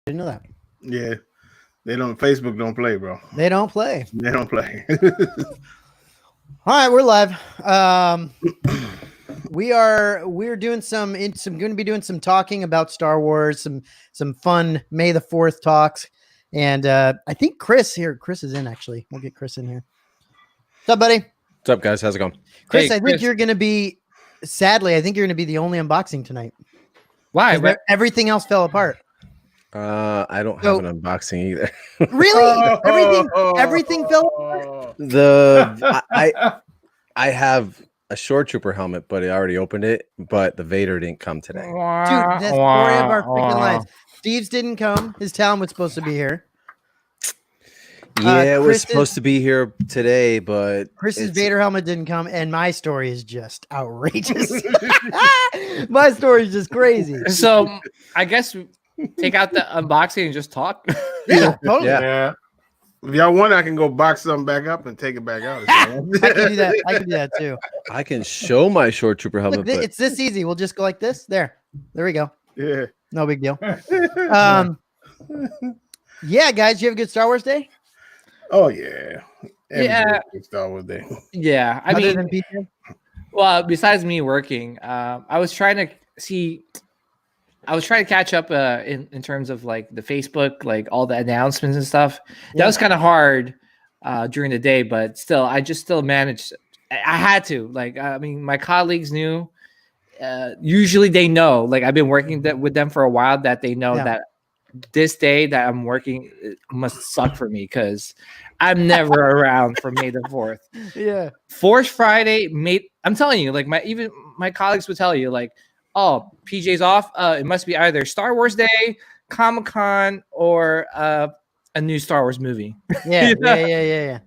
didn't know that. Yeah. They don't. Facebook don't play, bro. They don't play. They don't play. All right, we're live. We're doing going to be doing some talking about Star Wars, some fun May the 4th talks. And I think Chris is in actually. We'll get Chris in here. What's up, buddy? What's up, guys? How's it going? Chris, I think you're going to be, sadly, I think you're going to be the only unboxing tonight. Why? Everything else fell apart. I don't have an unboxing either. Really? Everything fell apart? I have a short trooper helmet, but I already opened it, but the Vader didn't come today. Dude, the story of our freaking lives. Steve's didn't come. His talent was supposed to be here. Yeah, it was supposed to be here today, but Chris's Vader helmet didn't come, and my story is just outrageous. My story is just crazy. So I guess take out the unboxing and just talk. Yeah, totally. Yeah. If y'all want, I can go box something back up and take it back out. I can do that. I can do that too. I can show my short trooper helmet. Look, it's this easy. We'll just go like this. There we go. Yeah. No big deal. Yeah, guys, you have a good Star Wars day? Oh yeah. Yeah. Star Wars day. Yeah, I Other mean, than PJ? well, besides me working, I was trying to catch up in terms of like the Facebook, like all the announcements and stuff. That was kind of hard during the day, but still, I just still managed. I had to, like, I mean, my colleagues knew. Usually they know, like, I've been working with them for a while, that they know that this day that I'm working must suck for me because I'm never around for May the 4th. Yeah. Force Friday, I'm telling you, like, my colleagues would tell you, like, oh, PJ's off. It must be either Star Wars Day, Comic-Con, or a new Star Wars movie. Yeah, You know? yeah.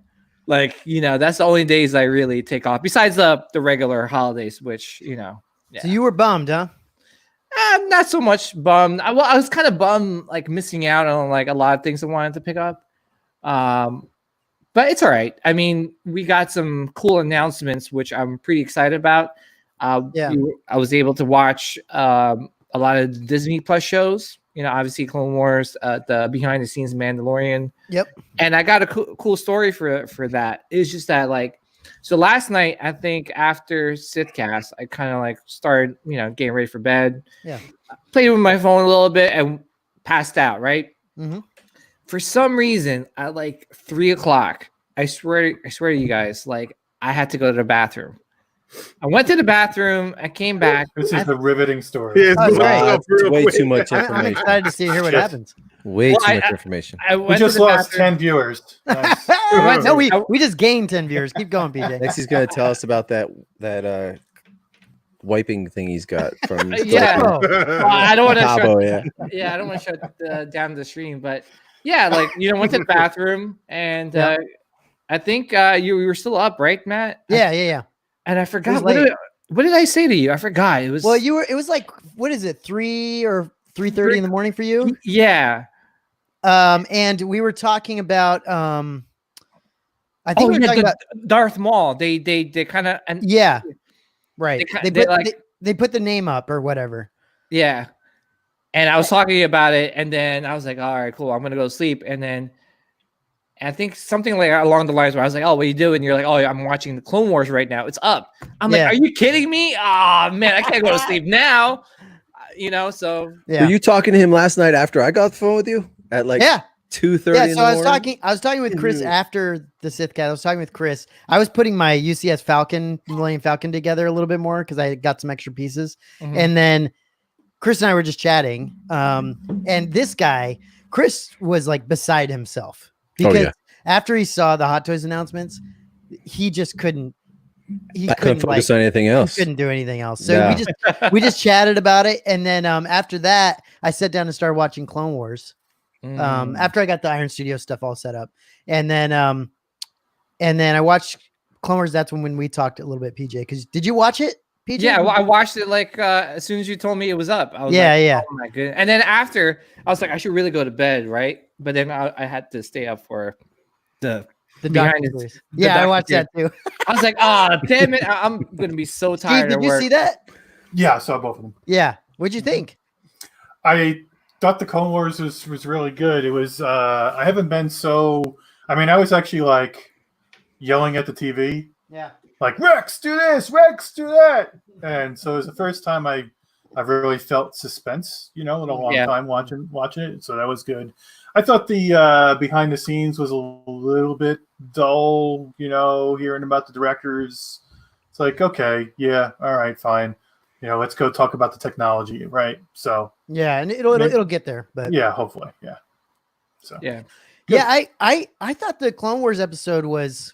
Like, that's the only days I really take off, besides the regular holidays, which, Yeah. So you were bummed, huh? Not so much bummed. I was kind of bummed, like, missing out on like a lot of things I wanted to pick up. But it's all right. I mean, we got some cool announcements, which I'm pretty excited about. I was able to watch a lot of Disney Plus shows. Obviously Clone Wars, the behind the scenes Mandalorian. Yep. And I got a cool story for that. It's just that, like, so last night, I think after Sithcast, I kind of like started, getting ready for bed. Yeah. Played with my phone a little bit and passed out, right? Mm-hmm. For some reason, at like 3:00, I swear to you guys, like, I had to go to the bathroom. I went to the bathroom. I came back. This is a riveting story. Yeah, It's way too much information. I'm excited to hear what happens. Way too much information. We just lost 10 viewers. Nice. No, we just gained 10 viewers. Keep going, PJ. Next, he's going to tell us about that wiping thing he's got from. Yeah. Well, I don't want to Cabo, I don't want to shut down the stream, but yeah, like, went to the bathroom, and I think you were still up, right, Matt? Yeah. And I forgot what did I say to you? I forgot. It was It was like, what is it, 3 or 3:30 in the morning for you? Yeah. And we were talking about I think we were talking about Darth Maul. They kind of right. They put the name up or whatever. Yeah. And I was talking about it, and then I was like, all right, cool, I'm gonna go sleep. And then I think something like along the lines where I was like, oh, what are you doing? And you're like, oh, I'm watching the Clone Wars right now. It's up. I'm like, are you kidding me? Oh man, I can't go to sleep now. So Were you talking to him last night after I got the phone with you at like 2:30? Yeah, so I was talking with Chris after the Sithcast. I was talking with Chris. I was putting my UCS Millennium Falcon together a little bit more because I got some extra pieces. Mm-hmm. And then Chris and I were just chatting. And this guy, Chris, was like beside himself because after he saw the Hot Toys announcements, he just couldn't. He couldn't focus on anything else. He couldn't do anything else. So we just chatted about it, and then after that, I sat down and started watching Clone Wars. After I got the Iron Studio stuff all set up, and then I watched Clone Wars. That's when we talked a little bit, PJ. Because did you watch it, PJ? Yeah, well, I watched it like as soon as you told me it was up. I was like, oh my goodness. And then after, I was like, I should really go to bed, right? But then I had to stay up for the behind it. I watched that too. I was like, damn it, I'm gonna be so tired. Steve, did you see that? Yeah, I saw both of them. Yeah, what'd you think? I thought the Clone Wars was really good. It was I haven't been so. I mean, I was actually like yelling at the TV, like Rex, do this, Rex, do that, and so it was the first time I've really felt suspense, in a long time watching it. So that was good. I thought the behind the scenes was a little bit dull, hearing about the directors. It's like, okay, yeah, all right, fine. Let's go talk about the technology, right? So yeah, and it'll get there, but yeah, hopefully, yeah. So Yeah. Good. yeah, I thought the Clone Wars episode was,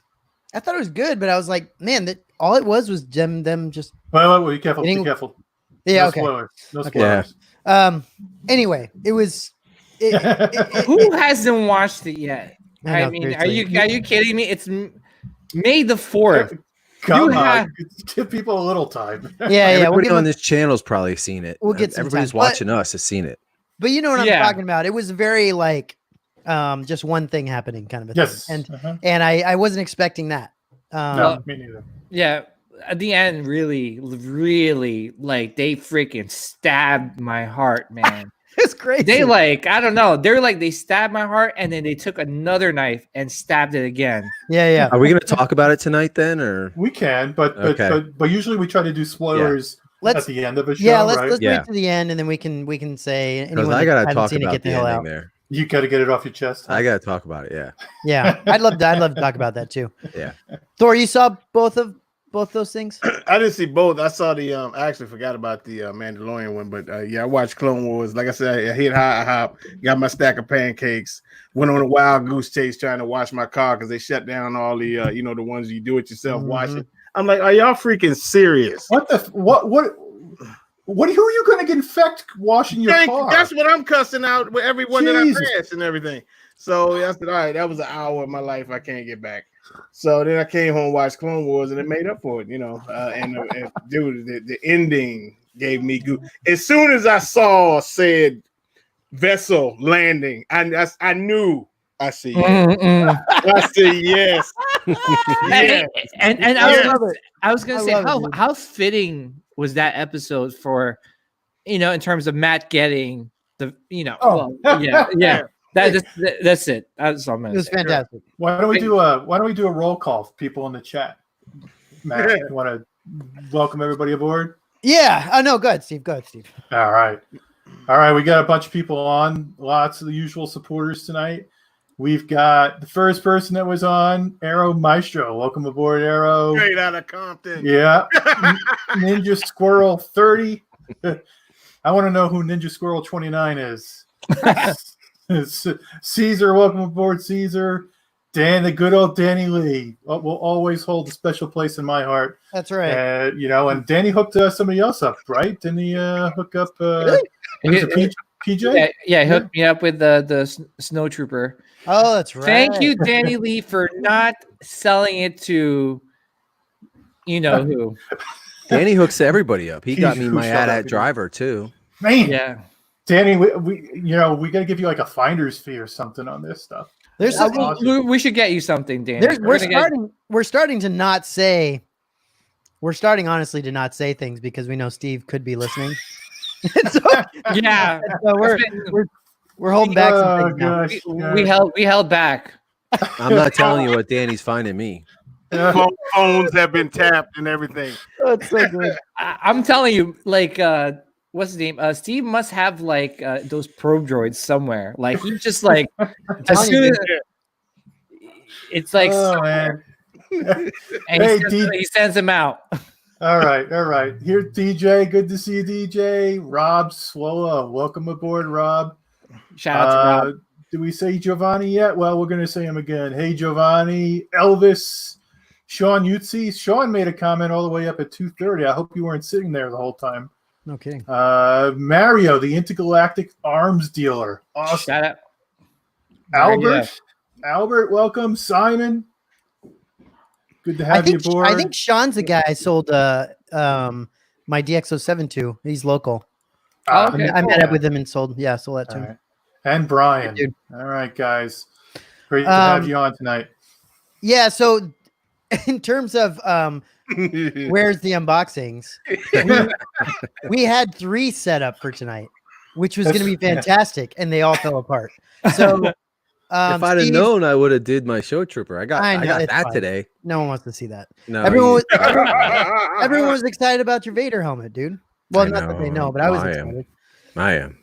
I thought it was good, but I was like, man, that all it was them just. Wait, be careful, Getting- be careful. Yeah, No okay. spoilers. No Okay. spoilers. Anyway, it was. Who hasn't watched it yet? I know, I mean, seriously. are you kidding me? It's May the 4th. Come You on, have- give people a little time. Yeah, yeah. We'll Everybody give on them, this channel's probably seen it. We'll get some Everybody's time. watching us has seen it. but you know what Yeah. I'm talking about. It was very like, just one thing happening, kind of a Yes. thing, Uh-huh. and I wasn't expecting that. No, me neither. Yeah. At the end, really, like they freaking stabbed my heart, man. It's crazy. They like, I don't know. They're like, they stabbed my heart and then they took another knife and stabbed it again. yeah. Are we going to talk about it tonight then, or We can, but Okay. but usually we try to do spoilers Let's at the end of a show, yeah. Let's right? let's Yeah. wait to the end, and then we can say because anyone I that got to hasn't talk seen it, about get the the hell ending out. there. You got to get it off your chest. huh? I got to talk about it. Yeah, Yeah, I'd love to talk about that too. yeah. Thor, you saw both those things? I didn't see both. I saw the I actually forgot about the Mandalorian one, but yeah, I watched Clone Wars. Like I said, I hit high hop, got my stack of pancakes, went on a wild goose chase trying to wash my car because they shut down all the the ones you do it yourself washing. I'm like, are y'all freaking serious? What the who are you going to get infect washing your car? That's what I'm cussing out with everyone that I Jesus. passed and everything. So I said, all right, that was an hour of my life I can't get back. So then I came home, watched Clone Wars, and it made up for it, and dude, the ending gave me good. As soon as I said vessel landing, I knew. I see. Yes. I see. Yes. Yes. And Yeah. I was gonna I say love it, dude. how fitting was that episode for, in terms of Matt getting the, Oh. yeah. That's it. That's all I'm It gonna was say. fantastic. Why don't we do a roll call for people in the chat? Matt, you want to welcome everybody aboard? Yeah. Oh no, go ahead, Steve. All right. We got a bunch of people on, lots of the usual supporters tonight. We've got the first person that was on, Arrow Maestro. Welcome aboard, Arrow. Straight out of Compton. Yeah. Ninja Squirrel 30. I want to know who Ninja Squirrel 29 is. Caesar, welcome aboard, Caesar. Dan, the good old Danny Lee, will always hold a special place in my heart. That's right. And Danny hooked somebody else up, right? Didn't he hook up was it PJ? Yeah, he hooked me up with the snow trooper. Oh, that's right. Thank you, Danny Lee, for not selling it to who. Danny hooks everybody up. He got me Who my shut ad up, at dude? driver too. Man, Yeah. Danny, we got to give you like a finder's fee or something on this stuff. There's That's some, awesome. We should get you something, Danny. we're starting to not say. We're starting honestly to not say things because we know Steve could be listening. so, Yeah. so we're holding back some things now. gosh, We held back. I'm not telling you what Danny's finding me. Phones have been tapped and everything. That's so good. I'm telling you, like, what's his name? Steve must have like those probe droids somewhere. Like he just like as soon as it's like, Oh man. and Hey, he sends them out. All right. Here, DJ. Good to see you, DJ. Rob Swola. Welcome aboard, Rob. Shout out to Rob. Do we say Giovanni yet? Well, we're going to say him again. Hey, Giovanni. Elvis. Sean Utsi. Sean made a comment all the way up at 2:30. I hope you weren't sitting there the whole time. No kidding. Mario, the intergalactic arms dealer. Awesome. Shout out. Albert, welcome. Simon. Good to have you aboard. I think Sean's the guy I sold my DX07 to. He's local. Oh, okay. I met up with him and sold that to All him. right. And Brian. Dude. All right, guys. Great to have you on tonight. Yeah, so in terms of where's the unboxings, we had 3 set up for tonight. which was going to be fantastic, and they all fell apart. So if I'd have Steve, known, I would have did my show trooper. I got that fine. today. No one wants to see that. No, everyone was excited about your Vader helmet, dude. Well, I not that they know. know, but I was I excited. I am.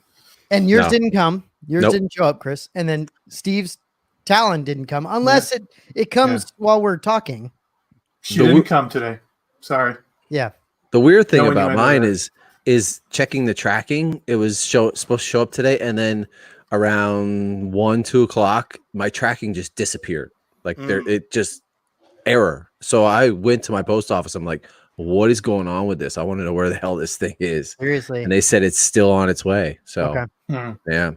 And yours didn't come. Yours Nope. didn't show up, Chris. And then Steve's Talon didn't come, unless it comes while we're talking. She didn't come today. Sorry. Yeah. The weird thing about mine is checking the tracking. It was supposed to show up today, and then around 1-2 o'clock, my tracking just disappeared. Like it just error. So I went to my post office. I'm like, what is going on with this? I want to know where the hell this thing is. Seriously. And they said it's still on its way. So yeah.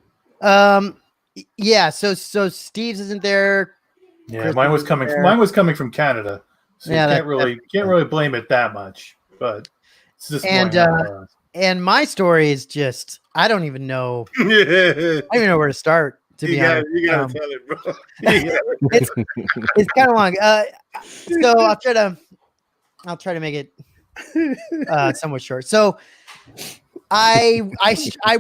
Yeah. So Steve's isn't there. Yeah, Chris mine was coming. Mine was coming from Canada. So you can't really blame it that much. But it's just and my story is just I don't even know. I don't even know where to start. To be honest, you gotta tell it, bro. It's kind of long. So I'll try to make it somewhat short. So I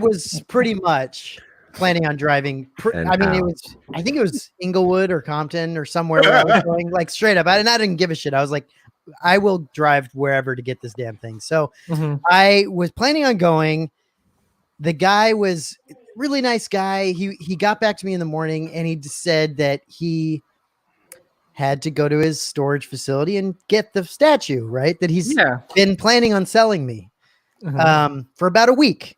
was pretty much planning on driving. I think it was Inglewood or Compton or somewhere where I was going, like straight up. I didn't give a shit. I was like, I will drive wherever to get this damn thing. So I was planning on going. The guy was a really nice guy. He got back to me in the morning and he said that he had to go to his storage facility and get the statue, right? That he's been planning on selling me for about a week.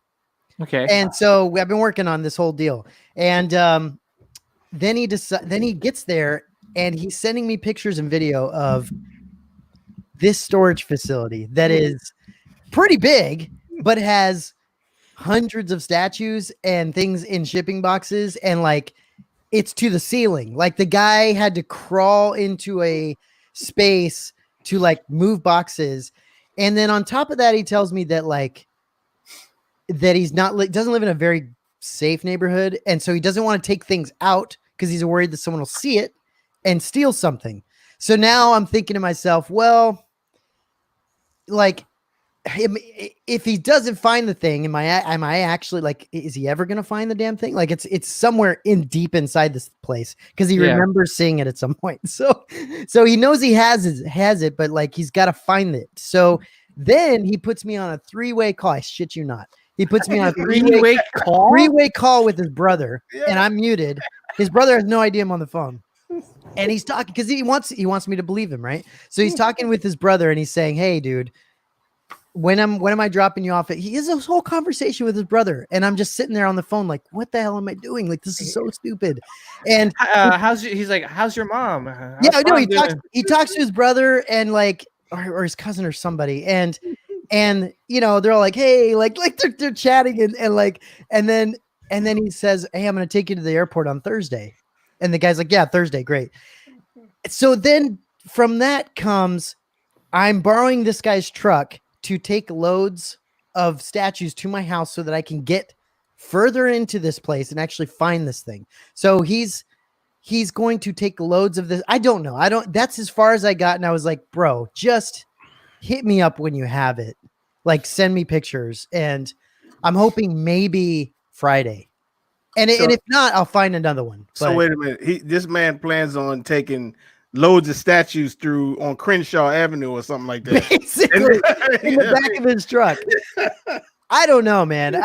Okay. And so I've been working on this whole deal. And then he gets there and he's sending me pictures and video of this storage facility that is pretty big, but has hundreds of statues and things in shipping boxes, and like it's to the ceiling. Like the guy had to crawl into a space to like move boxes. And then on top of that, he tells me that that he's doesn't live in a very safe neighborhood. And so he doesn't want to take things out because he's worried that someone will see it and steal something. So now I'm thinking to myself, well, like if he doesn't find the thing, am I actually like, is he ever going to find the damn thing? Like it's somewhere deep inside this place because he remembers seeing it at some point. So he knows he has it, but like he's got to find it. So then he puts me on a 3-way call. I shit you not. He puts me on a 3-way call with his brother, and I'm muted. His brother has no idea I'm on the phone. And he's talking because he wants me to believe him, right? So he's talking with his brother and he's saying, "Hey, dude, when am I dropping you off?" He has this whole conversation with his brother, and I'm just sitting there on the phone, like, "What the hell am I doing? Like, this is so stupid." And he's like, "How's your mom?" He talks to his brother and like, or his cousin or somebody, and you know they're all like, "Hey," like they're chatting and then he says, "Hey, I'm gonna take you to the airport on Thursday." And the guy's like, "Yeah, Thursday, great." So then from that comes, I'm borrowing this guy's truck to take loads of statues to my house so that I can get further into this place and actually find this thing. So he's going to take loads of this. I don't know. That's as far as I got. And I was like, bro, just hit me up when you have it. Like send me pictures. And I'm hoping maybe Friday. And if not, I'll find another one. So wait a minute. This man plans on taking loads of statues on Crenshaw Avenue or something like that. Basically, in the back of his truck. I don't know, man.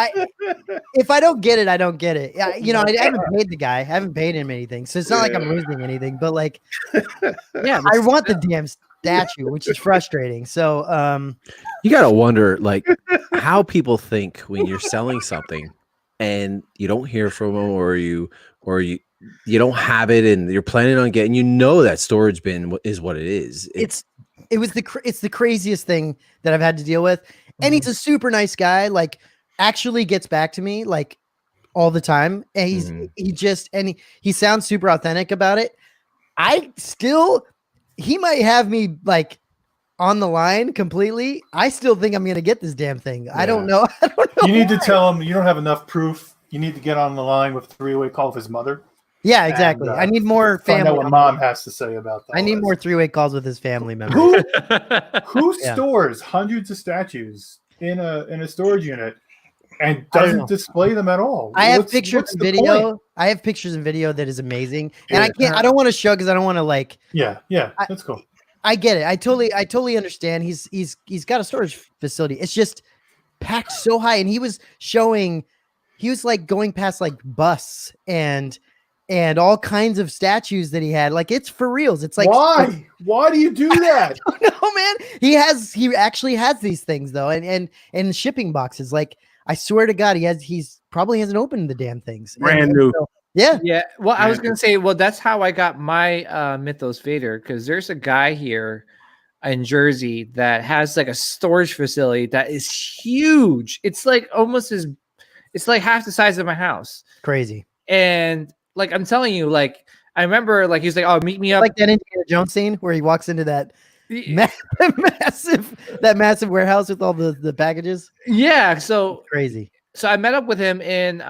If I don't get it, I don't get it. I haven't paid the guy. I haven't paid him anything. So it's not like I'm losing anything. But like, I want the damn statue, which is frustrating. So you got to wonder like how people think when you're selling something and you don't hear from them or you don't have it and you're planning on getting, that storage bin is what it is. It's the craziest thing that I've had to deal with. And he's a super nice guy, like actually gets back to me like all the time. And he sounds super authentic about it. He might have me like on the line completely. I still think I'm going to get this damn thing. Yeah. I don't know. You need to tell him you don't have enough proof. You need to get on the line with a 3-way call with his mother. Yeah, exactly. I need more family. Find out what mom has to say about that. I need more 3-way calls with his family members. Who stores hundreds of statues in a storage unit and doesn't display them at all. I have pictures and video. I have pictures and video that is amazing, and I don't want to show because I don't want to like. Yeah, that's cool. I get it. I totally understand. He's got a storage facility. It's just packed so high, and he was like going past like busts and all kinds of statues that he had. Like it's for reals. It's like why do you do that? I don't know, man. He actually has these things though, and shipping boxes. Like I swear to God, he's probably hasn't opened the damn things. Brand new. So, yeah. Well, I was gonna say, well, that's how I got my Mythos Vader, because there's a guy here in Jersey that has like a storage facility that is huge. It's like it's like half the size of my house. Crazy. And like I'm telling you, like I remember, like he's like, "Oh, meet me up." Like that Indiana Jones scene where he walks into that massive warehouse with all the packages. Yeah, so crazy. So I met up with him in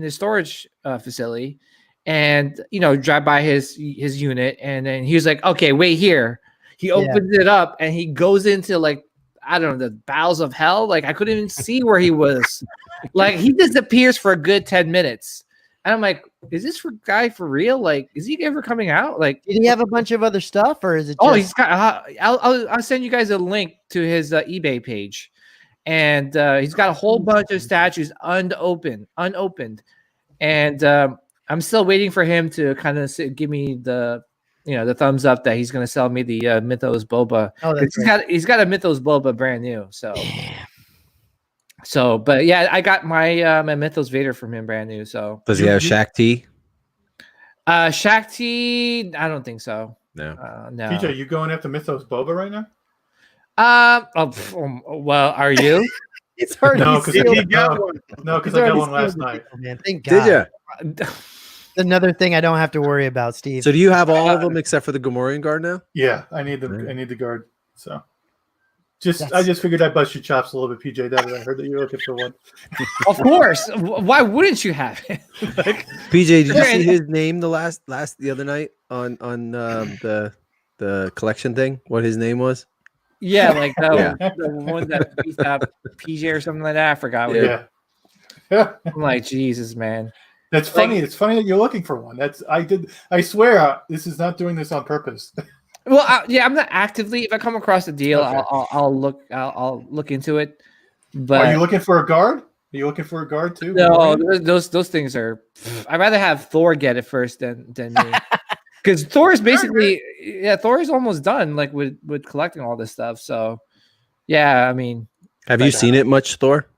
his storage facility, and drive by his unit, and then he was like, "Okay, wait here." He opens it up and he goes into like, I don't know, the bowels of hell. Like I couldn't even see where he was. Like he disappears for a good 10 minutes. And I'm like, is this guy for real? Like, is he ever coming out? Like, did he have a bunch of other stuff, or is it? He's got. I'll send you guys a link to his eBay page, and he's got a whole bunch of statues unopened, and I'm still waiting for him to kind of give me the thumbs up that he's going to sell me the Mythos Boba. Oh, that's he's got a Mythos Boba brand new. So, but yeah, I got my my Mythos Vader from him brand new. So does he have Shaq T? Shaq T, I don't think so. No. No. PJ, you going after Mythos Boba right now? Well, are you? It's hard. No, because I got one last night. Oh, man, thank God. Did you? Another thing I don't have to worry about, Steve. So do you have all of them except for the Gamorrean guard now? Yeah, I need the guard. So I just figured I'd bust your chops a little bit, PJ. That I heard that you're looking for one. Of course. Why wouldn't you have it? PJ, did you see his name the other night on the collection thing? What his name was? Yeah, like the one that beat up PJ or something like that. I forgot. Yeah. I'm like, Jesus, man. That's funny. It's funny that you're looking for one. I swear, this is not doing this on purpose. Well, I'm not actively. If I come across a deal, okay. I'll look into it. But are you looking for a guard? Are you looking for a guard too? No, those things are. I'd rather have Thor get it first than me, because Thor is basically Thor is almost done, like with collecting all this stuff. So, yeah, I mean, have you seen it much, Thor?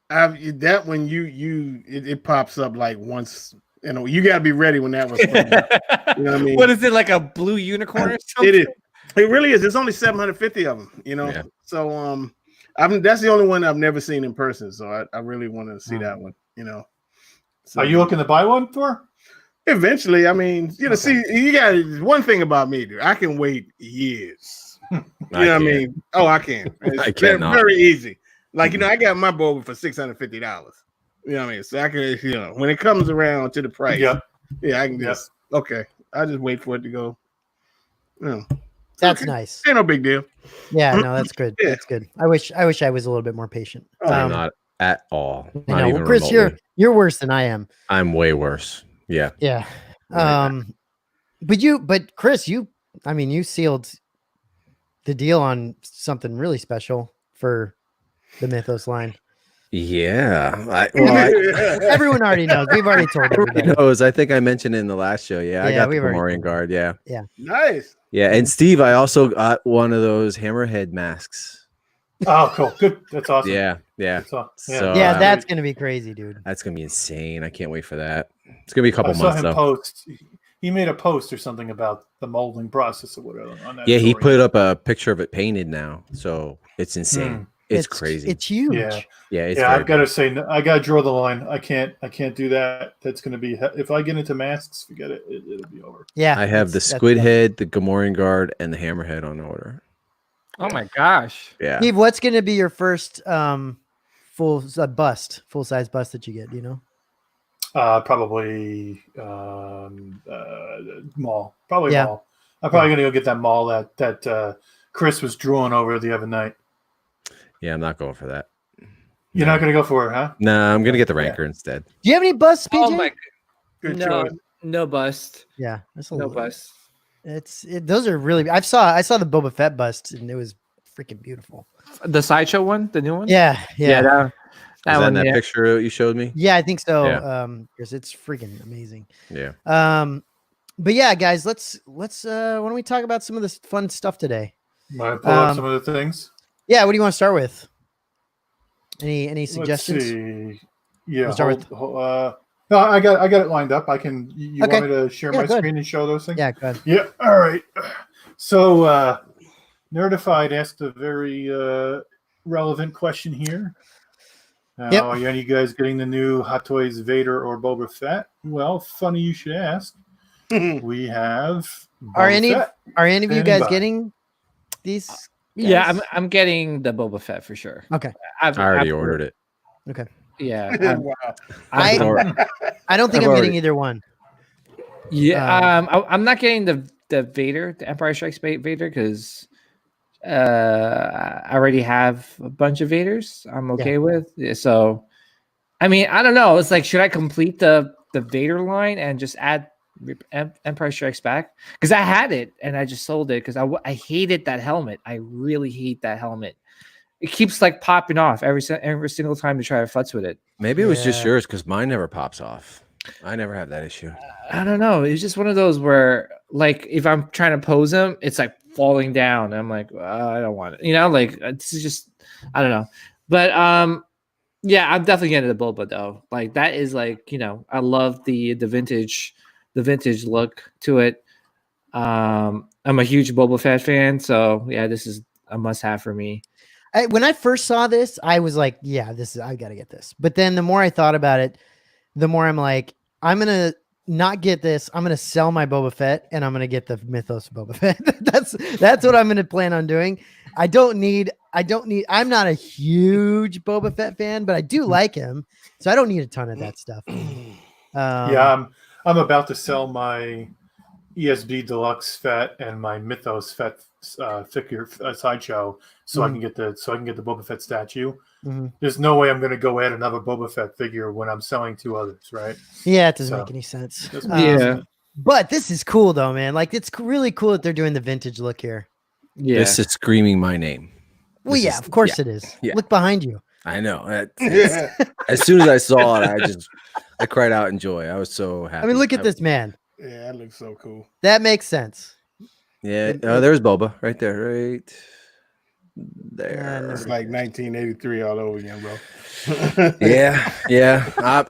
That when it pops up like once, you got to be ready when that was. You know what I mean? What is it, like a blue unicorn or something? It is. It really is. There's only 750 of them. Yeah. So that's the only one I've never seen in person. So I really want to see that one. So, are you looking to buy one, Thor? Eventually, I mean, see, you got one thing about me, dude. I can wait years. You know what I mean? Oh, I can. It's very easy. Like, I got my Boba for $650. You know what I mean? So I can, when it comes around to the price, I can just, I just wait for it to go. That's nice. Ain't no big deal. Yeah, no, that's good. Yeah. That's good. I wish I was a little bit more patient. Not at all. Not even Chris, remotely. you're worse than I am. I'm way worse. Yeah. Yeah. But Chris, you sealed the deal on something really special for the Mythos line. Yeah. Everyone already knows. We've already told everybody. Everyone knows. I think I mentioned it in the last show. Yeah, I got the Gamorrean guard. Yeah. Yeah. Nice. Yeah, and Steve, I also got one of those hammerhead masks. Oh, cool. Good. That's awesome. Yeah. That's So, that's gonna be crazy, dude. That's gonna be insane. I can't wait for that. It's gonna be a couple months though. Post. He made a post or something about the molding process or whatever. On that he put up a picture of it painted now, so it's insane. It's crazy. It's huge. Yeah. I've got to say, I got to draw the line. I can't do that. That's going to be, if I get into masks, forget it. It'll be over. Yeah. I have the squid head, the Gamorrean guard, and the hammerhead on order. Oh my gosh. Yeah. Steve, what's going to be your first full size bust that you get? Do you know? Probably Maul. Probably Maul. I'm probably going to go get that Maul that Chris was drooling over the other night. Yeah, I'm not going for that. You're not going to go for it, huh? Nah, I'm gonna get the Ranker instead. Do you have any busts, PJ? Oh my, Good no, choice. no bust, Yeah, that's a no little, bust. those are really. I saw the Boba Fett bust and it was freaking beautiful. The sideshow one, the new one. Yeah. that Was that one. in that Yeah. picture you showed me? Yeah, I think so. Yeah. Because it's freaking amazing. Yeah. But yeah, guys, let's why don't we talk about some of this fun stuff today? Might pull up some of the things. Yeah, what do you want to start with? Any suggestions? Let's see. Yeah, We'll start no, I got it lined up. I can. You Okay. want me to share my screen and show those things? Yeah, go ahead. Yeah. All right. So, Nerdified asked a very relevant question here. Yep. Are any of you guys getting the new Hot Toys Vader or Boba Fett? Well, funny you should ask. We have. Are Boba any Fett. of you guys Anybody? getting these? Yeah, guys? I'm getting the Boba Fett for sure. Okay. I already ordered it. Okay. Yeah. Wow. I don't think I've I'm already- getting either one. Yeah. I'm not getting the Vader, the Empire Strikes Vader, because I already have a bunch of Vaders. I'm okay with. Yeah, so, I mean, I don't know. It's like, should I complete the Vader line and just add Empire Strikes Back? Because I had it and I just sold it because I hated that helmet. I really hate that helmet. It keeps like popping off every single time you try to futz with it. Maybe it was just Yeah. yours because mine never pops off. I never have that issue. I don't know. It's just one of those where, like, if I'm trying to pose him, it's like falling down. I'm like, I don't want it. You know, like it's just, I don't know. But yeah, I'm definitely getting the Boba though. Like that is like, you know, I love the vintage look to it. I'm a huge Boba Fett fan, so yeah, this is a must-have for me. When I first saw this, I was like, yeah, I got to get this. But then the more I thought about it, the more I'm like, I'm going to not get this. I'm going to sell my Boba Fett and I'm going to get the Mythos Boba Fett. that's what I'm going to plan on doing. I'm not a huge Boba Fett fan, but I do like him. So I don't need a ton of that stuff. Yeah, I'm about to sell my ESB Deluxe Fett and my Mythos Fett figure sideshow so I can get the Boba Fett statue. Mhm. There's no way I'm going to go add another Boba Fett figure when I'm selling two others, right? Yeah, it doesn't So, make any sense. Yeah. But this is cool though, man. Like it's really cool that they're doing the vintage look here. Yeah. This is screaming my name. Well, This yeah, is- of course it is. Yeah. Look behind you. I know. Yeah. As soon as I saw it, I cried out in joy. I was so happy. I mean, look at this man. Yeah, that looks so cool. That makes sense. Yeah. Oh, there's Boba right there. Right there. It's like 1983 all over again, bro. Yeah.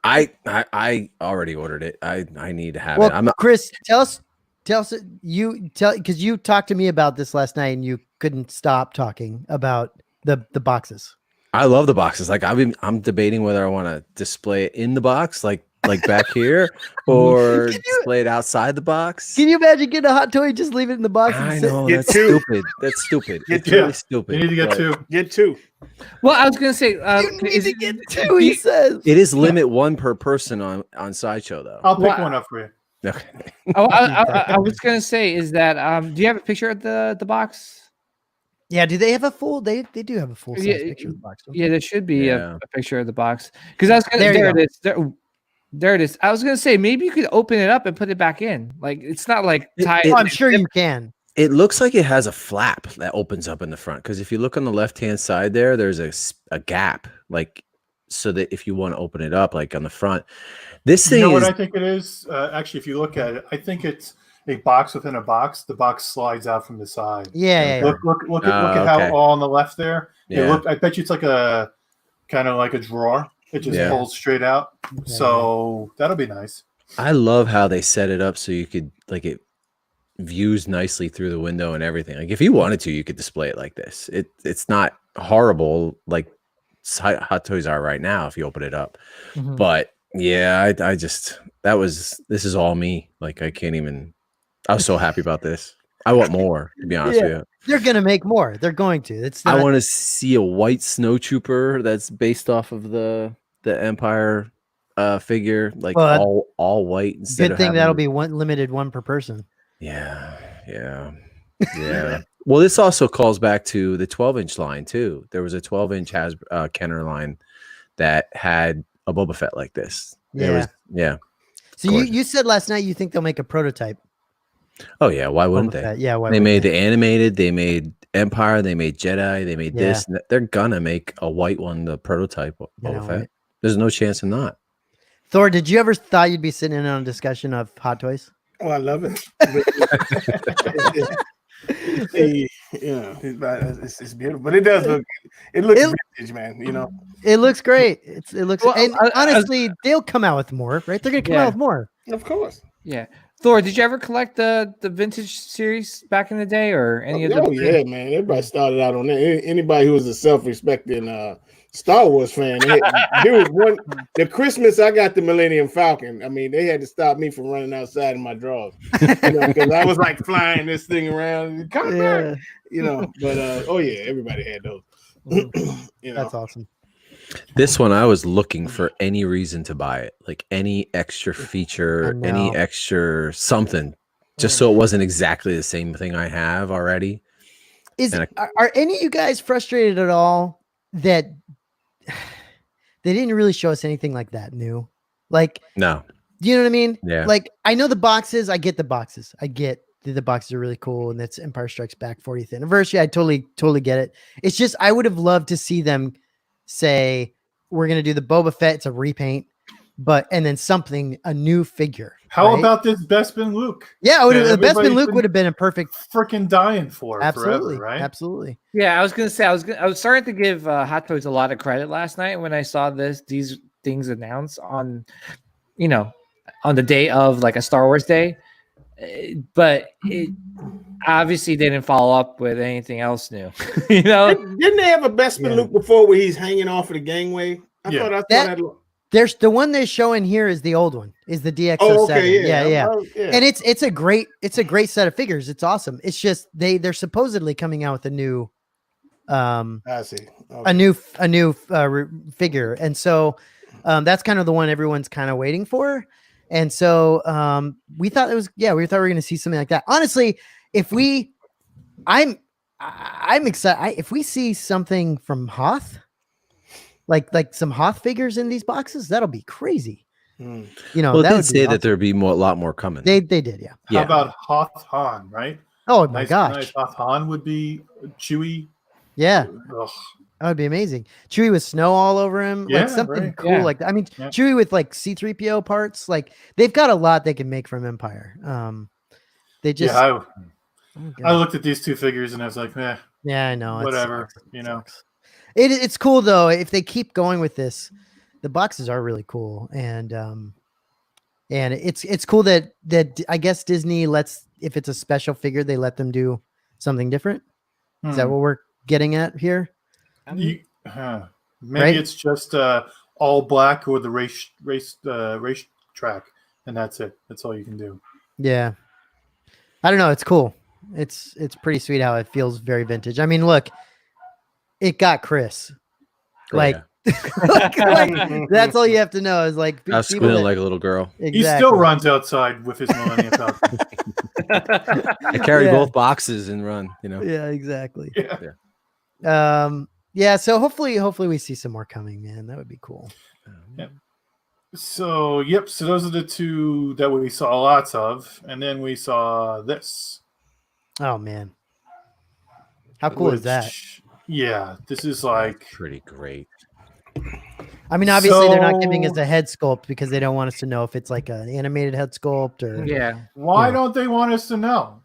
I already ordered it. I need to have it. Well, Chris, tell us because you talked to me about this last night and you couldn't stop talking about the boxes. I love the boxes. Like I'm debating whether I want to display it in the box, like back here, or display it outside the box. Can you imagine getting a hot toy, just leave it in the box? I and sit- know Get that's two. stupid. That's stupid. Get It's two. really stupid. You need to get but two. Get two. Well, I was gonna say, You need to get two, he says. It is limit one per person on Sideshow though. I'll pick Well, one up for you. Okay. I was gonna say is that do you have a picture of the box? Yeah, do they have a full? They do have a full size Yeah, picture of the box. don't they? Yeah, there should be Yeah. a picture of the box because I was gonna. There you There go. it is. There it is. I was gonna say maybe you could open it up and put it back in. Like it's not like tied. Oh, I'm sure you can. It looks like it has a flap that opens up in the front because if you look on the left hand side there's a gap, like so that if you want to open it up, like on the front, this thing You know what is I think it is? Actually, if you look at it, I think it's a box within a box. The box slides out from the side. Yeah. Look at how okay. all on the left there. Yeah. I bet you it's like a kind of like a drawer. It just Yeah. pulls straight out. So that'll be nice. I love how they set it up so you could like it views nicely through the window and everything. Like if you wanted to, you could display it like this. It's not horrible like Hot Toys are right now if you open it up. Mhm. But yeah, this is all me. Like I can't even. I was so happy about this. I want more, to be honest with you. They're gonna make more. They're going to. It's I not, want to see a white snow trooper that's based off of the Empire figure, like Well, all white instead good of thing that'll having- be one per person. Yeah. Well, this also calls back to the 12-inch line too. There was a 12-inch Kenner line that had a Boba Fett like this. Yeah. It was, yeah. So you said last night you think they'll make a prototype. Oh yeah, why wouldn't Boba they? Fett. Yeah, why They wouldn't made they? the animated, they made Empire, they made Jedi, they made Yeah. this. They're gonna make a white one, the prototype of Boba Fett. Right? There's no chance of not. Thor, did you ever thought you'd be sitting in on a discussion of Hot Toys? Oh, I love it. It's beautiful, but it does look. It looks vintage, man. You know, it looks great. It looks. Well, and honestly, they'll come out with more, right? They're gonna come out with more. Of course. Yeah. Thor, did you ever collect the vintage series back in the day, or any of the? Oh yeah, man. Everybody started out on that. Anybody who was a self-respecting Star Wars fan, the Christmas I got the Millennium Falcon. I mean, they had to stop me from running outside in my drawers, because I was like flying this thing around. Come back, But oh yeah, everybody had those. That's awesome. This one, I was looking for any reason to buy it, like any extra feature, any extra something, just so it wasn't exactly the same thing I have already. Are any of you guys frustrated at all that they didn't really show us anything like that new? Like, no. Do you know what I mean? Yeah. Like, I know the boxes. I get the boxes. I get the boxes are really cool, and that's Empire Strikes Back 40th anniversary. I totally get it. It's just I would have loved to see them say we're gonna do the Boba Fett. It's a repaint, and then a new figure. How about this Bespin Luke? Yeah, the Bespin Luke would have been a perfect freaking dying for absolutely, forever, right? Absolutely. Yeah, I was gonna say I was starting to give Hot Toys a lot of credit last night when I saw these things announced on, on the day of like a Star Wars day, but it obviously didn't follow up with anything else new. Didn't they have a Bespin Luke before where he's hanging off of the gangway? I thought I saw that. There's the one they're showing here is the old one, is the DX07. Oh, okay, yeah. And it's a great set of figures. It's awesome. It's just they're supposedly coming out with a new I see. Okay. a new figure. And so that's kind of the one everyone's kind of waiting for. And so we thought we thought we were going to see something like that. Honestly, I'm excited if we see something from Hoth, like some Hoth figures in these boxes, that'll be crazy. Well, they did say that there'd be a lot more coming. They did, yeah. How about Hoth Han, right? Oh my gosh, nice Hoth Han would be Chewy. Yeah, that would be amazing. Chewy with snow all over him, like something cool like that. I mean, Chewy with like C-3PO parts. Like they've got a lot they can make from Empire. They just. Yeah, I looked at these two figures and I was like, yeah, I know. Whatever, It's cool though. If they keep going with this, the boxes are really cool, and it's cool that I guess Disney lets, if it's a special figure, they let them do something different. Is that what we're getting at here? Maybe it's just all black or the race track, and that's it. That's all you can do. Yeah, I don't know. It's cool. It's pretty sweet how it feels very vintage. I mean, look, it got Chris. Like that's all you have to know is like I was squealing like a little girl. Exactly. He still runs outside with his Millennium Falcon. I carry both boxes and run. Yeah, exactly. Yeah. So hopefully we see some more coming, man. That would be cool. Yep. So those are the two that we saw lots of, and then we saw this. Oh man, how cool is that? Yeah, this is like pretty great. I mean, obviously they're not giving us a head sculpt because they don't want us to know if it's like an animated head sculpt or Why don't they want us to know?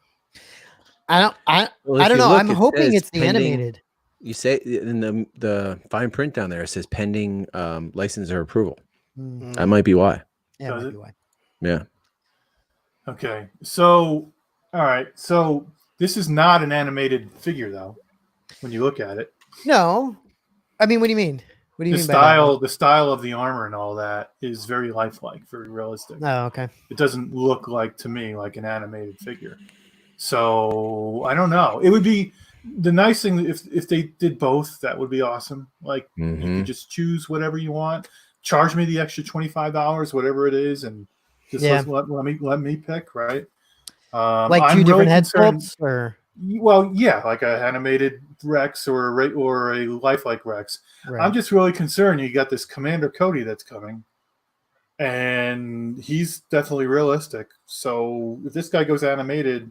I don't know. I'm hoping it's the animated. You say in the fine print down there, it says pending license or approval. That might be why. Yeah, that might be why. Yeah. Okay. So, all right. So this is not an animated figure, though. When you look at it. No. I mean, what do you mean? What do you mean by the style of the armor and all that is very lifelike, very realistic. Oh, okay. It doesn't look to me like an animated figure. So I don't know. It would be the nice thing if they did both. That would be awesome. Like you could just choose whatever you want. Charge me the extra $25, whatever it is, and just let me pick. Right. Like two different head sculpts, or Well, yeah, like an animated Rex or a lifelike Rex. Right. I'm just really concerned. You got this Commander Cody that's coming, and he's definitely realistic. So if this guy goes animated,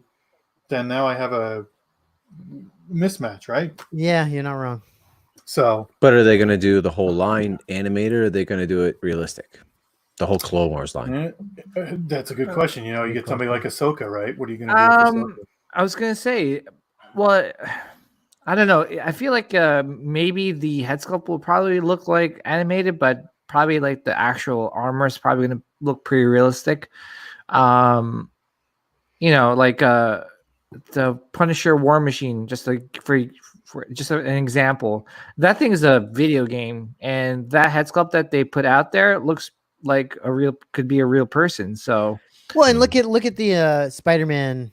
then now I have a mismatch, right? Yeah, you're not wrong. So, but are they going to do the whole line animated, or are they going to do it realistic? The whole Clone Wars line. That's a good question. You know, you get somebody like Ahsoka, right? What are you going to do with Ahsoka? I was going to say, well, I don't know. I feel like maybe the head sculpt will probably look like animated, but probably like the actual armor is probably going to look pretty realistic. You know, like the Punisher War Machine, just like for just an example. That thing is a video game, and that head sculpt that they put out there looks like could be a real person. So, well, and look at the Spider-Man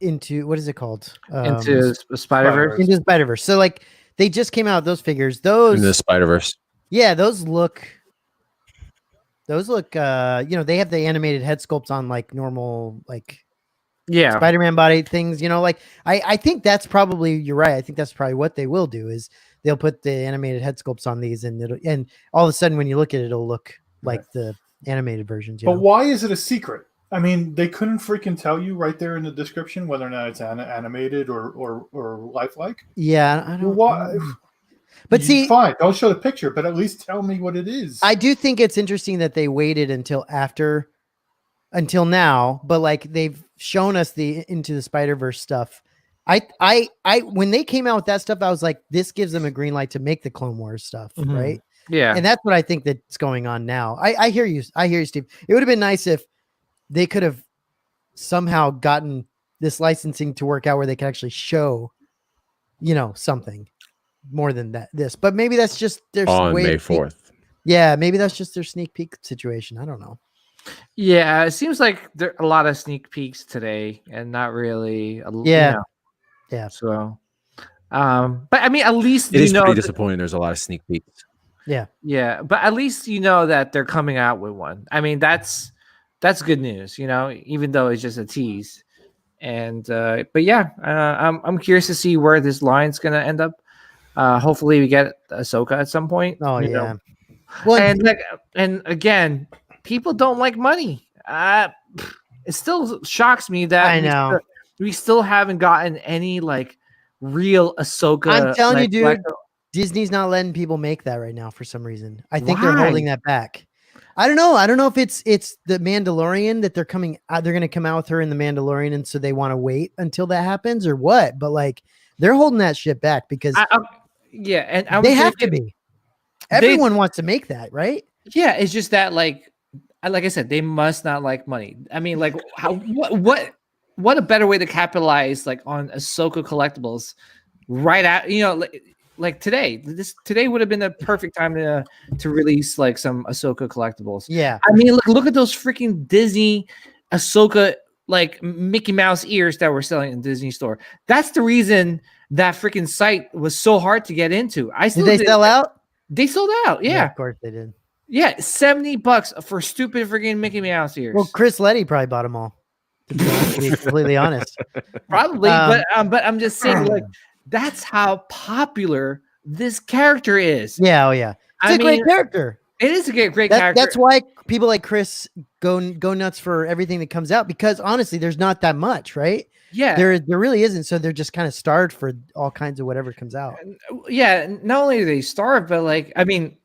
into what is it called? Into Spider-Verse. Into Spider-Verse. So like they just came out with those figures. Those in the Spider-Verse. Yeah, those look you know, they have the animated head sculpts on like normal Spider-Man body things, you know, like I think that's probably, you're right. I think that's probably what they will do is they'll put the animated head sculpts on these, and all of a sudden when you look at it, it'll look like the animated versions. But why is it a secret? I mean, they couldn't freaking tell you right there in the description whether or not it's animated or lifelike. Yeah, I don't. Why? But see, fine, don't show the picture, but at least tell me what it is. I do think it's interesting that they waited until now, but like they've shown us the Into the Spider-Verse stuff. I when they came out with that stuff, I was like, this gives them a green light to make the Clone Wars stuff, right? Yeah. And that's what I think that's going on now. I hear you. I hear you, Steve. It would have been nice if they could have somehow gotten this licensing to work out where they could actually show, you know, something more than this. But maybe that's just their on May 4th. Yeah, maybe that's just their sneak peek situation. I don't know. Yeah, it seems like there are a lot of sneak peeks today, and not really. Yeah. So, but I mean, at least it is pretty disappointing. There's a lot of sneak peeks. Yeah, but at least you know that they're coming out with one. I mean, that's good news, you know, even though it's just a tease. And but yeah, I'm curious to see where this line's gonna end up. Hopefully, we get Ahsoka at some point. Oh yeah. Know? Well, and again, people don't like money. It still shocks me that I know we still haven't gotten any like real Ahsoka. I'm telling you, dude. Disney's not letting people make that right now for some reason. I think they're holding that back. I don't know. I don't know if it's the Mandalorian that they're coming out. They're going to come out with her in the Mandalorian, and so they want to wait until that happens, or what? But like, they're holding that shit back because and they have to be. Everyone wants to make that, right? Yeah, it's just that like I said, they must not like money. I mean, like, what a better way to capitalize like on Ahsoka collectibles right at, you know, like today. Today would have been the perfect time to release like some Ahsoka collectibles. Yeah, I mean, look at those freaking Disney Ahsoka like Mickey Mouse ears that were selling in Disney Store. That's the reason that freaking site was so hard to get into. Did they sell out? They sold out. Yeah, of course they did. Yeah, $70 for stupid freaking Mickey Mouse ears. Well, Chris Letty probably bought them all. To be completely honest, probably. But I'm just saying, like, that's how popular this character is. Yeah, oh yeah, it's a great character. It is a great character. That's why people like Chris go nuts for everything that comes out, because honestly, there's not that much, right? Yeah, there really isn't. So they're just kind of starved for all kinds of whatever comes out. Yeah, not only are they starved, but like, I mean,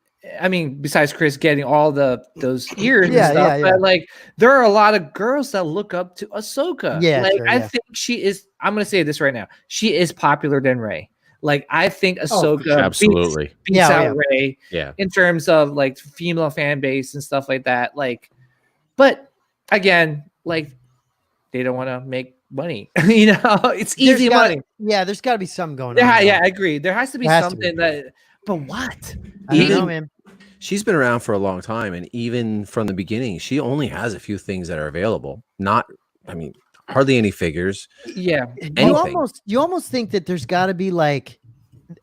besides Chris getting all those ears and stuff, but like, there are a lot of girls that look up to Ahsoka. Yeah, like, I think she is. I'm gonna say this right now. She is popular than Rey. Like, I think Ahsoka absolutely beats out Rey in terms of like female fan base and stuff like that. Like, but again, like, they don't want to make money. You know, it's easy money. There's got to be something going on. Yeah, I agree. There has to be something that. But what? I don't know, man. She's been around for a long time, and even from the beginning, she only has a few things that are available. Hardly any figures. Yeah. You almost think that there's got to be like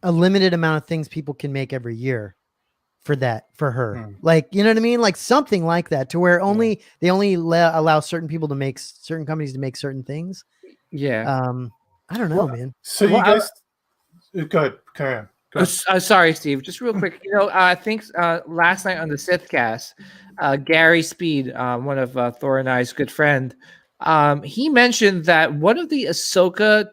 a limited amount of things people can make every year for her. Like, you know what I mean? Like something like that, to where they only allow certain people to make certain companies to make certain things. Yeah. I don't know, man. So you guys, go ahead, Karen. Sorry, Steve. Just real quick. I think last night on the Sithcast, Gary Speed, one of Thor and I's good friend, he mentioned that one of the Ahsoka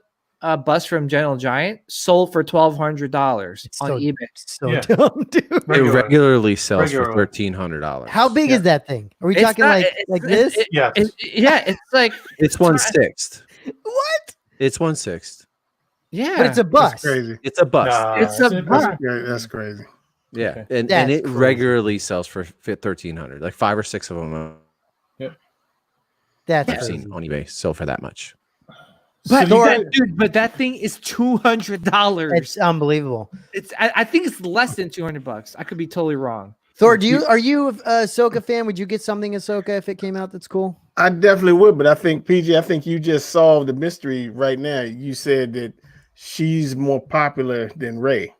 busts from Gentle Giant sold for $1,200 on eBay. So dumb, dude. It regularly sells for $1,300. How big is that thing? Are we talking like this? It's like it's 1/6. What? It's 1/6. Yeah, but it's a bust. That's crazy. It's a bust. It's a bust. That's crazy. Yeah, Okay. and it regularly sells for $1,300. Like 5 or 6 of them. That's I've seen on eBay sell for that much. But but that thing is $200. It's unbelievable. I think it's less than $200. I could be totally wrong. Thor, are you a Ahsoka fan? Would you get something Ahsoka if it came out that's cool? I definitely would, but I think PG, I think you just solved the mystery right now. You said that she's more popular than Rey,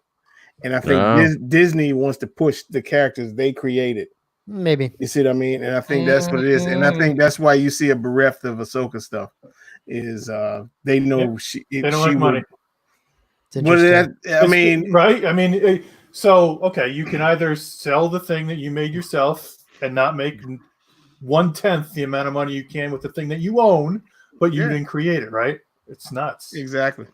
and I think Disney wants to push the characters they created. Maybe. You see what I mean? And I think that's what it is, and I think that's why you see a bereft of Ahsoka stuff. Is they know they don't like money. I mean, right? I mean, so okay, you can either sell the thing that you made yourself and not make 1/10 the amount of money you can with the thing that you own, but you didn't create it, right? It's nuts. Exactly.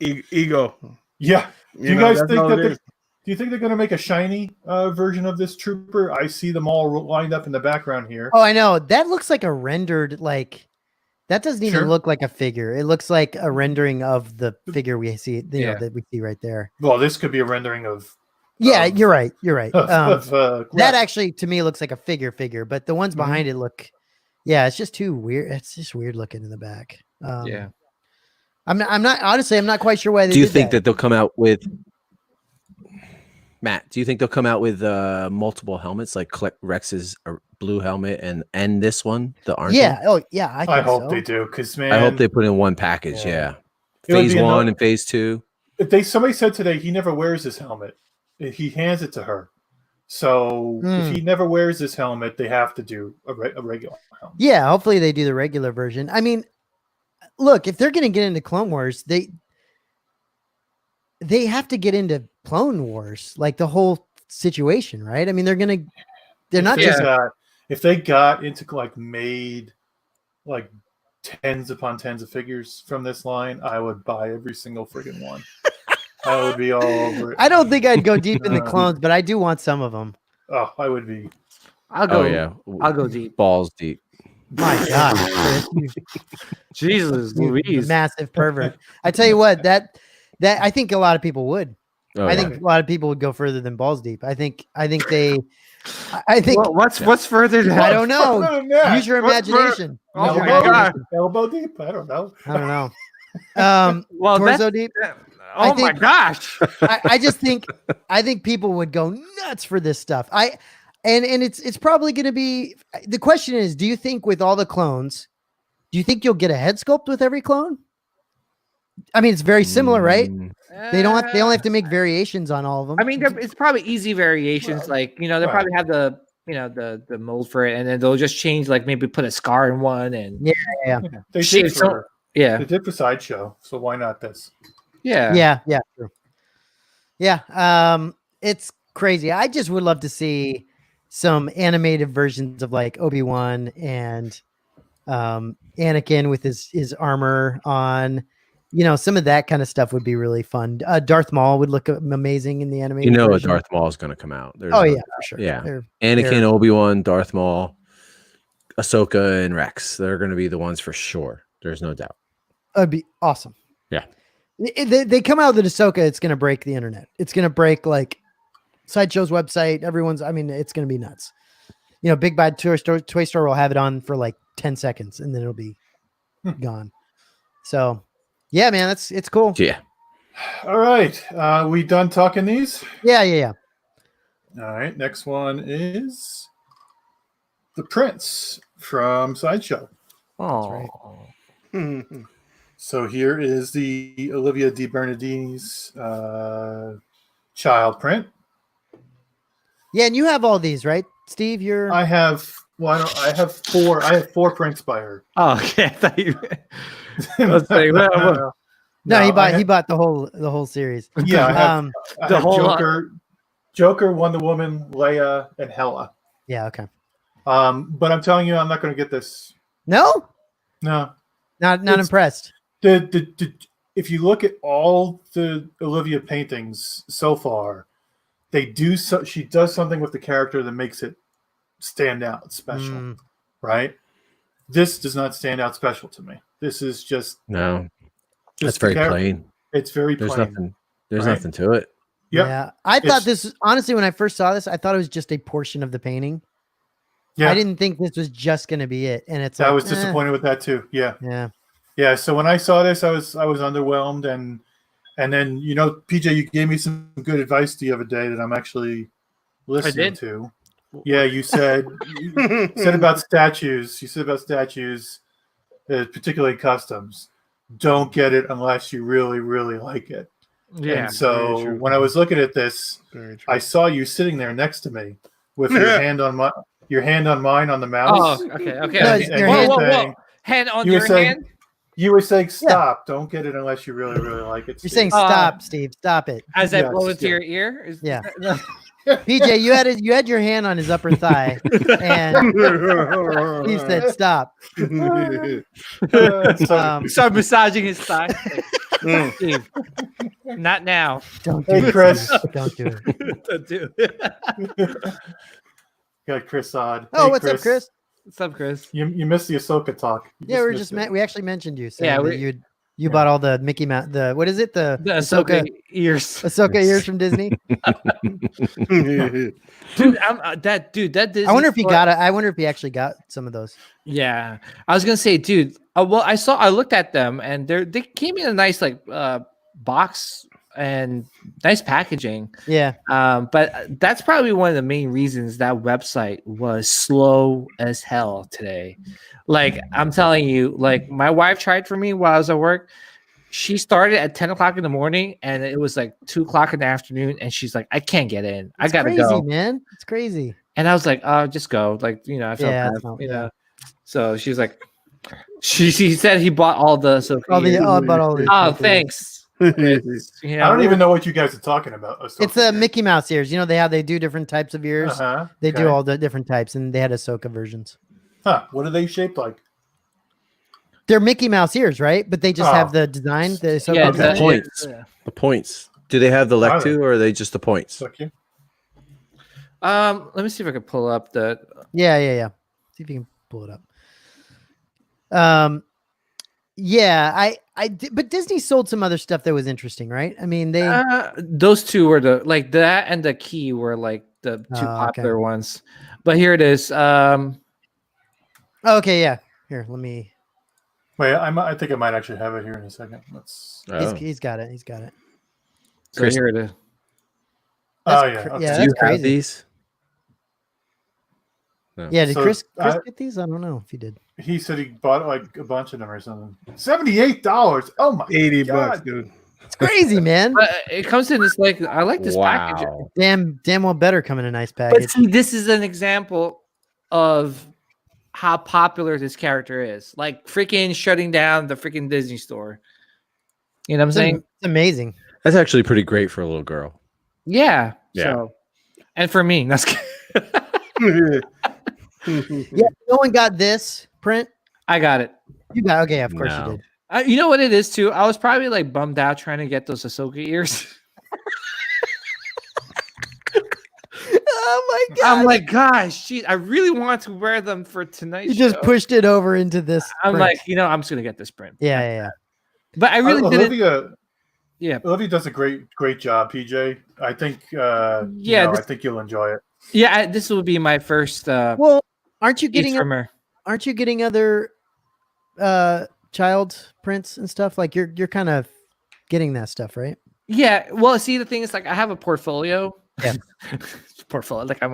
Ego. Yeah. Do you guys think that? Do you think they're going to make a shiny version of this trooper? I see them all lined up in the background here. Oh, I know. That looks like a rendered, like, that doesn't even look like a figure. It looks like a rendering of the figure we see, know, that we see right there. Well, this could be a rendering of. Yeah, you're right. You're right. That actually, to me, looks like a figure, but the ones behind it look, it's just too weird. It's just weird looking in the back. I'm not quite sure why they do you think that they'll come out with Matt, do you think they'll come out with multiple helmets like Rex's blue helmet and this one, the orange? Yeah. One? Oh, yeah. I hope they do, because man, I hope they put in one package. Yeah. Phase 1 and phase 2. Somebody said today he never wears his helmet. He hands it to her. So if he never wears this helmet, they have to do a regular helmet. Yeah. Hopefully they do the regular version. I mean, look, if they're going to get into Clone Wars, they have to get into Clone Wars, like the whole situation, right? I mean, if they got into made tens upon tens of figures from this line, I would buy every single friggin' one. I would be all over it. I don't think I'd go deep in the clones, but I do want some of them. Oh, I would be. I'll go deep. Balls deep. My God. Jesus Louise. Massive pervert. I tell you what, that I think a lot of people would. I think a lot of people would go further than balls deep. I think what's further than I don't know. Use your imagination. Oh my God. Elbow deep? I don't know. Torso deep. Oh my gosh. I just think people would go nuts for this stuff. And it's probably going to be, the question is, do you think with all the clones, do you think you'll get a head sculpt with every clone? I mean, it's very similar, right? They only have to make variations on all of them. I mean, it's probably easy variations. They'll probably have the mold for it, and then they'll just change, maybe put a scar in one, and they did for Sideshow, so why not this? Yeah, true. Yeah, it's crazy. I just would love to see some animated versions of Obi-Wan and Anakin with his armor on. Some of that kind of stuff would be really fun. Darth Maul would look amazing in the animated version. Darth Maul is going to come out. For sure. Yeah. Anakin, Obi-Wan, Darth Maul, Ahsoka, and Rex. They're going to be the ones for sure. There's no doubt. That'd be awesome. Yeah. They come out with Ahsoka, it's going to break the internet. It's going to break Sideshow's website. It's going to be nuts. Big Bad Toy Store will have it on for 10 seconds and then it'll be gone. So, yeah, man, it's cool. Yeah. All right. We done talking these? Yeah. All right. Next one is the Prince from Sideshow. Oh. Right. So here is the Olivia Di Bernardini's child print. Yeah, and you have all these, right, Steve? I have four. I have 4 prints by her. Oh, okay. I thought you. No, he bought the whole series. Yeah, I The have whole Joker, Wonder Woman, Leia, and Hela. Yeah, okay. But I'm telling you, I'm not going to get this. No, No, not impressed. If you look at all the Olivia paintings so far, she does something with the character that makes it stand out special, right? This does not stand out special to me. This is just that's very plain. It's very plain. There's nothing to it. Yep. Yeah, I thought this honestly when I first saw this, I thought it was just a portion of the painting. Yeah, I didn't think this was just going to be it, and it's. I was disappointed with that too. Yeah. So when I saw this, I was underwhelmed, and then PJ, you gave me some good advice the other day that I'm actually listening to. Yeah, you said about statues. You said about statues, particularly customs. Don't get it unless you really, really like it. Yeah. And so when I was looking at this, I saw you sitting there next to me with your hand on mine on the mouse. Oh, okay. Whoa. Hand on your hand. You were saying stop. Don't get it unless you really, really like it. You're saying stop, Steve. Stop it. As I blow into your ear. PJ, you had your hand on his upper thigh, and he said, "Stop." Start massaging his thigh. Steve, not now. Don't do it, Chris. Don't do it. Don't do it. Got Chris on. Oh, what's up, Chris? What's up, Chris? You missed the Ahsoka talk. We actually mentioned you. Saying that you bought all the Mickey Mouse. What is it? The Ahsoka ears. Ahsoka ears from Disney. That Disney. I wonder if he got it. I wonder if he actually got some of those. Yeah, I was gonna say, dude. Well, I looked at them, and they came in a nice box and nice packaging. Yeah. But that's probably one of the main reasons that website was slow as hell today. Like, I'm telling you, my wife tried for me while I was at work. She started at 10 o'clock in the morning, and it was 2 o'clock in the afternoon, and she's like, I can't get in. I gotta go, man. It's crazy. And I was like, just go. I felt bad, So she's like, she said he bought all the Oh, thanks. I don't even know what you guys are talking about. It's the Mickey Mouse ears. They do different types of ears. They do all the different types, and they had Ahsoka versions. Huh? What are they shaped like? They're Mickey Mouse ears, right? But they just have the design. The points. The points. Do they have the lectu, or are they just the points? Okay. Let me see if I can pull up the. Yeah. See if you can pull it up. But Disney sold some other stuff that was interesting, right? I mean, those two were that and the key were the two popular ones. But here it is. Okay, yeah. Here, let me. Wait, I think I might actually have it here in a second. He's got it. So here it is. Do you have these? No. Yeah, did Chris get these? I don't know if he did. He said he bought a bunch of them or something. $78. Oh my $80, dude. It's crazy, man. It comes in this I like this package. Damn well better come in a nice package. But see, this is an example of how popular this character is. Freaking shutting down the freaking Disney store. You know what I'm saying? It's amazing. That's actually pretty great for a little girl. Yeah. So, and for me, that's yeah, no one got this print. I got it. You got of course you did. You know what it is too? I was probably bummed out trying to get those Ahsoka ears. Oh my god! I'm like, gosh, geez, I really want to wear them for tonight. You just pushed it over into this. I'm print. I'm just gonna get this print. Yeah. But I really Olivia, didn't. Olivia does a great job, PJ. I think. I think you'll enjoy it. Yeah, this will be my first. Well, aren't you getting from her? Aren't you getting other child prints and stuff? You're kind of getting that stuff, right? Yeah. Well, see, the thing is, I have a portfolio. Yeah. Portfolio. I'm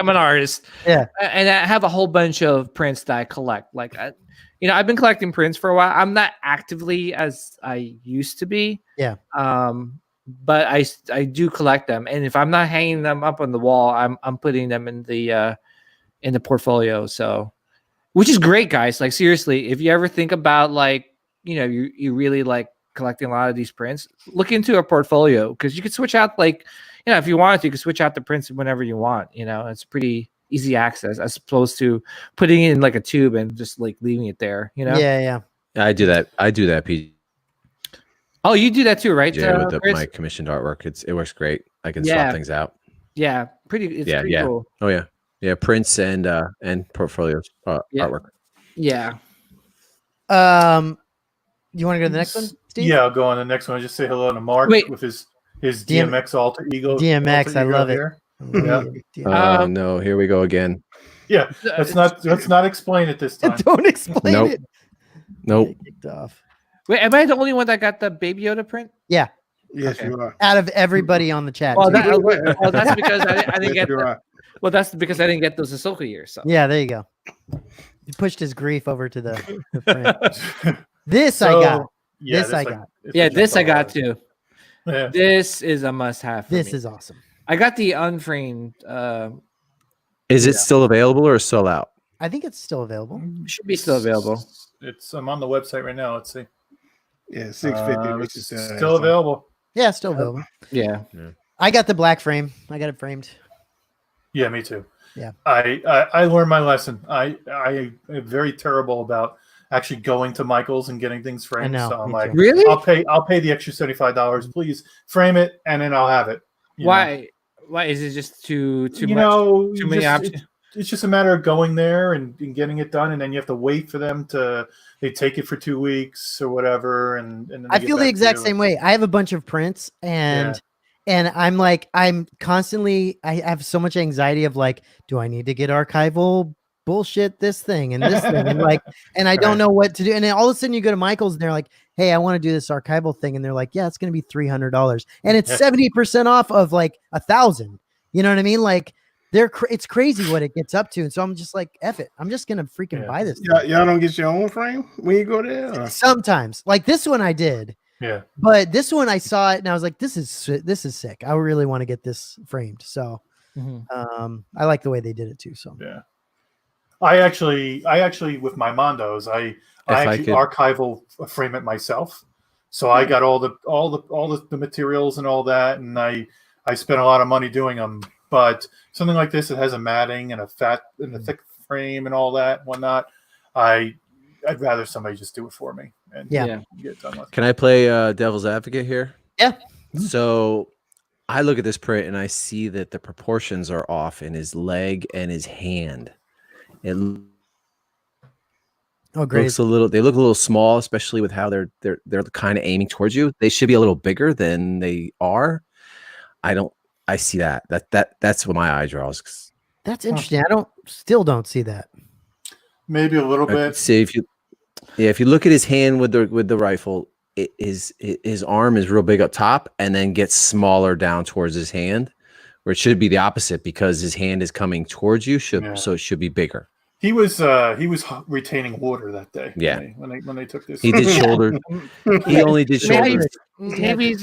an artist. Yeah. And I have a whole bunch of prints that I collect. I've been collecting prints for a while. I'm not actively as I used to be. Yeah. But I do collect them, and if I'm not hanging them up on the wall, I'm putting them in the portfolio. So, which is great, guys. Seriously, if you ever think about you really collecting a lot of these prints, look into a portfolio because you could switch out if you wanted to, you could switch out the prints whenever you want. It's pretty easy access as opposed to putting it in like a tube and just like leaving it there. Yeah. I do that, PJ. Oh, you do that too, right? With my commissioned artwork, it works great. I can swap things out. Yeah, pretty cool. Oh yeah, prints and portfolios artwork. Yeah. You want to go to the next one, Steve? Yeah, I'll go on the next one. Just say hello to Mark with his DMX alter ego. DMX, I love it. Yeah. No, here we go again. Yeah, let's not explain it this time. Don't explain it. Nope. Kicked off. Wait, am I the only one that got the Baby Yoda print? Yeah. Yes, you are. Out of everybody on the chat. Well, that's because I didn't get. Well, that's because I didn't get those Ahsoka years. So. Yeah, there you go. He pushed his grief over to the print. This I got. Yeah, this I got. Yeah, this I got too. Yeah. This is a must-have. This is awesome. I got the unframed. Is it still available or sold out? I think it's still available. Should be still available. I'm on the website right now. Let's see. Yeah, 650. Which is still available. Yeah, still available. Yeah. I got the black frame. I got it framed. Yeah, me too. Yeah. I learned my lesson. I am very terrible about actually going to Michael's and getting things framed. So I'm like, really? I'll pay the extra $75. Please frame it, and then I'll have it. Why? Why is it just too much? Too many options? It's just a matter of going there and getting it done, and then you have to wait for them they take it for 2 weeks or whatever. And then I feel the exact same way. I have a bunch of prints and I'm like, I'm constantly, I have so much anxiety of like, do I need to get archival bullshit this thing and this thing? And like, and I don't know what to do. And then all of a sudden you go to Michael's and they're like, hey, I want to do this archival thing. And they're like, yeah, it's going to be $300. And it's 70% off of like 1,000. You know what I mean? Like, it's crazy what it gets up to, and so I'm just like, F it. I'm just gonna freaking buy this. Y'all don't get your own frame when you go there. Or? Sometimes, like this one, I did. Yeah. But this one, I saw it and I was like, this is sick. I really want to get this framed. So, I like the way they did it too. So yeah. I actually with my Mondos, I actually archival frame it myself. So I got all the materials and all that, and I spent a lot of money doing them. But something like this, it has a matting and a thick frame and all that and whatnot. I'd rather somebody just do it for me and get it done with. Can I play devil's advocate here? Yeah. So I look at this print and I see that the proportions are off in his leg and his hand. It great. They look a little small, especially with how they're kind of aiming towards you. They should be a little bigger than they are. I see that's what my eye draws. That's interesting. I still don't see that. Maybe a little bit. See if you look at his hand with the rifle, his arm is real big up top and then gets smaller down towards his hand, where it should be the opposite because his hand is coming towards you. So it should be bigger. He was retaining water that day. Yeah, when they took this, he did shoulders. He only did shoulders. Maybe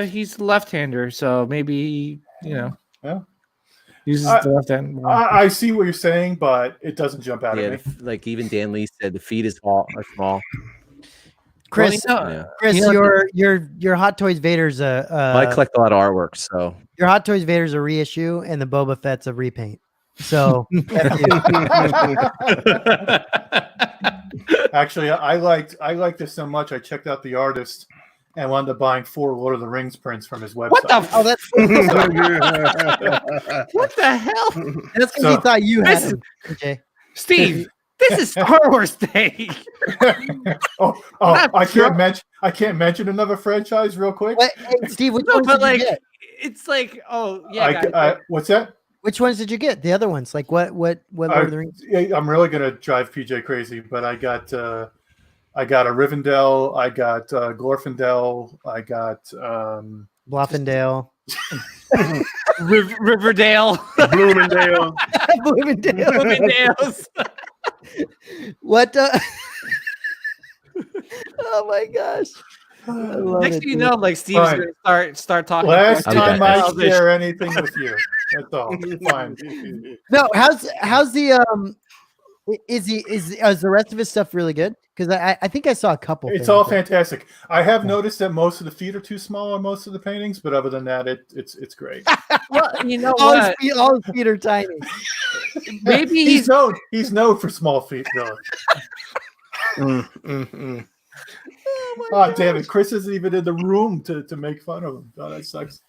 he's left-hander, so maybe uses the left hand. I see what you're saying, but it doesn't jump out at me. Like even Dan Lee said, the feet are small. Chris, your Hot Toys Vader's I collect a lot of artwork, so your Hot Toys Vader's a reissue, and the Boba Fett's a repaint. So actually, I liked this so much. I checked out the artist and wound up buying 4 Lord of the Rings prints from his website. What the? What the hell? That's because he thought you had him. Okay, Steve. This is Star Wars Day. I can't mention another franchise real quick. Wait, hey, Steve, which ones did you get? It's like, what's that? Which ones did you get? The other ones, like what Lord of the Rings? I'm really gonna drive PJ crazy, but I got a Rivendell, I got Glorfindel, I got Bloffendale, Riverdale, Bloomingdale's. What? Oh my gosh! Next thing you know, like Steve's gonna start talking. Last time I share anything with you, that's all. Fine. No, how's the Is the rest of his stuff really good? Because I think I saw a couple. It's all fantastic. I have noticed that most of the feet are too small on most of the paintings, but other than that, it's great. Well, you know all what? His feet are tiny. Maybe he's known for small feet, though. Oh, damn it! Chris isn't even in the room to make fun of him. Oh, that sucks.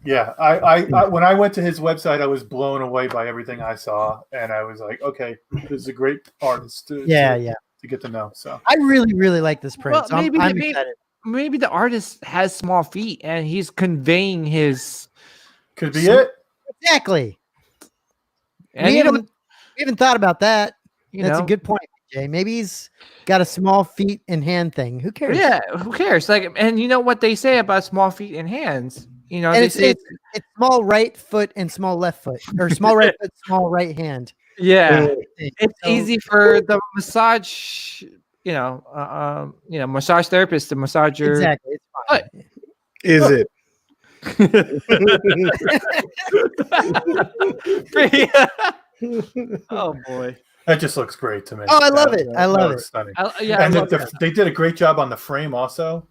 Yeah, I when I went to his website, I was blown away by everything I saw, and I was like, okay, this is a great artist to get to know. So I really like this print. Well, so I'm excited. Maybe the artist has small feet and he's conveying his. Could be it. Exactly. And we haven't thought about that. That's a good point, Jay. Maybe he's got a small feet and hand thing. Who cares? Yeah, who cares? Like, and you know what they say about small feet and hands. You know, and they say it's small right foot and small left foot, or small right foot, small right hand. Yeah, it's easy for the massage. Massage therapist to massage your. Exactly. It's fine. Is it? Oh boy, that just looks great to me. Oh, I love it. I love it. Stunning. And they did a great job on the frame also.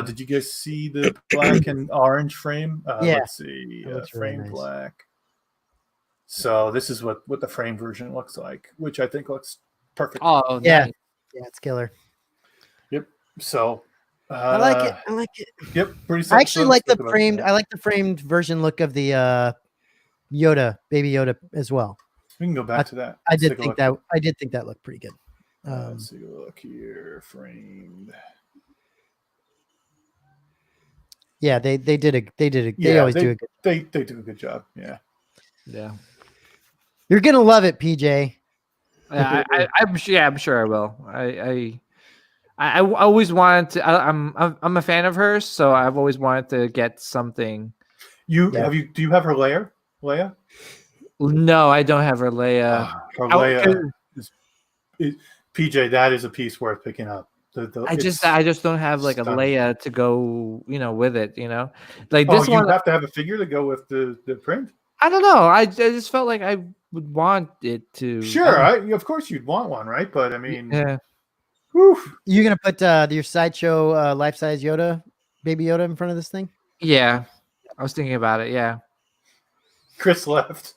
Did you guys see the black and orange frame? Yeah. Let's see. Frame really nice. Black. So this is what the frame version looks like, which I think looks perfect. Oh, yeah. Nice. Yeah, it's killer. Yep. So I like it. Yep. Pretty. I actually like the framed. I like the framed version look of the Yoda, Baby Yoda, as well. We can go back to that. I did think that looked pretty good. Let's take a look here. Framed. Yeah, they always do a good. They do a good job. Yeah. Yeah. You're gonna love it, PJ. I'm sure I will. I always wanted to. I'm a fan of hers, so I've always wanted to get something. Do you have her Leia? No, I don't have her Leia. Her Leia is PJ. That is a piece worth picking up. I just don't have like a Leia to go, with it, like this one. You have to have a figure to go with the print. I don't know. I just felt like I would want it to. Sure, of course you'd want one, right? But I mean, yeah. Whew. You're gonna put your sideshow life-size Yoda, Baby Yoda, in front of this thing? Yeah, I was thinking about it. Yeah. Chris left.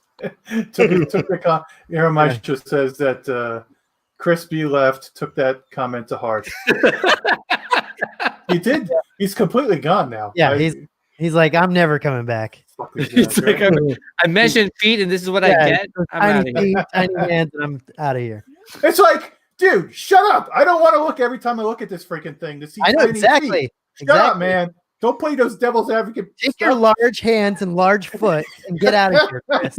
took the Jeremiah just says that Chris B left. Took that comment to heart. He did. He's completely gone now. Yeah, he's like, I'm never coming back. It's like I mentioned feet, and this is what I get. I'm tiny feet, tiny hands, and I'm out of here. It's like, dude, shut up! I don't want to look every time I look at this freaking thing to see. I know exactly. Feet. Shut up, man! Don't play those devil's advocate. Take your large hands and large foot and get out of here, Chris.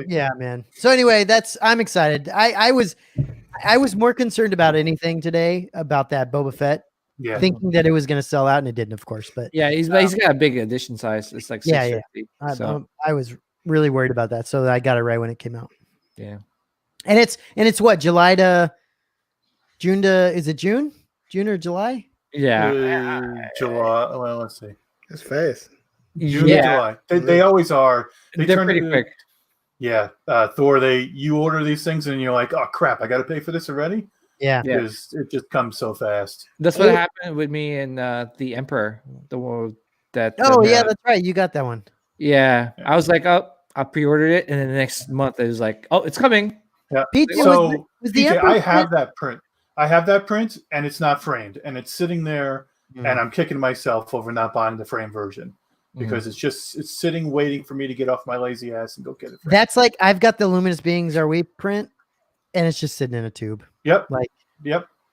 Yeah, man. So anyway, I'm excited. I was more concerned about anything today about that Boba Fett. Yeah. Thinking that it was going to sell out, and it didn't, of course. But yeah, he's got a big edition size. It's like 650. Yeah. So. I was really worried about that, so I got it right when it came out. Yeah, and it's what, July to June to, is it June or July? Yeah, July. Well, let's see. That's fast. June to July. They always are. They're pretty quick. Yeah, Thor. You order these things and you're like, oh crap, I got to pay for this already. Yeah, because it just comes so fast. That's what happened with me and the Emperor. The one that. Oh yeah, that's right. You got that one. Yeah, I was like, oh, I pre-ordered it, and then the next month it was like, oh, it's coming. Yeah. So was the Emperor I have that print. I have that print, and it's not framed, and it's sitting there, and I'm kicking myself over not buying the frame version because it's sitting waiting for me to get off my lazy ass and go get it. That's like, I've got the Luminous Beings Are We print, and it's just sitting in a tube. Yep.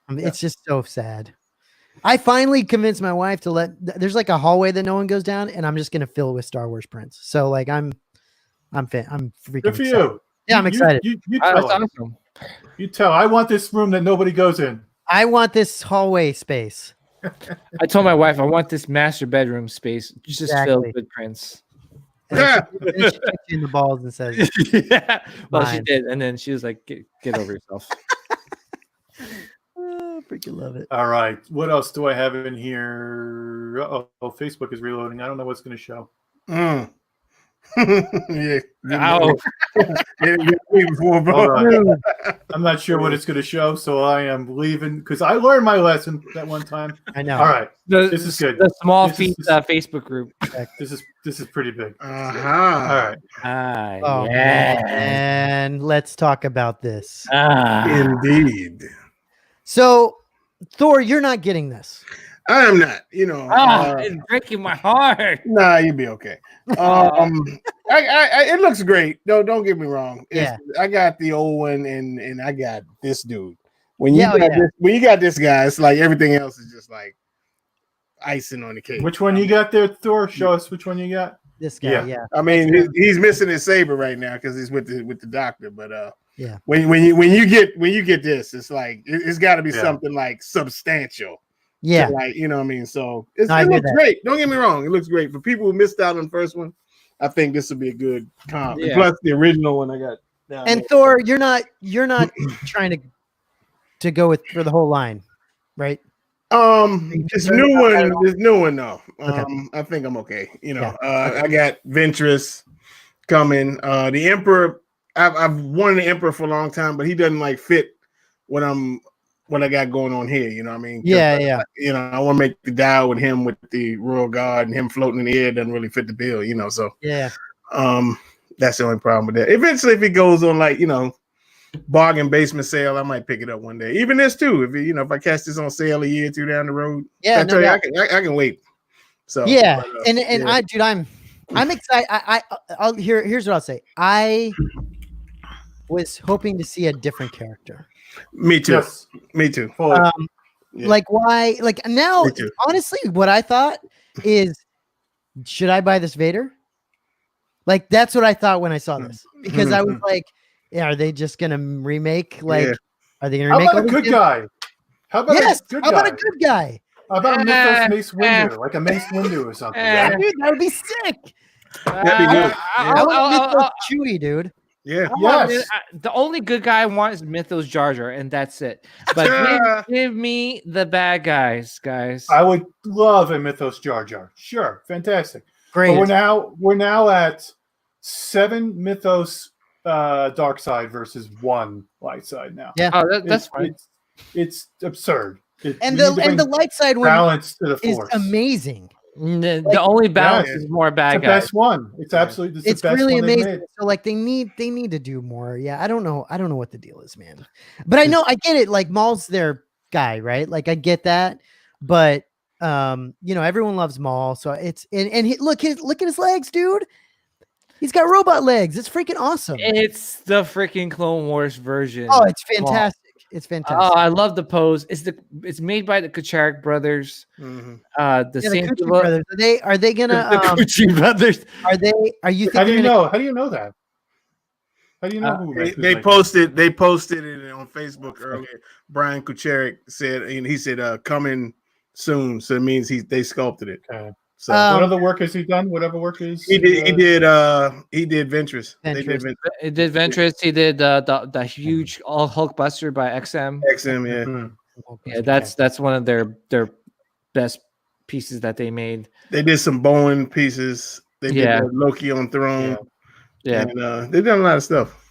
It's just so sad. I finally convinced my wife to there's like a hallway that no one goes down, and I'm just gonna fill it with Star Wars prints. So like I'm freaking good for excited. you. Yeah, I'm excited. You tell awesome. You tell. I want this room that nobody goes in. I want this hallway space. I told my wife I want this master bedroom space just filled with prints. And she kicks you in the balls and says, "Yeah." Well, she did, and then she was like, "Get over yourself." Freaking love it. All right. What else do I have in here? Facebook is reloading. I don't know what's going to show. Yeah. Oh, Before, bro. Hold on. I'm not sure what it's going to show, so I am leaving because I learned my lesson that one time. I know. All right, this is good. The small This is- feet Facebook group. this is pretty big. Uh-huh. All right, Oh yeah. man, let's talk about this. Indeed. So, Thor, you're not getting this. I am not, It's breaking my heart. nah, you'll be okay. It looks great. No, don't get me wrong. I got the old one and I got this dude. When you got this guy, it's like everything else is just like icing on the cake. which one you got there, Thor? Show us which one you got. This guy, yeah. I mean, he's missing his saber right now because he's with the doctor. But yeah, when you get this, it's like it's got to be something like substantial. Yeah, like what I mean. So it looks great. Don't get me wrong, it looks great. For people who missed out on the first one, I think this will be a good comp. Yeah. Plus the original one I got. And Thor, you're not trying to go for the whole line, right? This new one though. Okay. I think I'm okay. I got Ventress coming. The Emperor. I've wanted the Emperor for a long time, but he doesn't like fit what I got going on here. You know what I mean? Yeah. I want to make the dial with him with the Royal Guard and him floating in the air doesn't really fit the bill. So yeah. That's the only problem with that. Eventually, if it goes on like bargain basement sale, I might pick it up one day. Even this too. If I catch this on sale a year or two down the road, I can wait. So yeah, I'm excited. Here's what I'll say. I was hoping to see a different character. Me too. Yes. Me too. Like why? Like now, honestly, what I thought is, should I buy this Vader? Like that's what I thought when I saw this because I was like, are they just gonna remake? Like, are they gonna remake? How about a good guy? How about a good guy? How about a good guy? How about a Mythos Mace Windu, like a Mace Windu or something? Dude, that would be sick. That'd be good. I want Mythos Chewie, dude. Yeah. Yes. The only good guy I want is Mythos Jar Jar, and that's it. But give me the bad guys. I would love a Mythos Jar Jar. Sure, fantastic. Great. But we're now at 7 Mythos dark side versus 1 light side now. Yeah. Oh, that's fine. It's absurd. And the light side one balance to the is force. amazing. The only balance is more bad It's the guys. best one. It's absolutely It's the best really one they've amazing. made. So like they need to do more. Yeah, I don't know what the deal is, man. But I get it. Like Maul's their guy, right? Like I get that. But everyone loves Maul, so it's look at his legs, dude. He's got robot legs. It's freaking awesome. It's the freaking Clone Wars version. Oh, it's fantastic. It's fantastic. Oh, I love the pose. It's made by the Kucharik brothers. Mm-hmm. The same Kuchar brothers. Are they gonna the Kuchar brothers? Are you How do you know? How do you know that? How do you know who they posted it on Facebook earlier. Brian Kucharik said, he said coming soon, so it means they sculpted it. Okay. So what other work has he done? Whatever work is he did Ventress. He did Ventress. He did the huge all Hulkbuster by XM. XM, yeah. Yeah, that's one of their best pieces that they made. They did some Bowen pieces. They did Loki on Throne. Yeah. And they've done a lot of stuff.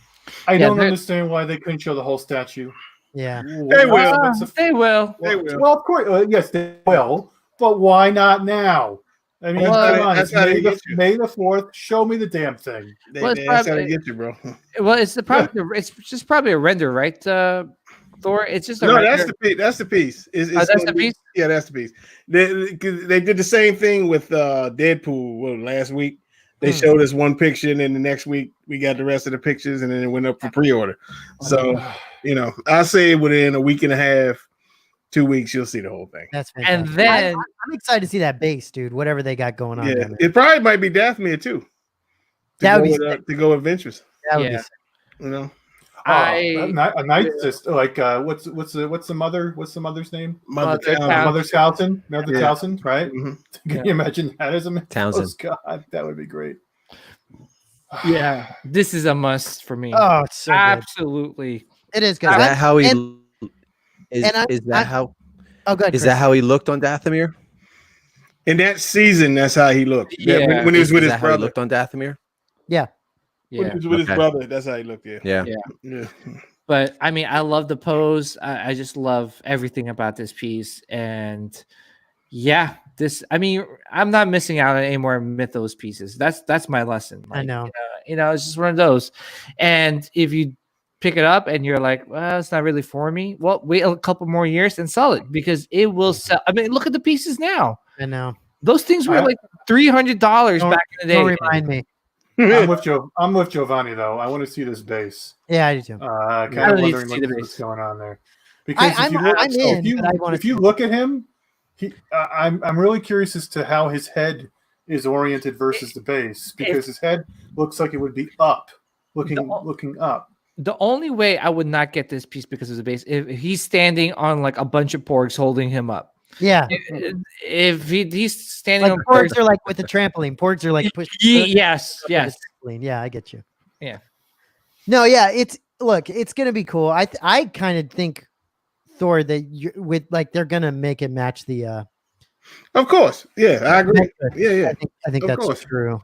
I don't understand why they couldn't show the whole statue. Yeah. They will. They will. Well, of course. Yes, they will. But why not now? I mean, that's how they get you. May the 4th. Show me the damn thing. That's how they get you, bro. Well, it's it's just probably a render, right? Thor. It's just a render. That's the piece. That's the piece. Yeah, that's the piece. They did the same thing with Deadpool last week. They showed us one picture, and then the next week we got the rest of the pictures, and then it went up for pre-order. So, I say within a week and a half, 2 weeks, you'll see the whole thing. That's fantastic. And then I'm excited to see that base, dude. Whatever they got going on. Yeah, it probably might be Dathomir too. That would be to go with Ventress. That would be sick. A night sister, like what's the mother's name? Mother Townsend. Mother Townsend, right? Mm-hmm. Can you imagine that as a Townsend? Oh, God, that would be great. Yeah, this is a must for me. Oh, it's so absolutely. Good. It is good. Is that how he? Is that how he looked on Dathomir? In that season, that's how he looked. Yeah. When he was with his how he brother. looked on Dathomir. Yeah. Yeah. With his brother. That's how he looked. Yeah. Yeah. But I mean, I love the pose. I just love everything about this piece. And yeah, I mean, I'm not missing out on any more Mythos pieces. That's my lesson. Like, I know. It's just one of those. And if you pick it up and you're like, well, it's not really for me, well, wait a couple more years and sell it because it will sell. I mean, look at the pieces now. I know. Those things were like $300 back in the day. Don't remind me. I'm with Giovanni though. I want to see this base. Yeah, I do too. Kind of wondering what's going on there. Because if you look at him, I'm really curious as to how his head is oriented versus the base, because his head looks like it would be up, looking up. The only way I would not get this piece because of the base, if he's standing on like a bunch of porgs holding him up. Yeah. If he's standing on porgs are like with the trampoline. Porgs are like pushing. Yes. Yeah, I get you. Yeah. No, yeah, it's gonna be cool. I kind of think Thor that they're gonna make it match the. Of course, yeah, I agree. Yeah. I think that's true.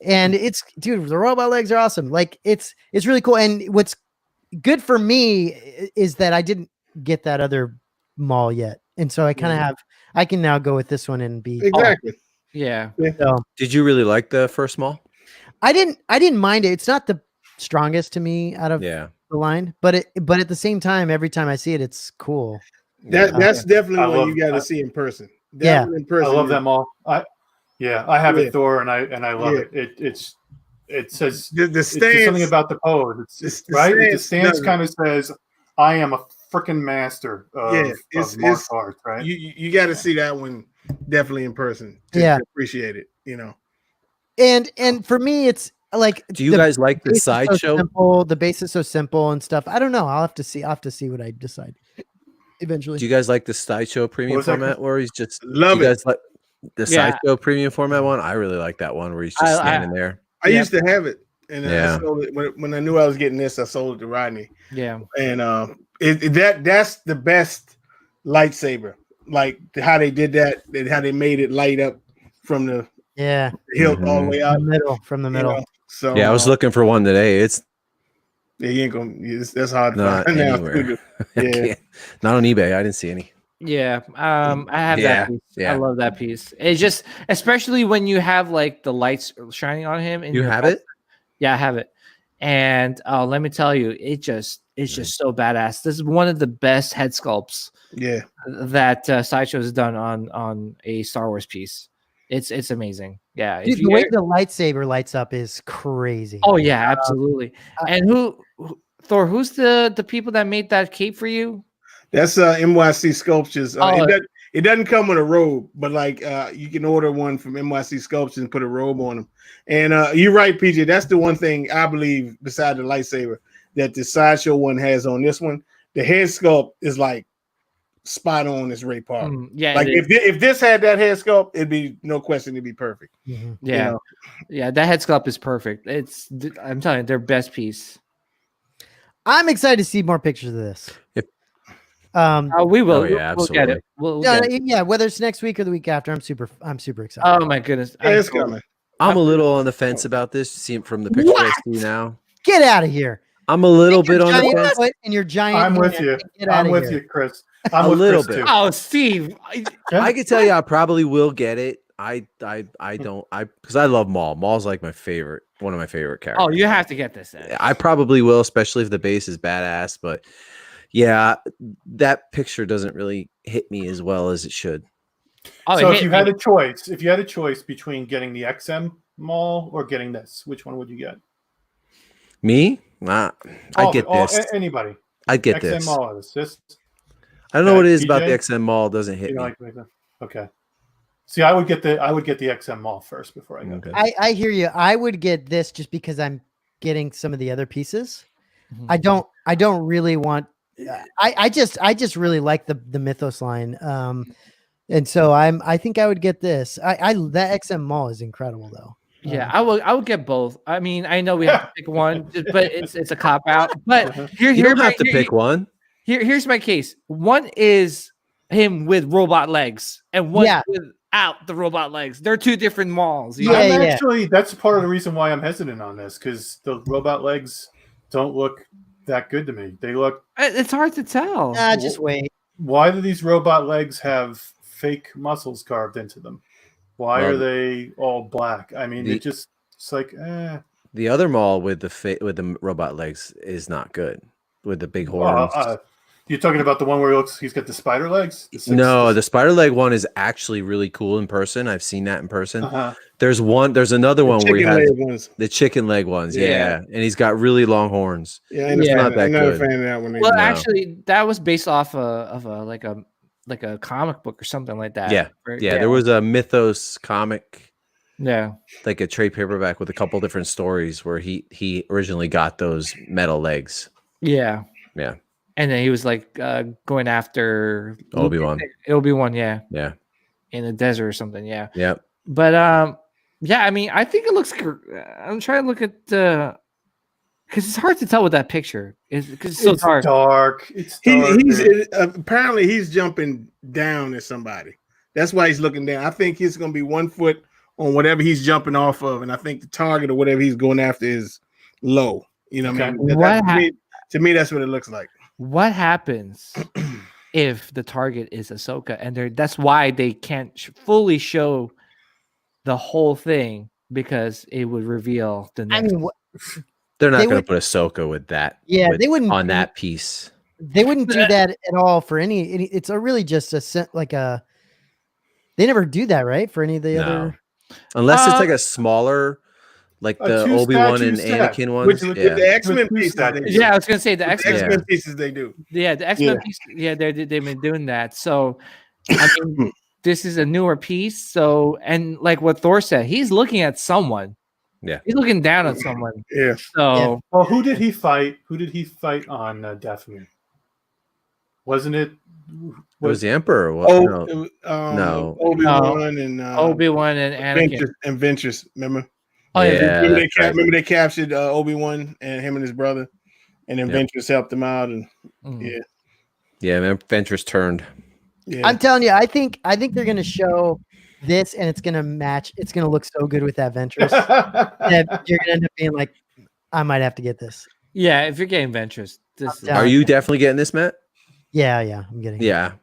And it's the robot legs are awesome. Like it's really cool. And what's good for me is that I didn't get that other mall yet, and so I kind of I can now go with this one and be exactly. Yeah. So, did you really like the first mall? I didn't mind it. It's not the strongest to me out of the line, but at the same time, every time I see it, it's cool. That's definitely one you got to see in person. Definitely in person. I love them all. I have it, Thor, and I love it. It says the stance, something about the pose. The stance kind of says, "I am a freaking master of martial arts." Right? You got to see that one definitely in person to appreciate it. And for me, it's like. Do you guys like the sideshow? The base is so simple and stuff. I don't know. I'll have to see what I decide eventually. Do you guys like the sideshow premium format where he's just love it? Guys like the sideshow premium format one? I really like that one where he's just standing there. I used to have it, and I sold it when I knew I was getting this. I sold it to Rodney. Yeah, and that's the best lightsaber. Like how they did that, how they made it light up from the hilt all the way out from the middle. So I was looking for one today. you ain't gonna. That's hard to find anywhere. Not on eBay. I didn't see any. Yeah, I have that piece. I love that piece. It's just, especially when you have like the lights shining on him. And you have it? Yeah, I have it. And let me tell you, it's just so badass. This is one of the best head sculpts. That Sideshow has done on a Star Wars piece. It's amazing. Yeah, dude, the way the lightsaber lights up is crazy. Oh yeah, absolutely. And Thor? Who's the people that made that cape for you? That's NYC Sculptures. It doesn't come with a robe, but like you can order one from NYC Sculptures and put a robe on them. And you're right, PJ. That's the one thing I believe, beside the lightsaber, that the Sideshow one has on this one. The head sculpt is like spot on as Ray Park. Like if this had that head sculpt, it'd be no question, it'd be perfect. Mm-hmm. Yeah, that head sculpt is perfect. I'm telling you, their best piece. I'm excited to see more pictures of this. We will. We'll get it. We'll get it. Whether it's next week or the week after, I'm super excited. Oh my goodness, it's coming. I'm a little on the fence about this. See from the picture I see now. Get out of here. I'm a little bit on the fence. And your giant. I'm with you. I'm with you, Chris. I'm a with little Chris bit. Too. Oh, Steve. I can tell you, I probably will get it. I don't because I love Maul. Maul's like one of my favorite characters. Oh, you have to get this in. I probably will, especially if the base is badass. But yeah, that picture doesn't really hit me as well as it should. Oh, so if you had a choice between getting the XM Maul or getting this, which one would you get? Me? I'd get this. Anybody? I'd get XM this. Maul is this. I don't know what it is about the XM Maul. Doesn't hit me. Okay. See, I would get the XM Maul first before I go. Okay. I hear you. I would get this just because I'm getting some of the other pieces. Mm-hmm. I don't really want. I just really like the Mythos line. And so I think I would get this. That XM Maul is incredible though. Yeah, I would get both. I mean, I know we have to pick one, but it's a cop out. But you don't have to pick one. Here's my case. One is him with robot legs, and one with out the robot legs. They're two different malls. Yeah, Actually, that's part of the reason why I'm hesitant on this, because the robot legs don't look that good to me. They look. It's hard to tell. Just wait. Why do these robot legs have fake muscles carved into them? Why are they all black? I mean, it's like. The other mall with the robot legs is not good. With the big horns. You're talking about the one where he's got the spider legs? The spider leg one is actually really cool in person. I've seen that in person. There's another one where he has the chicken leg ones. Yeah. And he's got really long horns. Yeah, I'm not a fan of that one. Well, actually, that was based off of a comic book or something like that. Yeah. Right? Yeah. There was a Mythos comic. Yeah. Like a trade paperback with a couple different stories where he originally got those metal legs. Yeah. Yeah. And then he was like going after Obi-Wan. Yeah. Yeah. In the desert or something. Yeah. Yeah. But yeah, I mean, I think it looks. I'm trying to look at the because it's hard to tell with that picture. Because it's so dark. It's dark. Apparently he's jumping down at somebody. That's why he's looking down. I think he's going to be 1 foot on whatever he's jumping off of, and I think the target or whatever he's going after is low. You know what I mean? To me, that's what it looks like. What happens if the target is Ahsoka, and that's why they can't fully show the whole thing because it would reveal the next. I mean, they're not going to put Ahsoka with that. Yeah, they wouldn't on that piece. They wouldn't do that at all for any. It's really just a. They never do that, right? For any of the other, unless it's like a smaller. Like the Obi-Wan and Anakin ones, the X-Men pieces. Yeah, I was gonna say the X-Men pieces they do. Yeah, the X-Men pieces. Yeah, they've been doing that. So, I mean, this is a newer piece. So, and like what Thor said, he's looking at someone. Yeah, he's looking down at someone. Yeah. So, well, who did he fight? Who did he fight on Dathomir? Wasn't it? It was the Emperor. No, Obi-Wan and Anakin and Ventress. Remember? Oh yeah, remember they captured Obi-Wan and him and his brother, and then Ventress helped them out, and Ventress turned. Yeah. I'm telling you, I think they're gonna show this, and it's gonna match. It's gonna look so good with that Ventress that you're gonna end up being like, I might have to get this. Yeah, if you're getting Ventress, are you definitely getting this, Matt? Yeah, I'm getting. Yeah,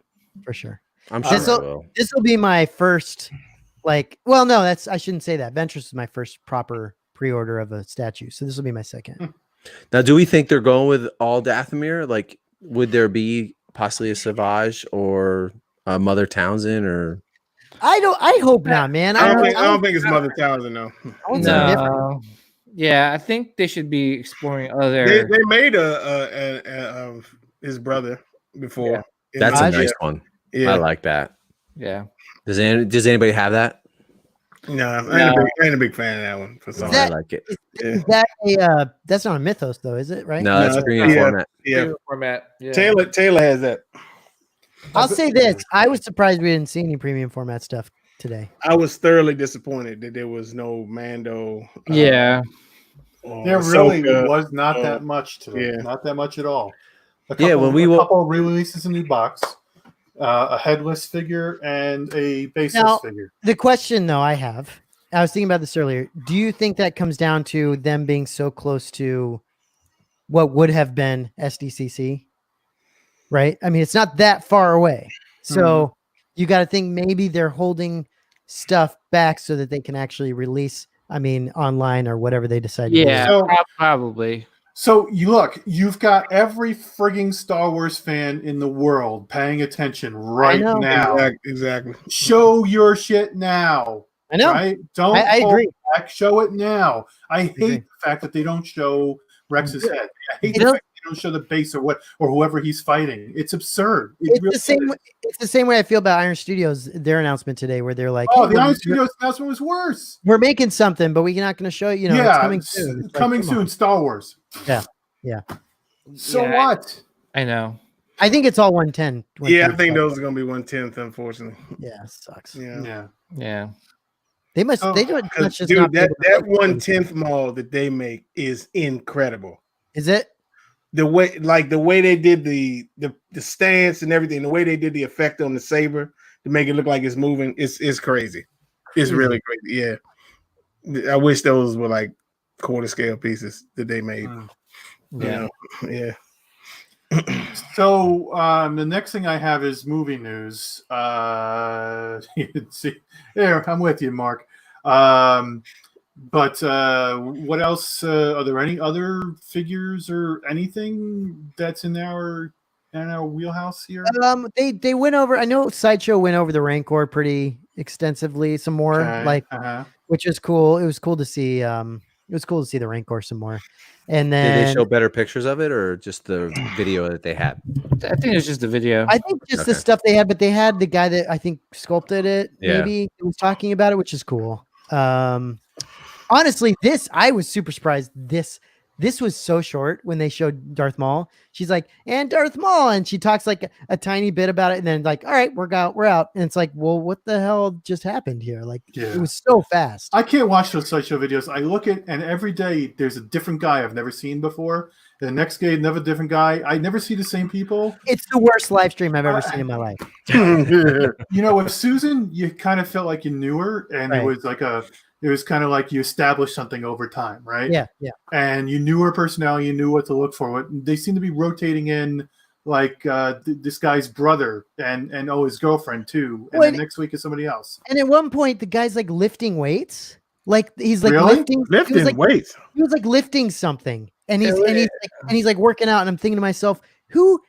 for sure. I'm sure. This will be my first. I shouldn't say that. Ventress is my first proper pre-order of a statue, so this will be my second. Now, do we think they're going with all Dathomir? Like, would there be possibly a Savage or a Mother Townsend? Or I hope not, man. I don't think it's Mother Townsend, no. No. Yeah, I think they should be exploring other. They made a his brother before. Yeah. That's a nice one. Yeah. I like that. Yeah. Does anybody have that? No, I ain't a big fan of that one. For some I like it. Is that that's not a Mythos though, is it? Right? No, that's premium format. Yeah, format. Yeah. Taylor has that. I'll say this: I was surprised we didn't see any premium format stuff today. I was thoroughly disappointed that there was no Mando. Yeah, there really was not that much today. Yeah. Not that much at all. A couple re-releases in the box. A headless figure and a baseless figure. The question, though, I was thinking about this earlier. Do you think that comes down to them being so close to what would have been SDCC? Right? I mean, it's not that far away. So you got to think maybe they're holding stuff back so that they can actually release, online or whatever they decide to do. Yeah, probably. So you've got every frigging Star Wars fan in the world paying attention right now. Exactly. Show your shit now. I know. Right? Don't I agree. Back. Show it now. I hate the fact that they don't show Rex's head. I hate the fact that they don't show the base or whoever he's fighting. It's absurd. It's the same way I feel about Iron Studios, their announcement today, where they're like, the Iron Studios announcement was worse. We're making something, but we're not going to show you. It's coming soon. It's coming soon. Star Wars. Yeah. So what? I know. I think it's all 110. Yeah, I think those are going to be 1/10, unfortunately. Yeah, it sucks. Yeah. They must. They don't. Dude, that 1/10 mall that they make is incredible. Is it? The way they did the stance and everything, the way they did the effect on the saber, to make it look like it's moving. It's crazy. It's really crazy. Yeah. I wish those were like quarter scale pieces that they made. Yeah. Yeah. So the next thing I have is movie news. See, there, I'm with you, Mark. But what else? Are there any other figures or anything that's in our wheelhouse here? They went over. I know Sideshow went over the Rancor pretty extensively. Some more, which is cool. It was cool to see. It was cool to see the Rancor some more. And then did they show better pictures of it or just the video that they had? I think it's just the video. I think just the stuff they had, but they had the guy that I think sculpted it. Maybe was talking about it, which is cool. Honestly, I was super surprised. This was so short when they showed Darth Maul. She's like, and Darth Maul, and she talks like a tiny bit about it, and then like, all right, we're out. And it's like, well, what the hell just happened here? Like, it was so fast. I can't watch those Sideshow videos. I look at, and every day there's a different guy I've never seen before. The next day, another different guy. I never see the same people. It's the worst live stream I've ever seen in my life. With Susan, you kind of felt like you knew her, and it was like it was kind of like you established something over time, right? Yeah. And you knew her personality, you knew what to look for. They seem to be rotating in like this guy's brother and his girlfriend too. And then next week is somebody else. And at one point, the guy's like lifting weights. Like he's like lifting weights. He was like lifting something, and he's like working out. And I'm thinking to myself, who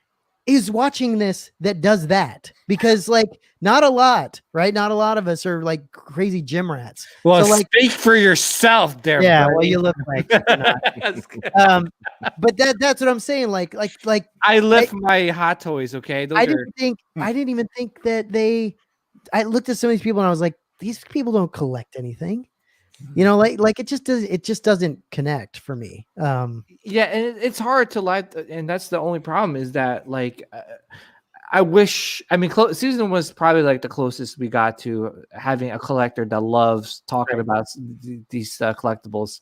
is watching this that does that? Because like not a lot, right? Not a lot of us are like crazy gym rats. Well, so, like, speak for yourself, there. Yeah, buddy. well, you look like. But that's what I'm saying. Like I lift my hot toys. Okay, I didn't even think that I looked at some of these people and I was like, these people don't collect anything. You know, like it just doesn't connect for me. Yeah, and it's hard to like, and that's the only problem is that like I mean, Susan was probably like the closest we got to having a collector that loves talking about these collectibles,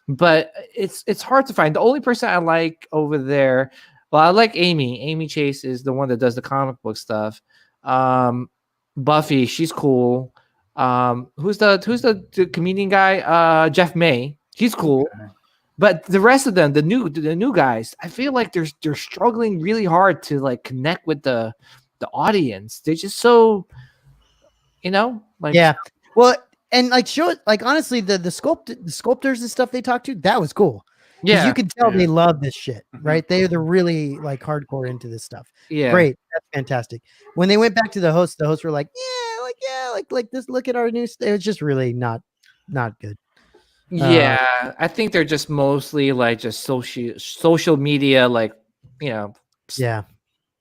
but it's hard to find. The only person I like over there, well, I like Amy Chase is the one that does the comic book stuff. Buffy, she's cool. Who's the comedian guy? Jeff May, he's cool. Okay. But the rest of them, the new guys, I feel like they're struggling really hard to like connect with the audience. They're just so, like Well, and like honestly, the sculptors and stuff they talked to, that was cool. Yeah, you can tell they love this shit, right? They're really like hardcore into this stuff. Yeah, great, that's fantastic. When they went back to the hosts were like, like this. Look at our new. It was just really not good. Yeah, I think they're just mostly like just social media, like Yeah,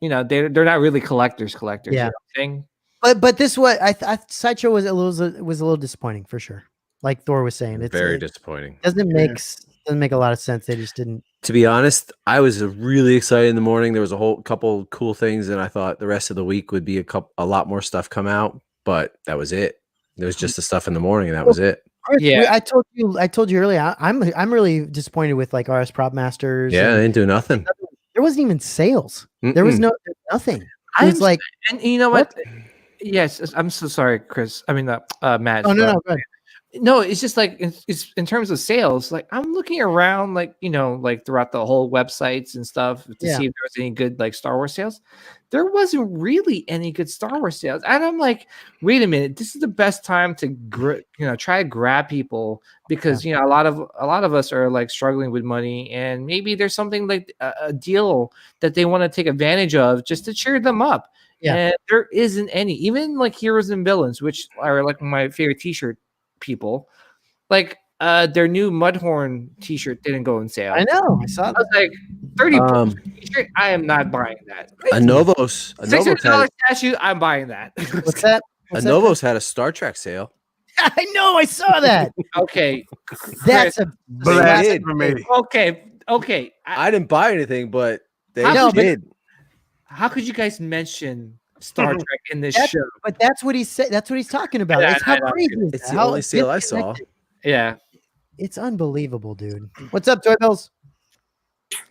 they're not really collectors. Yeah, you know what I'm saying? But this what I Sideshow was a little disappointing for sure. Like Thor was saying, it's very disappointing. Doesn't make a lot of sense. They just didn't. To be honest, I was really excited in the morning. There was a whole couple cool things, and I thought the rest of the week would be a lot more stuff come out. But that was it. There was just the stuff in the morning, and that was it. Chris, yeah, I told you earlier. I'm really disappointed with like RS Prop Masters. Yeah, they didn't do nothing. There wasn't even sales. There was nothing. I was like, and you know what? Yes, I'm so sorry, Chris. I mean, Matt. Oh no, go ahead. No, it's just like it's in terms of sales. Like I'm looking around, like like throughout the whole websites and stuff to see if there was any good like Star Wars sales. There wasn't really any good Star Wars sales, and I'm like, wait a minute, this is the best time to try to grab people because a lot of us are like struggling with money, and maybe there's something like a deal that they want to take advantage of just to cheer them up. Yeah, and there isn't any, even like Heroes and Villains, which are like my favorite T-shirt people, like their new Mudhorn T-shirt didn't go on sale. I know, I saw that. I was like, $30 T-shirt. I am not buying that. A Novos $600 statue. I'm buying that. What's that? Novos had a Star Trek sale. I know, I saw that. Okay, that's a blasphemy. Okay. I didn't buy anything, but they did. How could you guys mention Star Trek in this show? But that's what he said. That's what he's talking about. It's how crazy. It's the only sale I saw. Yeah, it's unbelievable, dude. What's up, Toy Bills?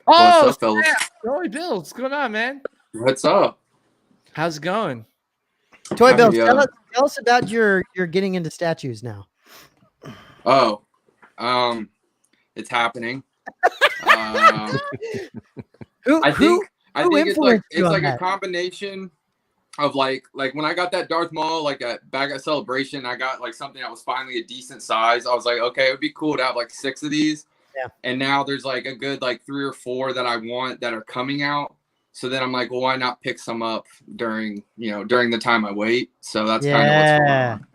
Oh, what's up, fellas? Toy Bills, what's going on, man? What's up? How's it going? Toy Bill, tell us about your getting into statues now. Oh, it's happening. I think it's like a combination of like when I got that Darth Maul back at Celebration, I got like something that was finally a decent size. I was like, okay, it would be cool to have like 6 of these. Yeah. And now there's like a good like 3 or 4 that I want that are coming out. So then I'm like, well, why not pick some up during the time I wait? So that's kind of what's going on.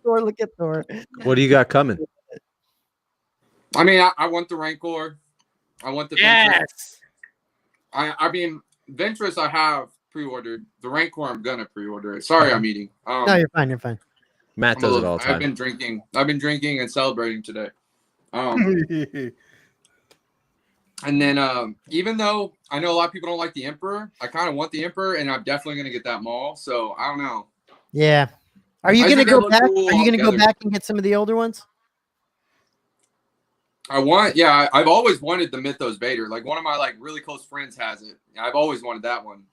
Thor, look at Thor. What do you got coming? I mean, I want the Rancor. I want the Ventress. I mean, Ventress I have pre-ordered. The Rancor I'm gonna pre-order it. Sorry, I'm eating. No, you're fine. You're fine. Matt does it all the time. I've been drinking and celebrating today. And then even though I know a lot of people don't like the Emperor, I kind of want the Emperor, and I'm definitely gonna get that Maul. So I don't know. Yeah. Are you gonna go back? Are you gonna go back and get some of the older ones? I've always wanted the Mythos Vader. Like one of my like really close friends has it. I've always wanted that one.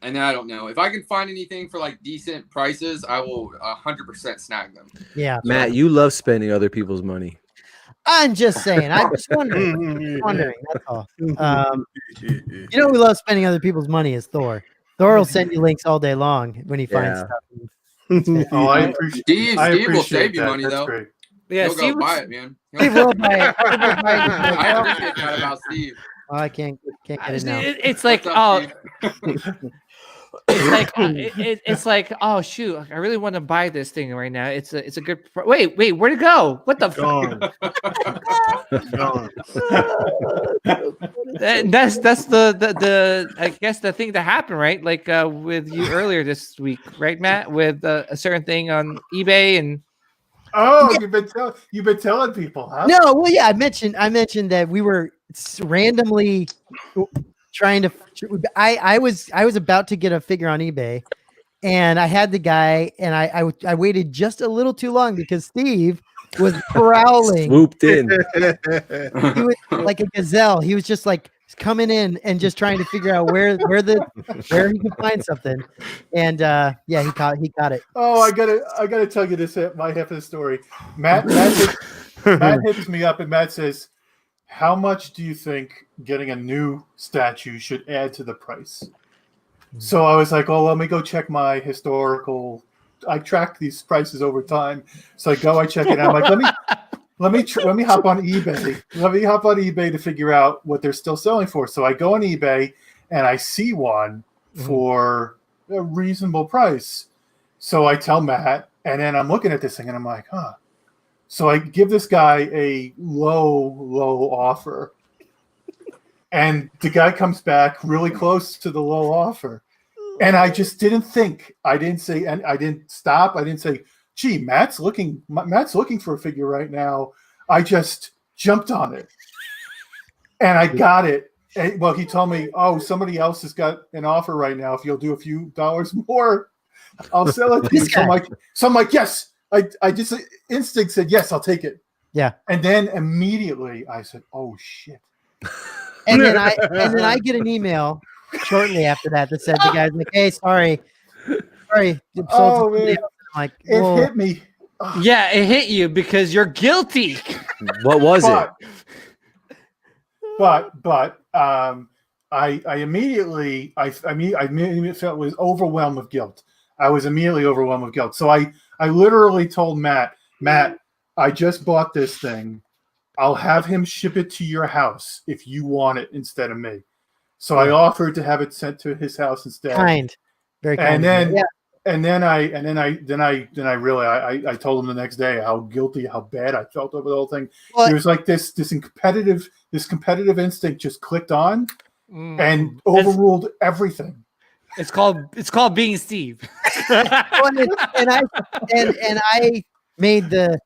And I don't know if I can find anything for like decent prices. I will 100% snag them. Yeah, Matt, you love spending other people's money. I'm just saying. I'm just wondering. That's all. You know, we love spending other people's money is Thor. Thor will send you links all day long when he finds stuff. I appreciate. Steve will save you money That's though. Great. Yeah, He'll Steve go buy it, man. Steve will buy it. I appreciate that about Steve. Oh, I can't get it now. It's like it's like oh shoot, I really want to buy this thing right now. It's a good wait, where'd it go? What the fuck? That's the I guess the thing that happened, right? Like with you earlier this week, right, Matt? With a certain thing on eBay and you've been telling people, huh? No, well, yeah, I mentioned that we were randomly trying to. I was about to get a figure on eBay, and I had the guy, and I waited just a little too long because Steve was prowling, swooped in. He was like a gazelle. He was just like coming in and just trying to figure out where he could find something, and he caught it. Oh, I gotta tell you this my half of the story. Matt hits me up and Matt says, "How much do you think getting a new statue should add to the price?" So I was like, "Oh, let me go check my historical. I track these prices over time." So I check it. I'm like, let me hop on eBay. Let me hop on eBay to figure out what they're still selling for. So I go on eBay and I see one for a reasonable price. So I tell Matt, and then I'm looking at this thing and I'm like, huh. So I give this guy a low offer. And the guy comes back really close to the low offer. And I just didn't think. I didn't say, and I didn't stop. I didn't say, gee, Matt's looking for a figure right now. I just jumped on it. And I got it. And, well, he told me, oh, somebody else has got an offer right now. If you'll do a few dollars more, I'll sell it to you. So I'm like, yes. I just instinct said, yes, I'll take it. Yeah. And then immediately I said, oh, shit. And then I get an email shortly after that said the guy's like, hey, sorry. Oh, man. Like, it hit me. Yeah, it hit you because you're guilty. What was it? But I immediately felt was overwhelmed with guilt. I was immediately overwhelmed with guilt. So I literally told Matt, I just bought this thing. I'll have him ship it to your house if you want it instead of me. So I offered to have it sent to his house instead. Very kind. And then I really I told him the next day how guilty, how bad I felt over the whole thing. It was like this competitive instinct just clicked on and overruled everything. It's called being Steve. and I made the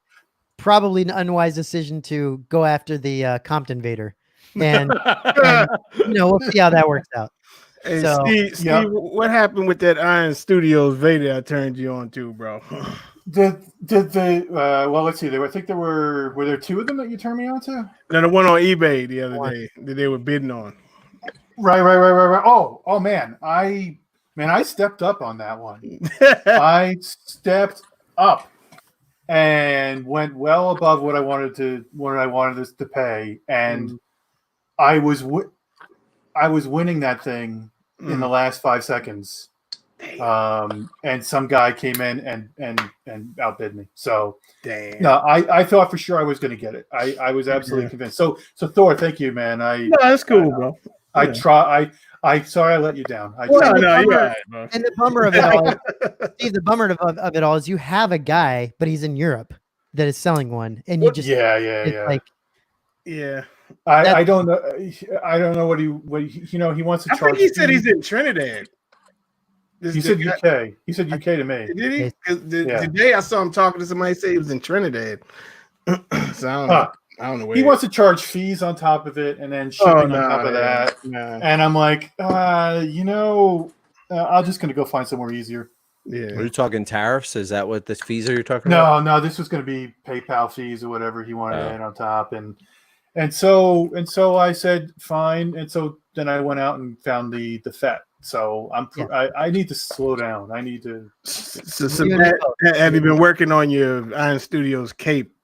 probably unwise decision to go after the Compton Vader, and we'll see how that works out. Hey, so, Steve, what happened with that Iron Studios Vader I turned you on to, bro? Well, let's see. I think were there 2 of them that you turned me on to? No, the one on eBay the other day that they were bidding on. Right. Oh man, Man, I stepped up on that one. I stepped up and went well above what I wanted this to pay, and I was winning that thing in the last 5 seconds. And some guy came in and outbid me. So no, I thought for sure I was going to get it. I was absolutely convinced. So Thor, thank you, man. No, that's cool, bro. Sorry I let you down. And the bummer of it all, Steve, the bummer of it all is you have a guy, but he's in Europe that is selling one, and you just like yeah. I don't know. I don't know what he he wants to charge. I think he said he's in Trinidad. He said UK. He said UK to me. Did he? The day I saw him talking to somebody, say he was in Trinidad. So I don't know where he wants to charge fees on top of it, and then shipping on top of that. And I'm like, I'm just gonna go find somewhere easier. Yeah. Are you talking tariffs? Is that what the fees are you're talking about? No, this was gonna be PayPal fees or whatever he wanted to add on top, and so I said fine, and so then I went out and found the FET. So I need to slow down. I need to. So have you been working on your Iron Studios cape?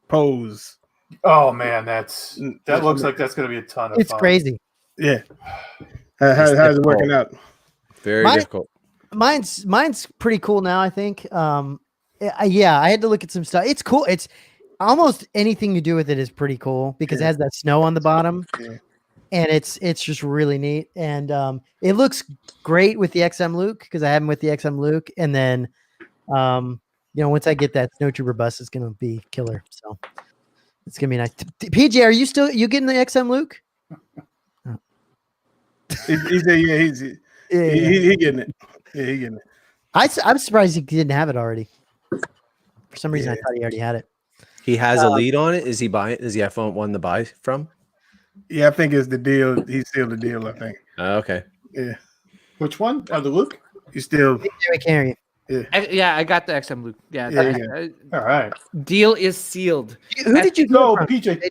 Pose. Oh man, that looks like that's going to be a ton of fun. It's crazy. Yeah. How's it working out? Very difficult. Mine's pretty cool now, I think. I had to look at some stuff. It's cool. It's almost anything you do with it is pretty cool because it has that snow on the bottom. Yeah. And it's just really neat. And it looks great with the XM Luke because I have him with the XM Luke. And then once I get that Snowtrooper bus, it's gonna be killer. So it's gonna be nice. PJ, are you getting the XM Luke? Oh. He's getting it. Yeah, he getting it. I'm surprised he didn't have it already. For some reason, I thought he already had it. He has a lead on it. Is he buying? Does he have one to buy from? Yeah, I think it's the deal. He sealed the deal. I think. Okay. Yeah. Which one? The Luke? You still? I carry. Yeah. I got the XM Luke. Yeah. All right. Deal is sealed. Who did you go, PJ?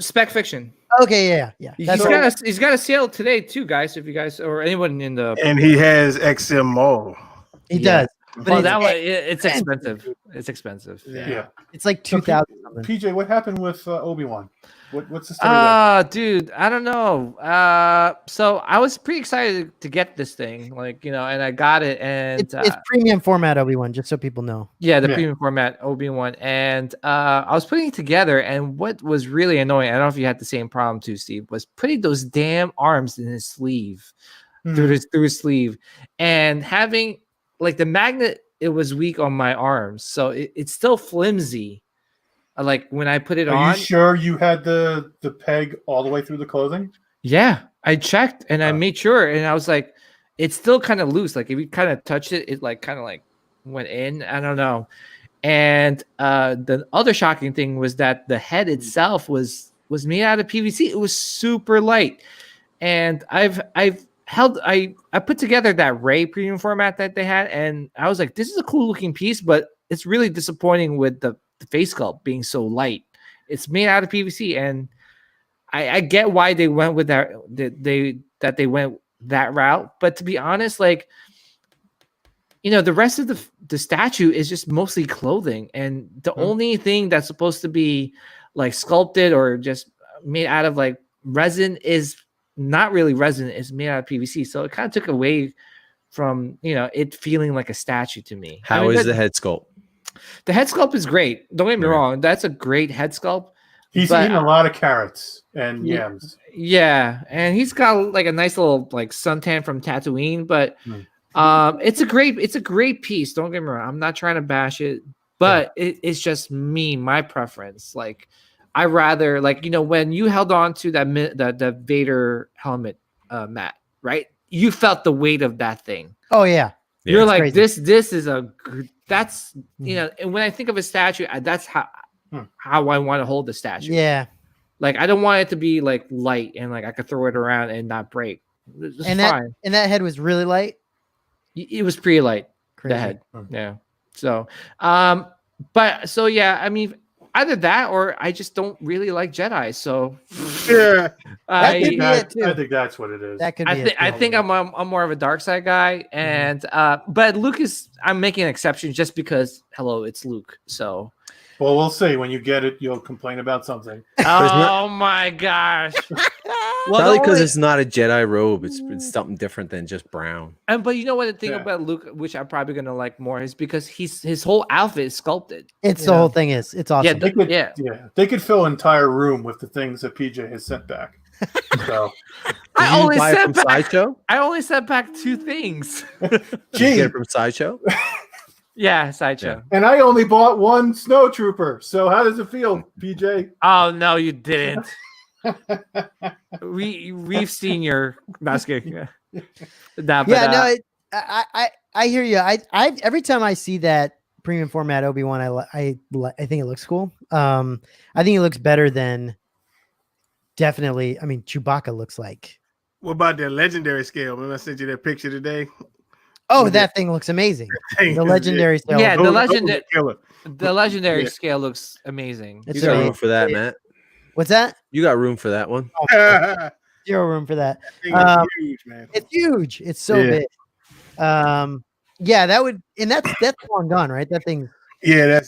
Spec Fiction. Okay, yeah. He's got a sale today too, guys. If you guys or anyone in the and he has XMO. He does. But that one, it's expensive. It's expensive. Yeah. It's like 2,000. PJ, what happened with Obi-Wan? What's the story? Dude, I don't know. So I was pretty excited to get this thing, and I got it, and it's premium format Obi-Wan, just so people know. Yeah, the premium format Obi-Wan, and I was putting it together, and what was really annoying, I don't know if you had the same problem too, Steve, was putting those damn arms in his sleeve, through his sleeve, and having the magnet. It was weak on my arms, so it's still flimsy. Like when I put it on. Are you sure you had the peg all the way through the clothing? Yeah, I checked and I made sure, and I was like, it's still kind of loose. Like if you kind of touched it, it kind of went in. I don't know. And the other shocking thing was that the head itself was made out of PVC. It was super light, and I put together that Ray premium format that they had, and I was like, this is a cool looking piece, but it's really disappointing with the face sculpt being so light. It's made out of PVC, and I get why they went with that. They went that route, but to be honest, the rest of the statue is just mostly clothing, and the only thing that's supposed to be sculpted or just made out of resin is not really resin. It's made out of PVC, so it kind of took away from it feeling like a statue to me. How is the head sculpt? The head sculpt is great. Don't get me wrong. That's a great head sculpt. He's eating a lot of carrots and yams. Yeah, and he's got a nice little suntan from Tatooine. But it's a great piece. Don't get me wrong. I'm not trying to bash it, but it's just my preference. I rather when you held on to the Vader helmet, Matt, right? You felt the weight of that thing. Oh yeah. You're like crazy. This is that's and when I think of a statue, that's how I want to hold the statue. Yeah. I don't want it to be light and I could throw it around and not break. And that head was really light. It was pretty light. Crazy. The head. Yeah. So I mean either that or I just don't really like Jedi. So Yeah. That could be it too. I think that's what it is. That could be it. I think I'm more of a dark side guy, and but Luke is. I'm making an exception just because hello, it's Luke. So. Well, we'll see. When you get it, you'll complain about something. Oh my gosh! Probably because it's not a Jedi robe. It's something different than just brown. But you know what the thing about Luke, which I'm probably gonna like more, is because his whole outfit is sculpted. It's the whole thing is. It's awesome. They could fill an entire room with the things that PJ has sent back. So I only sent back Sideshow. I only sent back 2 things. Did you get it from Sideshow? Yeah, Sideshow. Yeah. And I only bought 1 snow trooper. So how does it feel, PJ? Oh no, you didn't. We've seen your basket. I hear you. I every time I see that premium format Obi-Wan, I think it looks cool. I think it looks better than definitely. I mean, Chewbacca looks like. What about the legendary scale? Remember I sent you that picture today? Oh, that thing looks amazing. The legendary scale. Yeah, the legendary scale looks amazing. You got room for that, Matt? What's that? You got room for that one? Zero room for that. It's huge, man. It's huge. It's so big. Yeah, that would, and that's long gone, right? That thing. Yeah,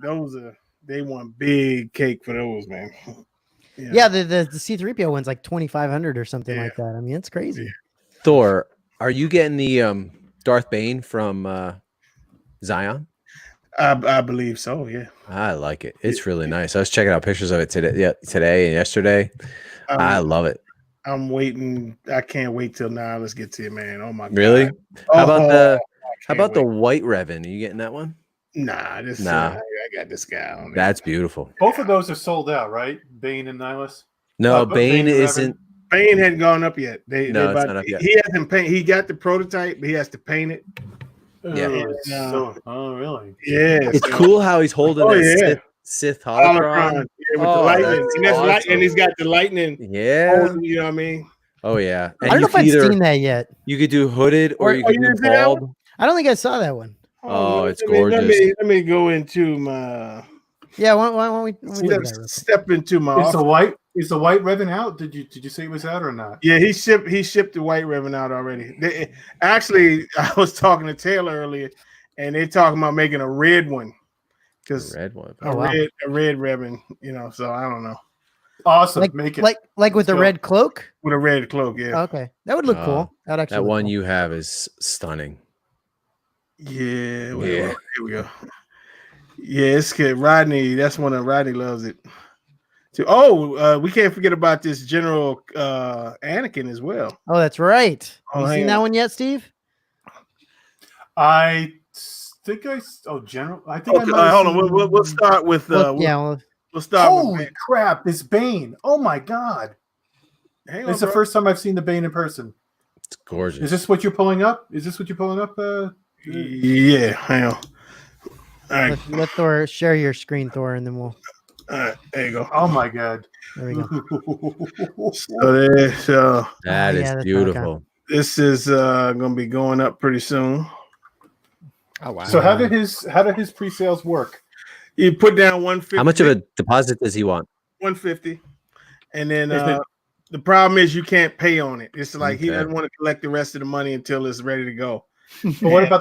those they want big cake for those, man. Yeah, the C-3PO one's like 2,500 or something like that. I mean, it's crazy. Yeah. Thor, are you getting the Darth Bane from Zion? I believe so. Yeah, I like it. It's really nice. I was checking out pictures of it today and yesterday. I love it. I'm waiting. I can't wait till now. Let's get to it, man. Oh my god. Really? How about the White Revan? Are you getting that one? Nah, I got this guy on there. That's beautiful. Both of those are sold out, right? Bane and Nihilus. No, Bane isn't. Bane hadn't gone up yet. It's not up yet. He hasn't paint. He got the prototype, but he has to paint it. Yeah. Oh, really? Yeah. It's cool how he's holding that Sith holocron. Yeah, with the lightning. And he's got the lightning. Yeah. You know what I mean? Oh yeah. And I don't know if I've seen that yet. You could do hooded or you could do bald. I don't think I saw that one. Oh, it's gorgeous. Let me go into my. Yeah, why don't we step into my. Is the white Revan out? Did you say it was out or not? Yeah, he shipped the white Revan out already. Actually, I was talking to Taylor earlier, and they're talking about making a red one. Because red one. A red Revan, so I don't know. Awesome. Make it like with a red cloak? With a red cloak, yeah. Okay. That would look cool. That one you have is stunning. Yeah. Here we go. Yeah, it's good. Rodney, that's one of Rodney loves it. We can't forget about this General Anakin as well. Oh, that's right. Have you seen that one yet, Steve? I think General. I think. Okay, hold on. We'll start with. We'll start. Holy crap! This Bane. Oh my god! It's the first time I've seen the Bane in person. It's gorgeous. Is this what you're pulling up? Yeah, hang on. All right. Let Thor share your screen, Thor, and then we'll. All right, there you go. Oh my god! There we go. That is beautiful. This is going to be going up pretty soon. Oh wow! So how did his pre-sales work? You put down 150. How much of a deposit does he want? 150, and then the problem is you can't pay on it. It's like he doesn't want to collect the rest of the money until it's ready to go. But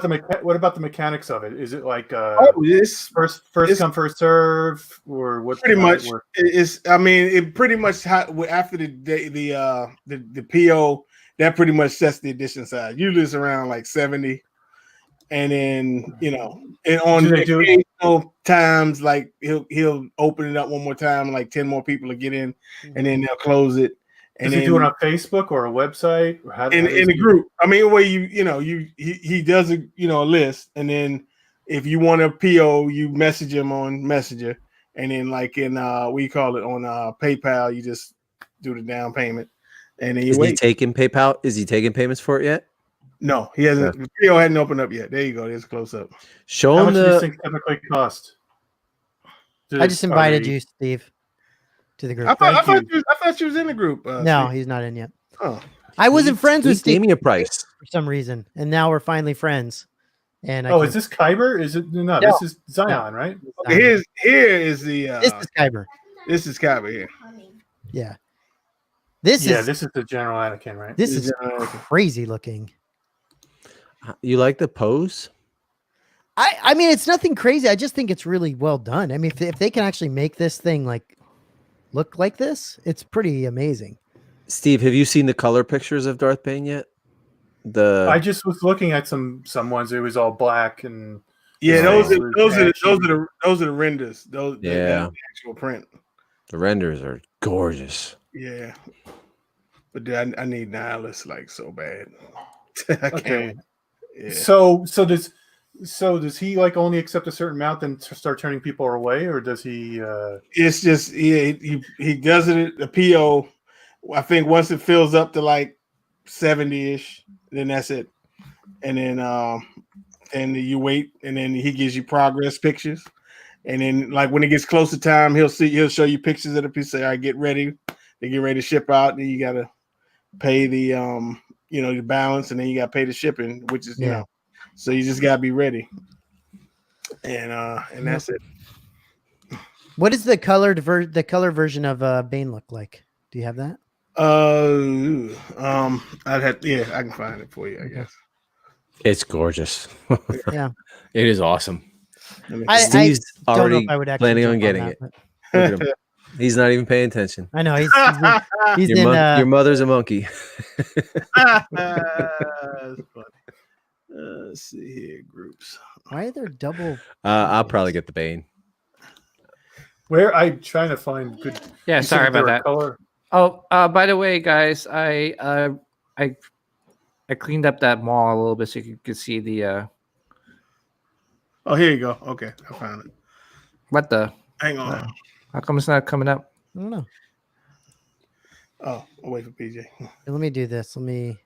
what about the mechanics of it? Is it like first come first serve, or what? Pretty much. It pretty much after the PO that pretty much sets the edition size. Usually it's around like 70, and then and on the occasional times like he'll open it up one more time, like 10 more people will get in, and then they'll close it. Does he do it on Facebook or a website, or how? In a group. I mean, where he does a list, and then if you want a PO, you message him on Messenger, and then like in we call it on PayPal, you just do the down payment, and then you wait. He taking PayPal? Is he taking payments for it yet? No, he hasn't. The PO hadn't opened up yet. There you go. There's a close up. Show him how much do you think typically cost? I just invited you, Steve. To the group. I thought she was in the group. No, Steve. he's not in yet. Oh, I wasn't friends with Steve. Gave me a price for some reason, and now we're finally friends. And is this Kyber? Is it no? This is Zion, right? Here is the. This is Kyber. This is Kyber here. Yeah. This is the General Anakin, right? This is crazy looking. You like the pose? I mean, it's nothing crazy. I just think it's really well done. I mean, if they can actually make this thing like look like this, it's pretty amazing. Steve, have you seen the color pictures of Darth Bane yet? I just was looking at some ones. It was all black and those are the renders. Those the actual print. The renders are gorgeous. Yeah, but dude, I need Nihilus like so bad. Okay. Yeah. So does he like only accept a certain amount then start turning people away, or does he? It's just he does it. The PO, I think once it fills up to like 70-ish, then that's it. And then and you wait, and then he gives you progress pictures. And then like when it gets close to time, he'll show you pictures of the piece. Say, "All right, get ready." They get ready to ship out. Then you gotta pay the the balance, and then you gotta pay the shipping, which is you know. So you just gotta be ready. And that's it. What does the color version of Bane look like? Do you have that? I can find it for you, I guess. It's gorgeous. Yeah. It is awesome. Steve's already planning on getting it. Look at him. He's not even paying attention. I know he's your mother's a monkey. That's funny. Let's see here, groups. Why are there double? I'll probably get the Bane. Where I'm trying to find good. Yeah, sorry about that. Color. Oh, by the way, guys, I cleaned up that mall a little bit so you could see the. Oh, here you go. Okay, I found it. What the? Hang on. How come it's not coming up? I don't know. Oh, I'll wait for PJ. Let me do this. We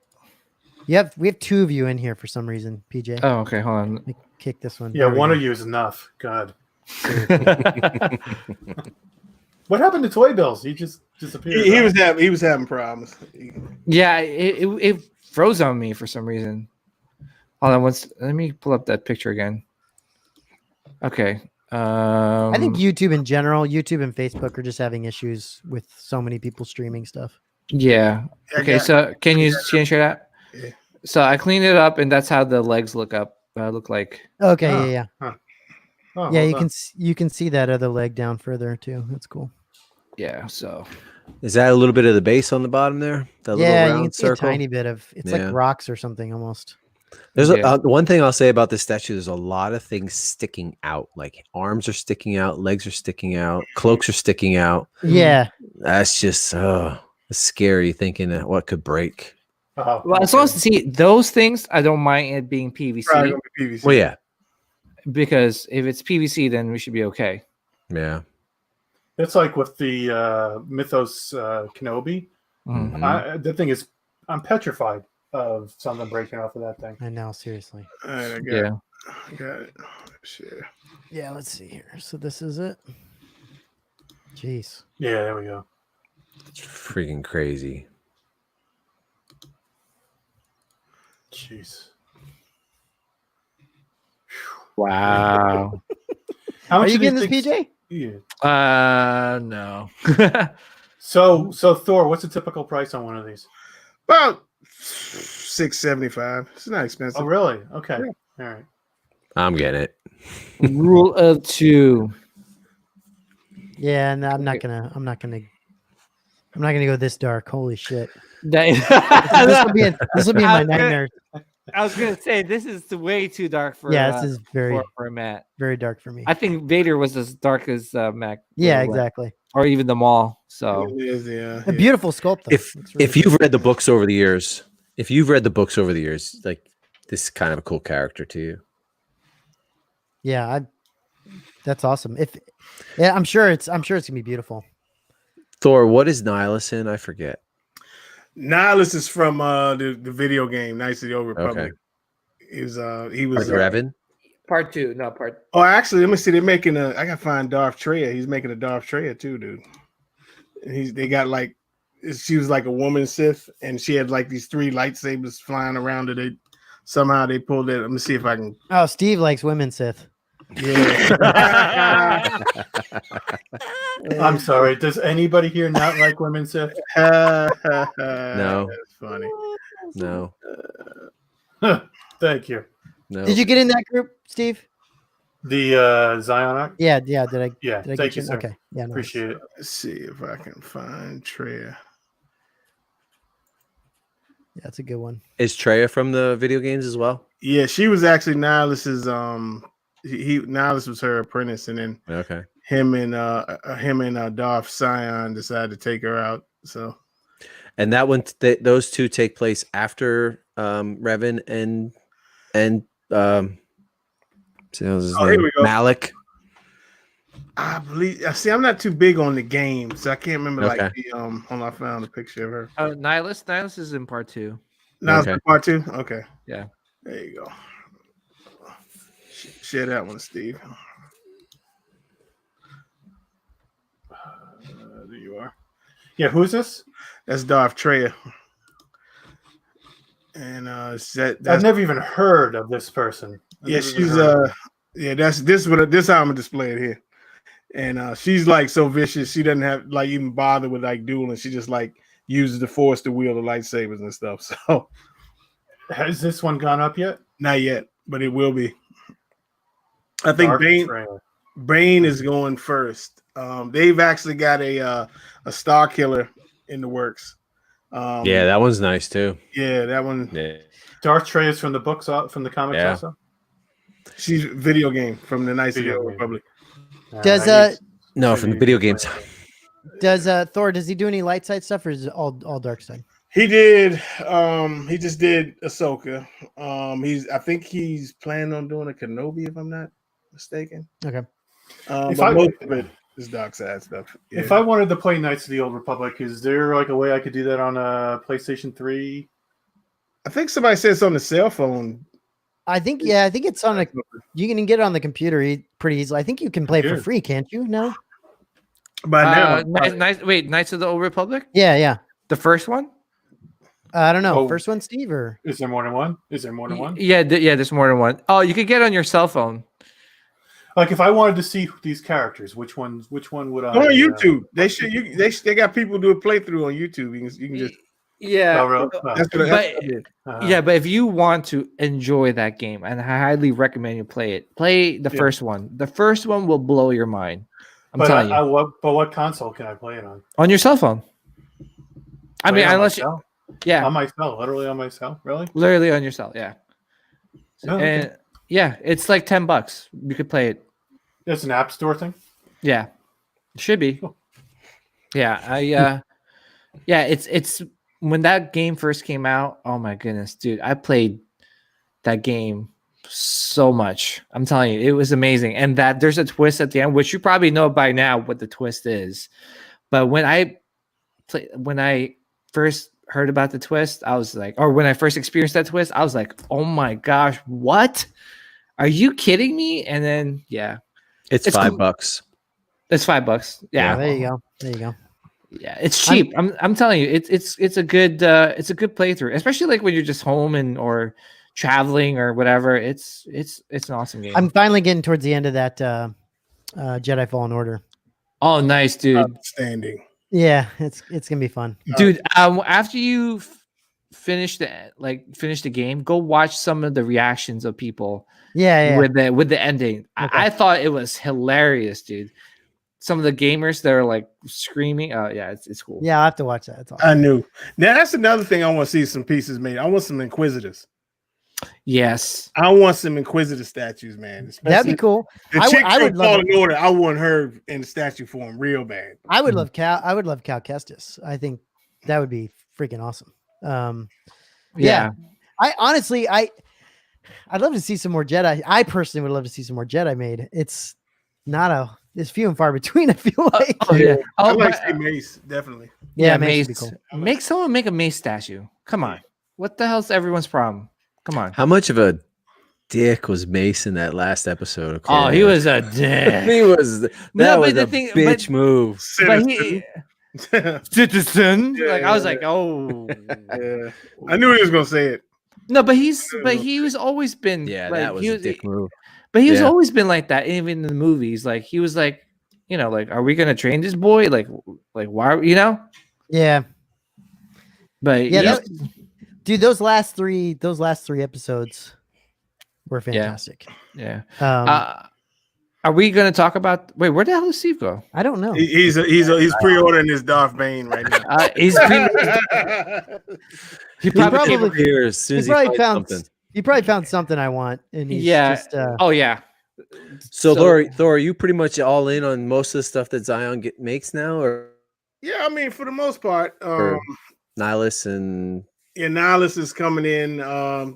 have two of you in here for some reason, PJ. Oh, okay. Hold on. Let me kick this one. Yeah, one of you is enough. God. What happened to Toy Bills? He just disappeared. He was having problems. Yeah, it froze on me for some reason. Hold on, let me pull up that picture again. Okay. I think YouTube in general, YouTube and Facebook are just having issues with so many people streaming stuff. Yeah. Okay, so can you share that? Yeah. So I cleaned it up, and that's how the legs look like. Okay, yeah. Huh. Oh, Yeah, you can see that other leg down further too. That's cool. Yeah. So is that a little bit of the base on the bottom there? That little round you can see circle? a tiny bit of. It's like rocks or something almost. There's one thing I'll say about this statue. There's a lot of things sticking out. Like arms are sticking out, legs are sticking out, cloaks are sticking out. Yeah, that's just it's scary thinking that what could break. Well, as long as see those things, I don't mind it being PVC. Well, yeah. Because if it's PVC, then we should be okay. Yeah. It's like with the Mythos Kenobi. Mm-hmm. The thing is, I'm petrified of something breaking off of that thing. I know, seriously. All right, I got it. Share. Yeah, let's see here. So this is it. Jeez. Yeah, there we go. It's freaking crazy. Jeez. Wow. How much are you getting this, PJ? Yeah. No. So Thor, what's the typical price on one of these? About $675. It's not expensive. Oh, really? Okay. Yeah. All right. I'm getting it. Rule of two. Yeah, no, I'm not gonna go this dark. Holy shit. This will be my nightmare. I was gonna say this is way too dark for. Yeah, this is for Matt. Very dark for me. I think Vader was as dark as Mac. Yeah, exactly. Or even the mall. So a beautiful sculpt. If you've read the books over the years, like this is kind of a cool character to you. Yeah, that's awesome. I'm sure it's gonna be beautiful. Thor, what is Nihilus in? I forget. Nihilus is from the video game Knights of the Old Republic. Okay. He was Revan? Part 2, not part. Oh, actually, let me see. They're making I gotta find Darth Treya. He's making a Darth Treya too, dude. They got like she was like a woman Sith, and she had like these 3 lightsabers flying around her. Somehow they pulled it. Let me see if I can. Oh, Steve likes women Sith. Yeah. I'm sorry. Does anybody here not like women Sith? No. That's funny. No. Thank you. No. Did you get in that group, Steve? The Zion Arc? Yeah. Did I? Yeah. Did I Thank get you, in? sir. Okay. Yeah. Appreciate it. Let's see if I can find Treya. Yeah, that's a good one. Is Treya from the video games as well? Yeah, she was actually Nihilus's Nihilus was her apprentice, and then him and Darth Sion decided to take her out. So, and that one, those two take place after Revan and here we go. Malik. I believe. See, I'm not too big on the game, so I can't remember. Like the hold on, I found a picture of her. Oh, Nihilus is in part 2. Nihilus in part 2. Okay. Yeah. There you go. Share that one, Steve. There you are. Yeah, who's this? That's Darth Treya. And that's I've never even heard of this person. She's this how I'm gonna display it here. And she's like so vicious, she doesn't have like even bother with like dueling. She just like uses the force to wield the lightsabers and stuff. So has this one gone up yet? Not yet, but it will be. I think Bane is going first. They've actually got a Star Killer in the works. Yeah, that one's nice too. Yeah, that one. Yeah. Darth Treya is from the books, from the comics also? She's video game from the Knights of the Old Republic. Does no, from the video games. Does Thor, does he do any light side stuff, or is it all dark side? He did. He just did Ahsoka. I think he's planning on doing a Kenobi, if I'm not mistaken. Okay. But most of it is dark side stuff. Yeah. If I wanted to play Knights of the Old Republic, is there like a way I could do that on a PlayStation 3? I think somebody said it's on the cell phone. I think it's on you can get it on the computer pretty easily. I think you can play it for free, can't you? No. By now, Knights of the Old Republic? Yeah. The first one? I don't know. First one, Steve, or is there more than one? Yeah, there's more than one. Oh, you could get it on your cell phone. Like if I wanted to see these characters, which one would I? On YouTube, they got people do a playthrough on YouTube. You can just but if you want to enjoy that game, and I highly recommend you play the first one. The first one will blow your mind. I'm telling you. But what console can I play it on? On your cell phone. I mean, unless you, on my cell, literally on my cell, really? Literally on your cell, yeah. Oh, okay. And yeah, it's like $10. You could play it. It's an app store thing. Yeah, it should be. Cool. Yeah, it's when that game first came out. Oh my goodness, dude! I played that game so much. I'm telling you, it was amazing. And that there's a twist at the end, which you probably know by now what the twist is. But when I first heard about the twist, I was like, or when I first experienced that twist, I was like, oh my gosh, what? Are you kidding me? And then it's $5. It's $5. Yeah. There you go. Yeah, it's cheap. I'm telling you, it's a good playthrough, especially like when you're just home or traveling or whatever. It's an awesome game. I'm finally getting towards the end of that Jedi Fallen Order. Oh, nice, dude. Outstanding. Yeah, it's gonna be fun, dude. After you finish the game, go watch some of the reactions of people. Yeah. With the ending, okay. I thought it was hilarious, dude. Some of the gamers that are like screaming. Oh yeah, it's cool. Yeah, I'll have to watch that. Awesome. I knew. Now that's another thing I want to see some pieces made. I want some Inquisitors. Yes, I want some Inquisitor statues, man. That'd be cool. The chick from Fallen Order, I want her in the statue form real bad. I would love Cal Kestis. I think that would be freaking awesome. Yeah. I honestly, I'd love to see some more Jedi. I personally would love to see some more Jedi made. It's few and far between. I feel like. I'd like to see Mace, definitely. Yeah, Mace would be cool. Make someone make a Mace statue. Come on, what the hell's everyone's problem? Come on. How much of a dick was Mace in that last episode? Oh, he was a dick. He was. That was a bitch move. Citizen. Yeah, I was like, oh. Yeah. I knew he was gonna say it. No, but he was always been. Yeah, that was a dick move. But he's always been like that, even in the movies. Like he was like, you know, like, are we gonna train this boy? Like why? You know? Yeah. But yeah, dude, those last three episodes were fantastic. Yeah. Are we gonna talk about? Wait, where the hell does Steve go? I don't know. He's pre-ordering his Darth Bane right now. He probably found something. He probably found something I want, and he's just. Oh yeah. So Thor, are you pretty much all in on most of the stuff that Zion makes now, or? Yeah, I mean, for the most part, Nihilus and Nihilus is coming in. I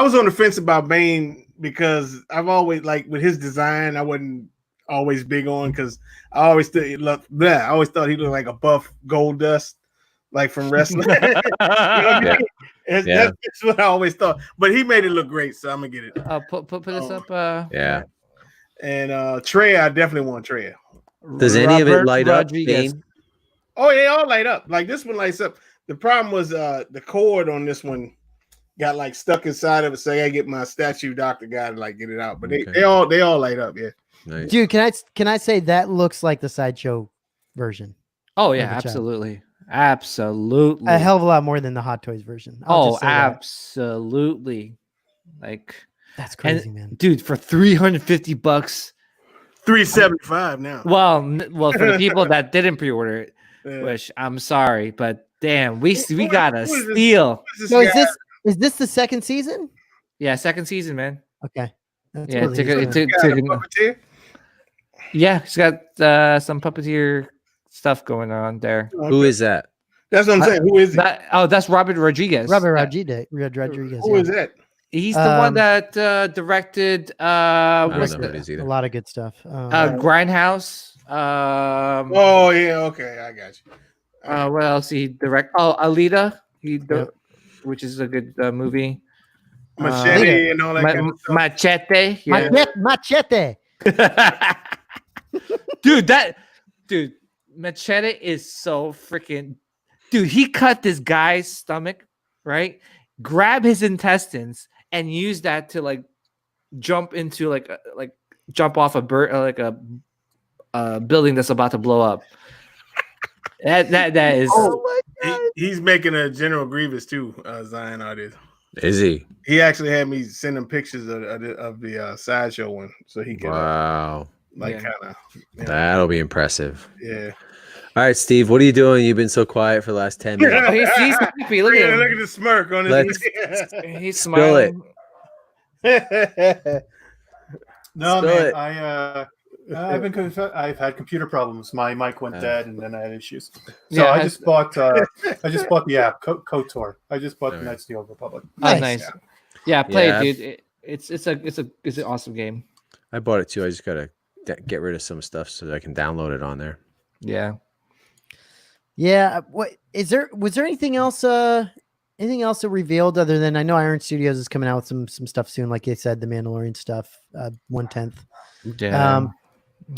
was on the fence about Bane because I've always with his design. I wasn't always big on because I always thought he looked like a buff Gold Dust, like from wrestling. You know what I mean? That's what I always thought. But he made it look great, so I'm gonna get it. Put this up. Yeah. And Trey, I definitely want Trey. Does any of it light up? Oh, they all light up. Like this one lights up. The problem was the cord on this one got stuck inside of it, so I gotta get my statue doctor guy to get it out. But they all light up, yeah. Nice. Dude, can I say that looks like the sideshow version? Oh yeah, absolutely. Absolutely. A hell of a lot more than the Hot Toys version. Absolutely. That's crazy, man. Dude, for $350, $375 now. Well, for the people that didn't pre-order it, which I'm sorry, but damn, we got a steal. So is this the second season? Yeah, second season, man. Okay. That's yeah, he's got some puppeteer stuff going on there. Okay. Who is that? That's what I'm saying. Who is it? That's Robert Rodriguez. Rodriguez. Who is that? He's the one that directed I don't know who it is either. A lot of good stuff. Grindhouse. Oh yeah, okay, I got you. What else he direct? Oh, Alita. Which is a good movie. Machete and all that kind of stuff. Machete. Yeah. Machete. Dude, Machete is so freaking. Dude, he cut this guy's stomach, right? Grab his intestines and use that to jump into jump off a bird a building that's about to blow up. That is. Oh my God. He's making a General Grievous too. Zion artist. Is he? He actually had me send him pictures of the sideshow one, so he can kind of. That'll be impressive. Yeah. All right, Steve, what are you doing? You've been so quiet for the last 10 minutes. He's happy. Look at him. Look at the smirk on his face. He's smiling. No, man. I've had computer problems. My mic went dead, and then I had issues. So I just bought the app KOTOR. I just bought the Knights of the Old Republic. Nice. Yeah, play it, dude. It's an awesome game. I bought it too. I just gotta get rid of some stuff so that I can download it on there. Yeah. Yeah. What is there? Was there anything else? Anything else that revealed other than I know Iron Studios is coming out with some stuff soon, like they said, the Mandalorian stuff, 1/10. Yeah.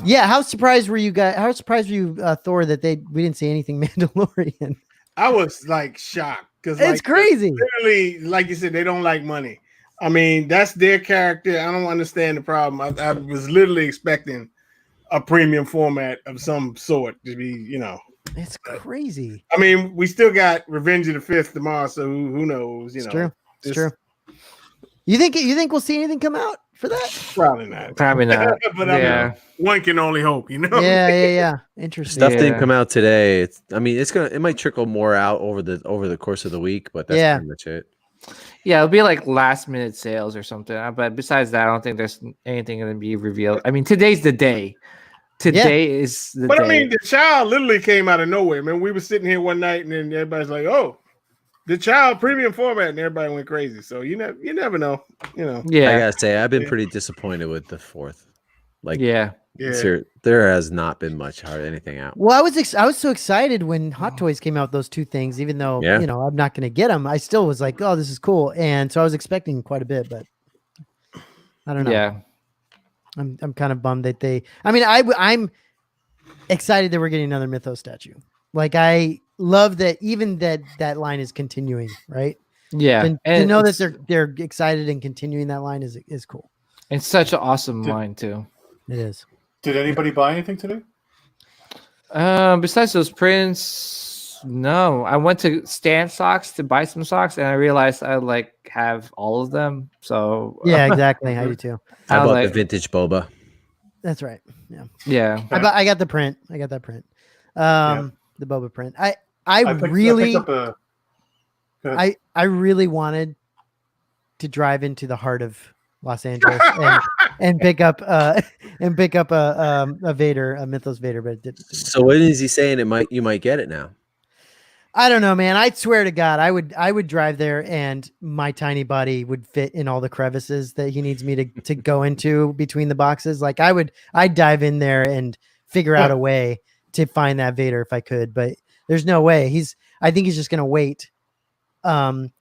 Yeah. How surprised were you guys? How surprised were you, Thor, that we didn't see anything Mandalorian? I was shocked because it's crazy. Literally, like you said, they don't like money. I mean, that's their character. I don't understand the problem. I was literally expecting a premium format of some sort to be, It's crazy. I mean, we still got Revenge of the Fifth tomorrow, so who knows? It's true. It's true. You think we'll see anything come out for that? Probably not. But I mean, one can only hope, Yeah. Interesting. Stuff didn't come out today. It might trickle more out over the course of the week, but that's pretty much it. Yeah, it'll be last minute sales or something. But besides that, I don't think there's anything going to be revealed. I mean, today's the day. Today is the day. But I mean, the child literally came out of nowhere, man. We were sitting here one night, and then everybody's like, "Oh, the child premium format," and everybody went crazy. So you never know, Yeah, I gotta say, I've been pretty disappointed with the fourth. There has not been much anything out. Well, I was so excited when Hot Toys came out, those two things. Even though I'm not going to get them, I still was like, "Oh, this is cool," and so I was expecting quite a bit, but I don't know. Yeah. I'm kind of bummed that they. I mean, I'm excited that we're getting another Mythos statue. I love that even that line is continuing, right? Yeah, and to know that they're excited and continuing that line is cool. It's such an awesome line too. It is. Did anybody buy anything today? Besides those prints, no. I went to Stan Socks to buy some socks, and I realized I like have all of them. So Yeah, exactly. I do too. I bought like, the vintage boba. That's right. Yeah. Yeah. I got the print. I got that print. The boba print. I really wanted to drive into the heart of Los Angeles and pick up a Vader, a Mythos Vader, but it didn't. So when is he saying you might get it now? I don't know, man. I swear to God, I would drive there and my tiny body would fit in all the crevices that he needs me to go into between the boxes. Like I'd dive in there and figure out a way to find that Vader if I could, but there's no way. I think he's just gonna wait to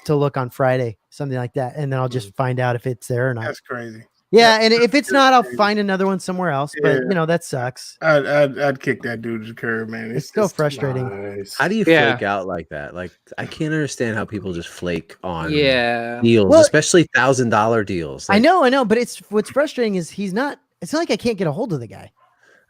look on Friday, something like that, and then I'll just find out if it's there or not. That's crazy. Yeah, and if it's not, I'll find another one somewhere else. But that sucks. I'd kick that dude to the curb, man. It's so frustrating. Nice. How do you flake out like that? Like I can't understand how people just flake on Yeah. deals, Well, especially $1,000 deals. I Like, know, but what's frustrating is it's not like I can't get a hold of the guy.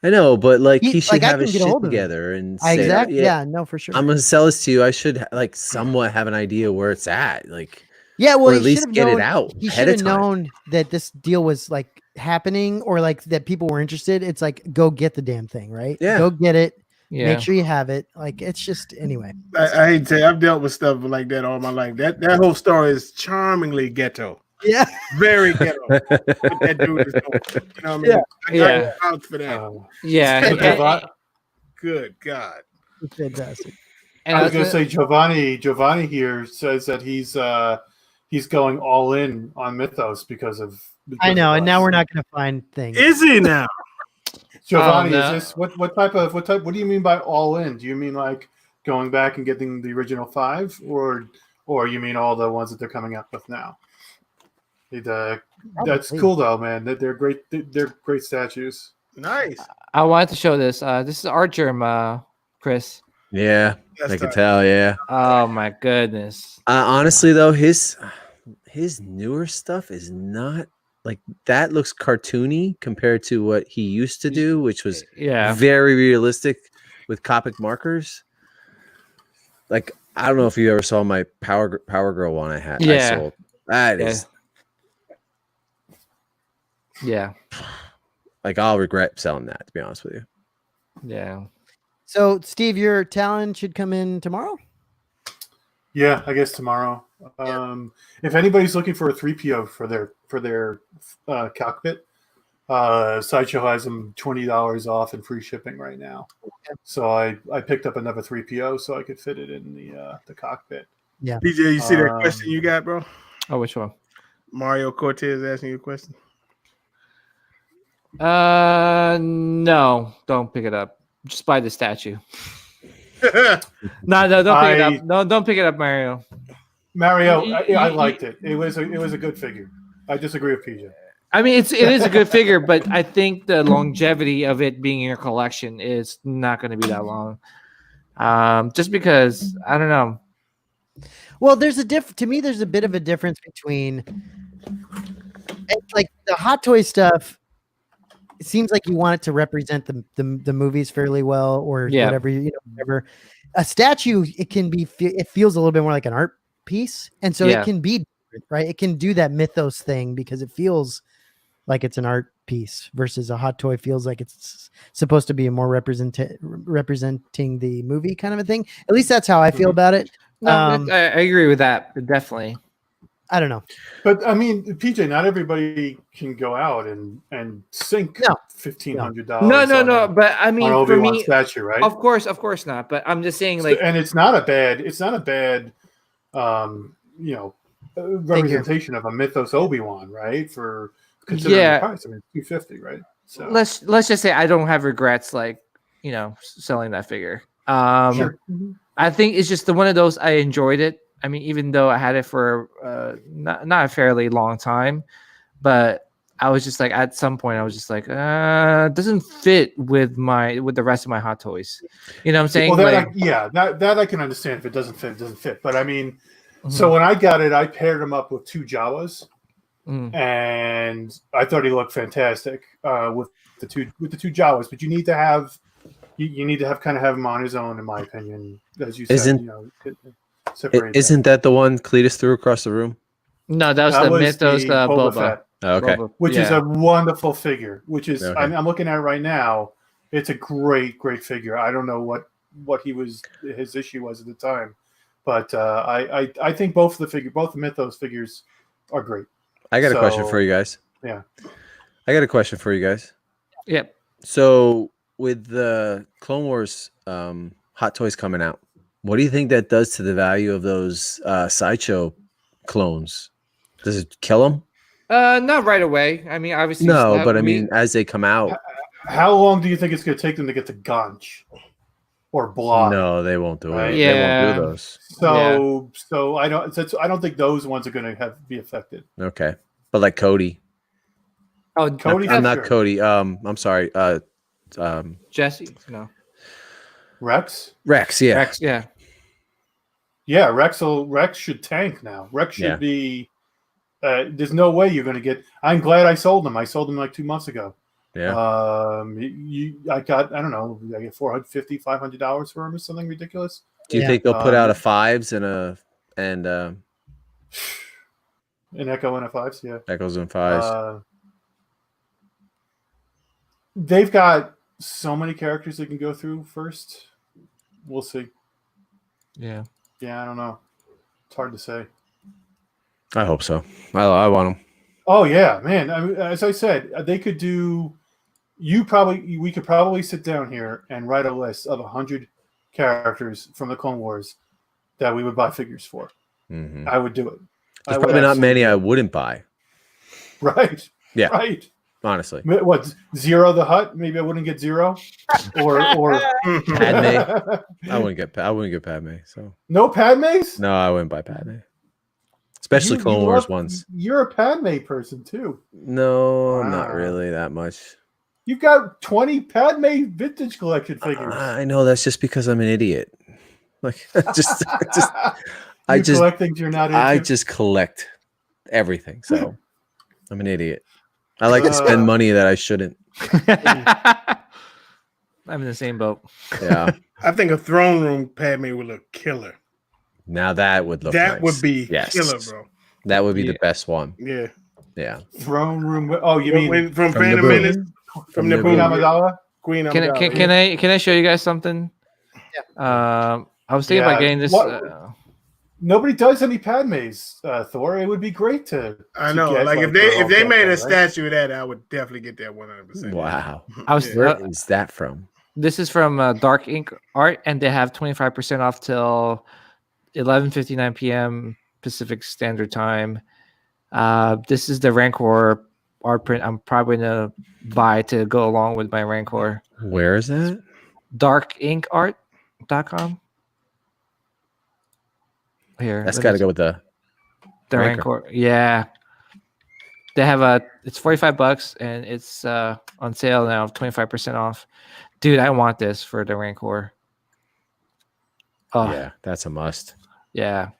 I know, but like he should I have can his get a shit hold of him. together and say, Exactly. Yeah, no, for sure. I'm gonna sell this to you. I should like somewhat have an idea where it's at. Like, yeah, well, or at least get it out. He ahead should of have time. known that this deal was like happening, or like that people were interested. It's like, go get the damn thing, right? Yeah. Go get it. Yeah. Make sure you have it. Like, it's just anyway. I hate to say I've dealt with stuff like that all my life. That whole story is charmingly ghetto. Yeah. Very ghetto. What that dude is doing. You know what I mean? I vouch for that. Yeah. Good God. It's fantastic. And I was going to say Giovanni here says that he's going all in on Mythos because I know, of and now us. we're not going to find things. Is he now? Giovanni, Oh, no. is this what do you mean by all in? Do you mean like going back and getting the original 5, or you mean all the ones that they're coming up with now? That's cool though, man. They're great. They're great statues. Nice. I wanted to show this. This is art germ, Chris. Yeah, That's I can tight. tell. Yeah. Oh my goodness. Honestly, though, his newer stuff is not like that. Looks cartoony compared to what he used to do, which was very realistic with Copic markers. Like I don't know if you ever saw my Power Girl one I had. I sold. That is. Yeah. Like I'll regret selling that, to be honest with you. Yeah. So, Steve, your Talon should come in tomorrow? Yeah, I guess tomorrow. If anybody's looking for a 3PO for their cockpit, Sideshow has them $20 off and free shipping right now. So I picked up another 3PO so I could fit it in the cockpit. Yeah. DJ, you see that question you got, bro? Oh, which one? Mario Cortez asking you a question. No, don't pick it up. Just buy the statue. No, don't pick it up. No, don't pick it up, Mario. Mario, I liked it. It was a good figure. I disagree with PJ. I mean, it is a good figure, but I think the longevity of it being in your collection is not going to be that long. Just because I don't know. Well, there's to me, there's a bit of a difference between like the Hot Toy stuff. It seems like you want it to represent the movies fairly well, or whatever. A statue, it feels a little bit more like an art piece, and so it can be different, right. It can do that mythos thing because it feels like it's an art piece versus a Hot Toy feels like it's supposed to be a more representing the movie kind of a thing. At least that's how I feel about it. No, I agree with that. Definitely. I don't know. But I mean, PJ, not everybody can go out and sink $1,500. No. But I mean, for me, statue, right? Of course not. But I'm just saying, like, and it's not a bad, representation of a Mythos Obi-Wan, right? For considering the price, I mean, $250, right? So let's just say I don't have regrets, like, selling that figure. Sure. I think it's just one of those. I enjoyed it. I mean, even though I had it for not a fairly long time, but I was just like, at some point, I was just like, it doesn't fit with the rest of my Hot Toys. You know what I'm saying? Well, that I can understand. If it doesn't fit, it doesn't fit. But I mean, so when I got it, I paired them up with 2 Jawas, and I thought he looked fantastic with the two Jawas. But you need to have kind of have him on his own, in my opinion. As you said, separate. Isn't that the one Cletus threw across the room? No, that was the Mythos Boba Fett. Oh, okay. Boba, which is a wonderful figure. Which is Okay. I'm looking at it right now. It's a great figure. I don't know what his issue was at the time, but I think both the Mythos figures are great. I got a question for you guys. Yeah. I got a question for you guys. Yep. So with the Clone Wars Hot Toys coming out, what do you think that does to the value of those Sideshow clones? Does it kill them? Not right away. I mean, obviously. No, but I mean, as they come out. How long do you think it's going to take them to get to Gonch or Block? No, they won't do it. Yeah. They won't do those. So I don't think those ones are going to be affected. Okay, but like Cody. Oh, Cody. I'm not Cody. I'm sorry. Jesse. No. Rex. Yeah. Rex. Yeah. Yeah. Rex should tank now. Rex should be. There's no way you're going to get. I'm glad I sold them. I sold them like 2 months ago. Yeah. I got, I don't know, I get $450, $500 for them or something ridiculous. Do you think they'll put out a 5s and an Echo and a 5s? Yeah. Echoes and 5s. They've got so many characters they can go through first. We'll see. Yeah. Yeah, I don't know. It's hard to say. I hope so. I want them. Oh yeah, man. I mean, as I said, they could do. We could probably sit down here and write a list of 100 characters from the Clone Wars that we would buy figures for. Mm-hmm. I would do it. There's probably not many I wouldn't buy. Right. Yeah. Right. Honestly. What, Zero the Hutt? Maybe I wouldn't get Zero. Or Padme. I wouldn't get Padme. So no Padmes? No, I wouldn't buy Padme. Especially Clone Wars ones. You're a Padme person too. No, not really that much. You've got 20 Padme vintage collection figures. I know, that's just because I'm an idiot. Like I collect things you're not into. I just collect everything. So I'm an idiot. I like to spend money that I shouldn't. I'm in the same boat. Yeah. I think a throne room Padme would look killer. Now that would look that nice. Would be killer, bro. That would be the best one. Yeah. Yeah. Throne room. Oh, you mean from Phantom Menace? From the Queen Amidala? Queen Amidala. Can I show you guys something? Yeah. I was thinking about getting this. Nobody does any Padmes, Thor. It would be great to. I know. Like if they made a statue of that, I would definitely get that 100%. Wow. Where is that from? This is from Dark Ink Art, and they have 25% off till 11:59 p.m. Pacific Standard Time. This is the Rancor art print. I'm probably gonna buy to go along with my Rancor. Where is that? darkinkart.com. Here, that's got to go with the Rancor. Yeah, they have it's $45 and it's on sale now, 25% off. Dude, I want this for the Rancor. Oh yeah, that's a must. Yeah,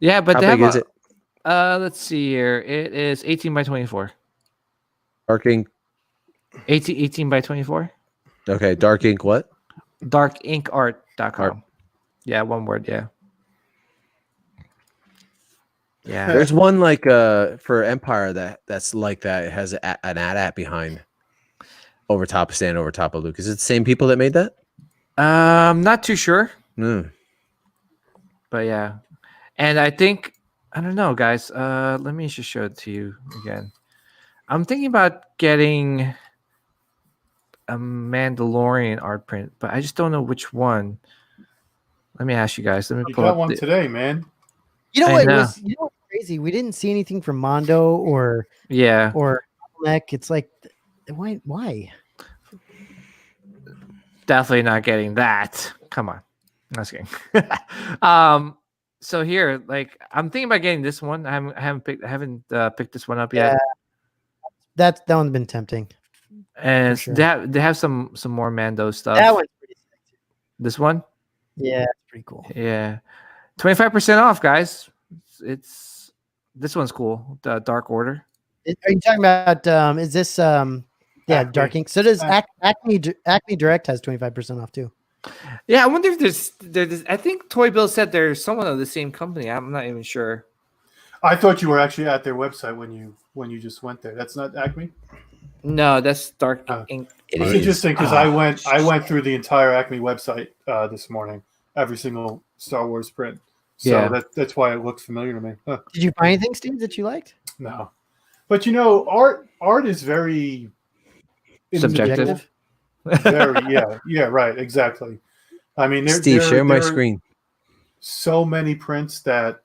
but how they big have is it? Let's see here. It is 18 by 24. Dark ink. 18 by 24. Okay, dark ink. What? Darkinkart.com. Yeah, one word. Yeah. Yeah. There's one like for Empire that's like that. It has an AT-AT behind over top of Luke. Is it the same people that made that? Not too sure. Mm. But yeah. And I think I don't know, guys. Let me just show it to you again. I'm thinking about getting a Mandalorian art print, but I just don't know which one. Let me ask you guys. Let me pull got up one today, man. You know what's crazy? We didn't see anything from Mondo or Neck. It's like, why? Definitely not getting that. Come on, I'm just kidding. So here, like, I'm thinking about getting this one. I haven't picked this one up yet. That one's been tempting. And sure. they have some more Mando stuff. That one's pretty sick. This one? Yeah, it's pretty cool. Yeah. 25% off, guys. It's This one's cool. The Dark Order. Are you talking about? Is this? Yeah, Acme. Dark Ink. So does Acme Direct has 25% off too. Yeah, I wonder if there's. I think Toy Bill said there's someone of the same company. I'm not even sure. I thought you were actually at their website when you just went there. That's not Acme. No, that's Dark Ink. It's interesting because I went through the entire Acme website this morning, every single Star Wars print. So Yeah. that's why it looked familiar to me. Huh. Did you find anything, Steve, that you liked? No, but art is very Subjective. Very, yeah, right, exactly. I mean, Steve, share my screen. So many prints that,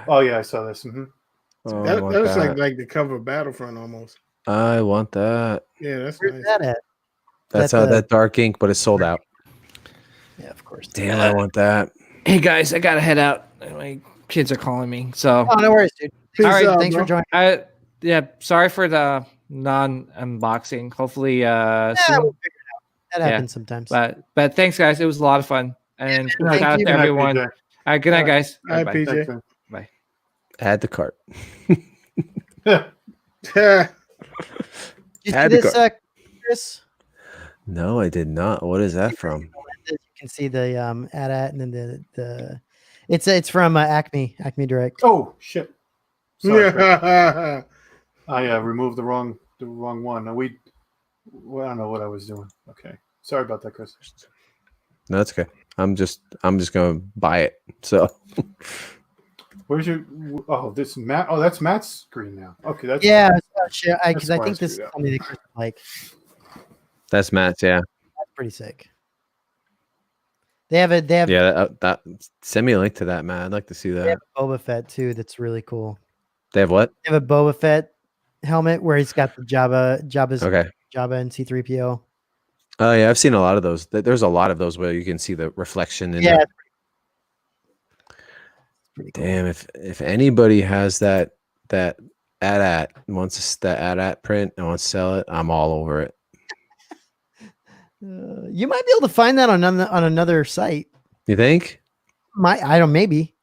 Oh yeah, I saw this. Mm-hmm. Oh, that looks like the cover of Battlefront almost. I want that. Yeah, that's Where's nice. that at? That's that Dark Ink, but it's sold out. Yeah, of course. Damn, I want that. Hey guys, I gotta head out. My kids are calling me. So Oh, no worries, dude. Peace All right, out, thanks bro. for joining. Yeah, sorry for the non-unboxing. Hopefully, soon. We'll figure it out. That happens sometimes. But thanks, guys. It was a lot of fun. And thank shout out you. to everyone. All right, good night, guys. All right, Bye. PJ. Bye. Add the cart. Yeah. Did you see this, Chris? No, I did not. What is that from? You can see the AT-AT and then the it's from Acme Direct. Oh shit! Sorry, Yeah. I removed the wrong one. I don't know what I was doing. Okay, sorry about that, Chris. No, that's okay. I'm just gonna buy it. So Where's your? Oh, this Matt. Oh, that's Matt's screen now. Okay, that's because I think this is something that Chris would like. that's Matt's. Yeah, That's pretty sick. They have that send me a link to that, man. I'd like to see they that. have a Boba Fett too. That's really cool. They have what? They have a Boba Fett helmet where he's got the Jabba's Okay. Jabba and C-3PO. Oh yeah, I've seen a lot of those. There's a lot of those where you can see the reflection in Yeah, it. Pretty cool. Damn, if anybody has that AT-AT wants that AT-AT print and wants to sell it, I'm all over it. You might be able to find that on another site. You think? I don't maybe.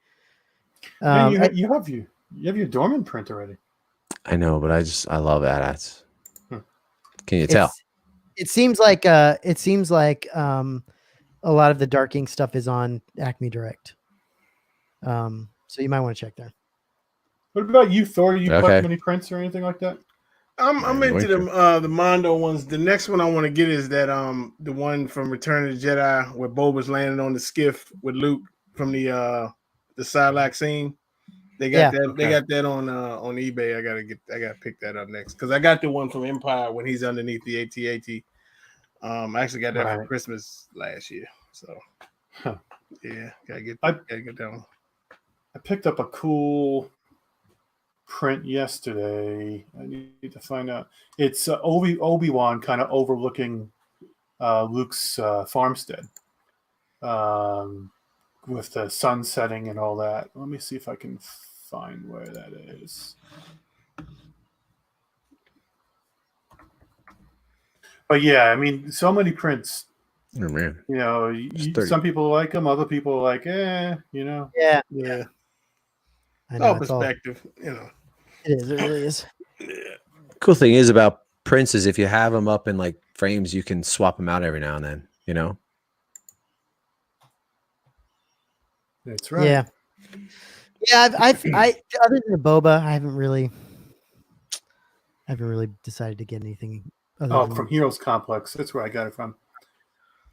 you have your Dorman print already. I know, but I love AT-ATs. Can you tell? It seems like a lot of the Dark Ink stuff is on Acme Direct. So you might want to check there. What about you, Thor? Do you collect many prints or anything like that? I'm into the Mondo ones. The next one I want to get is that the one from Return of the Jedi where Boba's landing on the skiff with Luke from the Sarlacc scene. They got that. Okay. They got that on eBay. I gotta pick that up next because I got the one from Empire when he's underneath the AT-AT. I actually got that for Christmas last year. So yeah, gotta get that one. I picked up a cool print yesterday. I need to find out. It's Obi-Wan kind of overlooking Luke's farmstead with the sun setting and all that. Let me see if I can find where that is. But yeah, I mean, so many prints. Oh, man. You know, some people like them, other people are like, you know. Yeah. I know, all perspective, you know. It is. It really is. Cool thing is about prints is if you have them up in like frames, you can swap them out every now and then. You know. That's right. Yeah. Yeah. I other than the Boba, I haven't really decided to get anything. From Heroes Complex. That's where I got it from.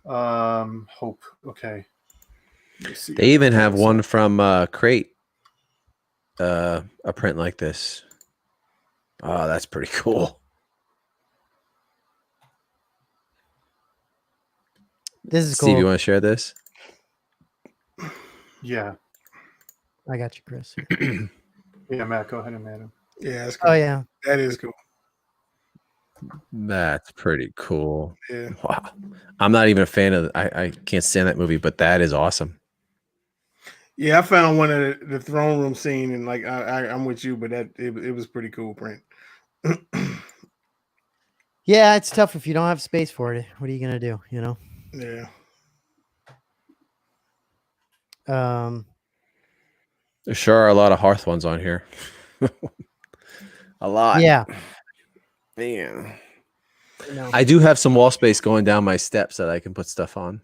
Hope. Okay. They even have one from Crate. A print like this. Oh, that's pretty cool. This is Steve, cool. you want to share this? Yeah. I got you, Chris. Yeah, Matt, go ahead and man him. Yeah, that's cool. Oh yeah. That is cool. That's pretty cool. Yeah. Wow. I'm not even a fan of I can't stand that movie, but that is awesome. Yeah, I found one of the throne room scene, and like I'm with you, but it was pretty cool print. Yeah, it's tough if you don't have space for it. What are you gonna do? You know? Yeah. There sure are a lot of Hearth ones on here. A lot. Yeah. Man. No. I do have some wall space going down my steps that I can put stuff on.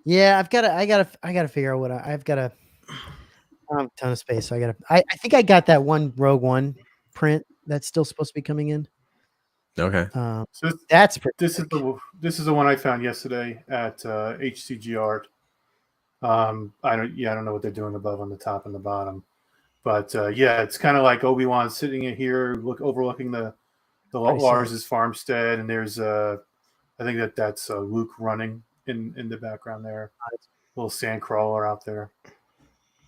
Yeah, I gotta figure out what I've got a ton of space. So I think I got that one Rogue One print that's still supposed to be coming in. Okay. So That's pretty this sick. is the one I found yesterday at HCG Art. I don't know what they're doing above on the top and the bottom, but yeah, it's kind of like Obi-Wan sitting in here, overlooking the Lars's farmstead, and there's I think that's Luke running in the background there. Little sand crawler out there.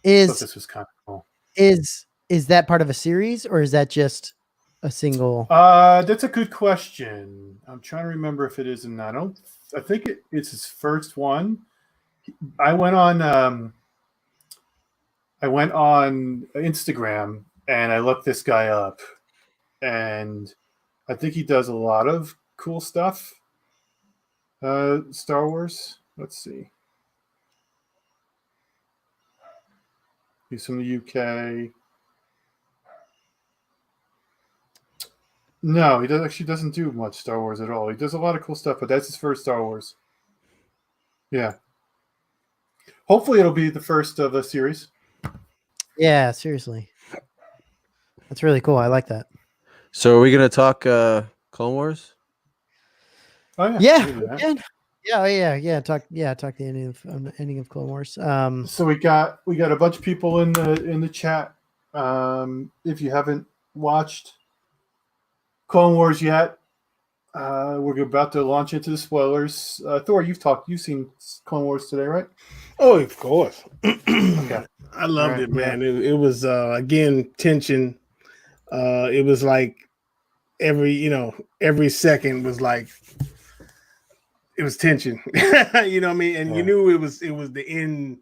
Thought this was kind of cool. Is that part of a series or is that just a single? That's a good question. I'm trying to remember if it is or not. I think it's his first one. I went on Instagram and I looked this guy up, and I think he does a lot of cool stuff. Star Wars. Let's see. He's from the UK. No, he doesn't do much Star Wars at all. He does a lot of cool stuff, but that's his first Star Wars. Yeah. Hopefully it'll be the first of a series. Yeah, seriously. That's really cool. I like that. So are we gonna talk Clone Wars? Oh yeah. Talk the ending of Clone Wars. So we got a bunch of people in the chat. If you haven't watched Clone Wars yet, we're about to launch into the spoilers. Thor, you've seen Clone Wars today, right? Oh, of course. Okay. I loved it, man. Yeah. It was again tension. It was like every second was like it was tension. You know what I mean? And you knew it was the end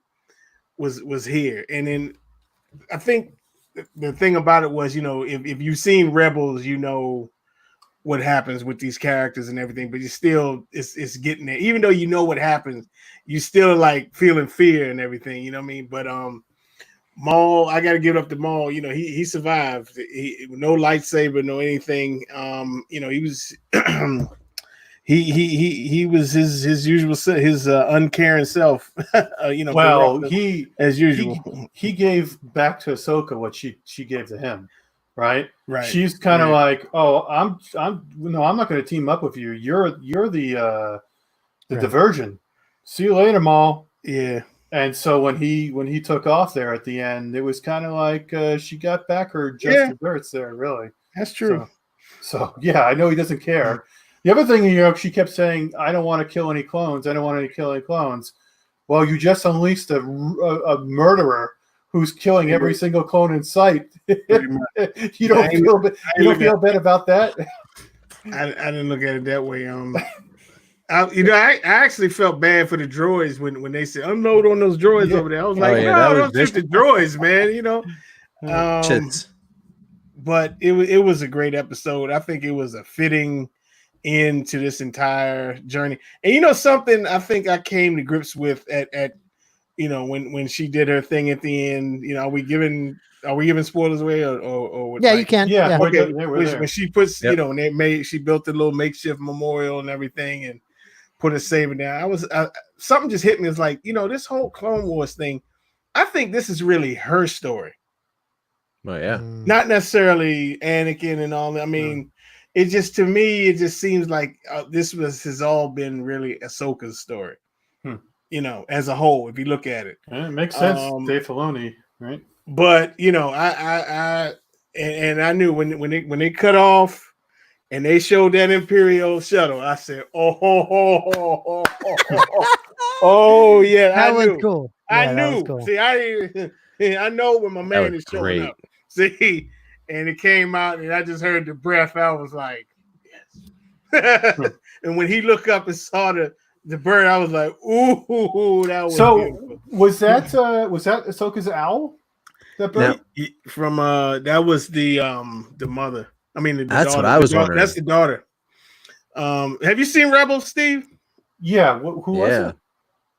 was here. And then I think the thing about it was, if you've seen Rebels, you know what happens with these characters and everything, but it's getting there. Even though you know what happens, you still like feeling fear and everything, you know what I mean? But Maul, I gotta give it up to Maul. He survived. No lightsaber, no anything. He was he was his usual his uncaring self. He as usual. He gave back to Ahsoka what she gave to him. Right. She's kind of like, oh, I'm not going to team up with you. You're the diversion. See you later, Maul. Yeah. And so when he took off there at the end, it was kind of like she got back her just desserts there. Really, that's true. So yeah, I know he doesn't care. The other thing, she kept saying, "I don't want to kill any clones. I don't want to kill any clones." Well, you just unleashed a murderer who's killing every single clone in sight. You don't feel bad about that? I didn't look at it that way. I actually felt bad for the droids when they said unload on those droids over there. I was like, no, don't shoot the droids, man. But it was a great episode. I think it was a fitting end to this entire journey. And something I think I came to grips with at when she did her thing at the end, are we giving spoilers away or yeah, you can. Yeah. Okay. When she puts, she built a little makeshift memorial and everything and put a saber down. Something just hit me. It's like, this whole Clone Wars thing, I think this is really her story. Oh yeah. Not necessarily Anakin and all that. I mean, it just, to me, it just seems like this has all been really Ahsoka's story. As a whole, if you look at it. Yeah, it makes sense. Dave Filoni, right? But I I knew when they cut off and they showed that Imperial shuttle, I said, oh yeah, that was cool. I knew. Cool. See, I know when my man is showing up. See, and it came out, and I just heard the breath. I was like, yes. And when he looked up and saw the bird, I was like, ooh, that was beautiful. was that Ahsoka's owl? That bird? Now, from that was the mother. I mean, that's daughter. What I was wondering. That's the daughter. Have you seen Rebels, Steve? Yeah. Who was it?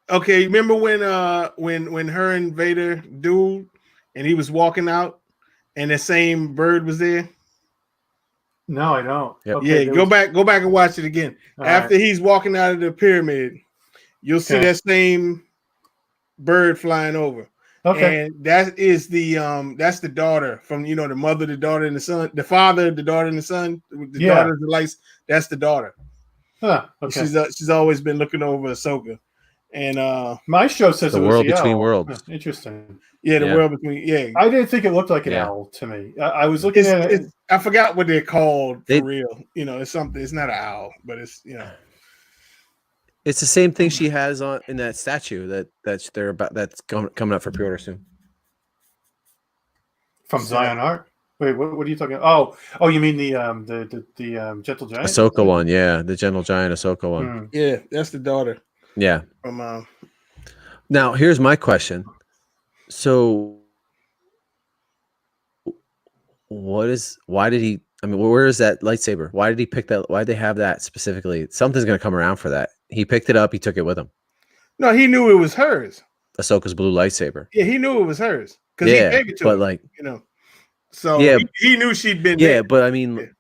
Okay, remember when her and Vader dueled and he was walking out and the same bird was there? No, I don't. Yep. Okay, Go back and watch it again. After he's walking out of the pyramid, you'll see that same bird flying over. Okay. And that is that's the daughter from the mother, the daughter, and the son, the father, the daughter, and the son. The daughter, the lights. That's the daughter. Huh. Okay. She's always been looking over Ahsoka. And my show says the it was world the between owl. worlds. Interesting. Yeah, the world between. Yeah, I didn't think it looked like an owl to me. I was looking at it. I forgot what they're called for real. It's something. It's not an owl, but it's It's the same thing she has on in that statue that's coming up for pre-order soon. From Zion Art. Wait, what are you talking about? Oh, you mean the Gentle Giant? Ahsoka one, yeah, the Gentle Giant Ahsoka one. Yeah, that's the daughter. Yeah. From now, here's my question. So, why did he? I mean, where is that lightsaber? Why did he pick that? Why did they have that specifically? Something's going to come around for that. He picked it up. He took it with him. No, he knew it was hers. Ahsoka's blue lightsaber. Yeah, he knew it was hers because he gave it to her. Like so he knew she'd been. Yeah, there. but I mean,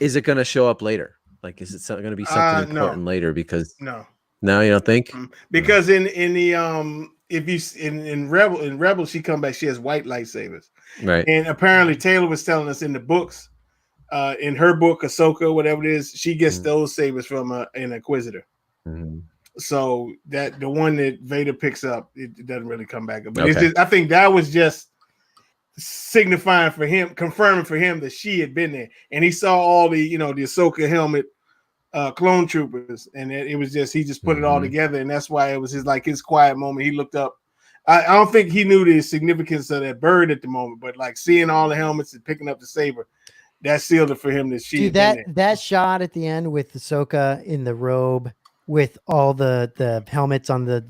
is it going to show up later? Like, is it going to be something important later? Because no, you don't think? Because in the if you in Rebel she come back, she has white lightsabers, right? And apparently Taylor was telling us in the books, in her book Ahsoka, whatever it is, she gets those sabers from an Inquisitor. So that the one that Vader picks up, it doesn't really come back. But it's just, I think that was just signifying for him, confirming for him that she had been there, and he saw all the the Ahsoka helmet. Clone troopers, and it was just he just put it all together, and that's why it was his quiet moment. He looked up. I don't think he knew the significance of that bird at the moment, but like seeing all the helmets and picking up the saber, that sealed it for him that she. Dude, that shot at the end with Ahsoka in the robe with all the helmets on the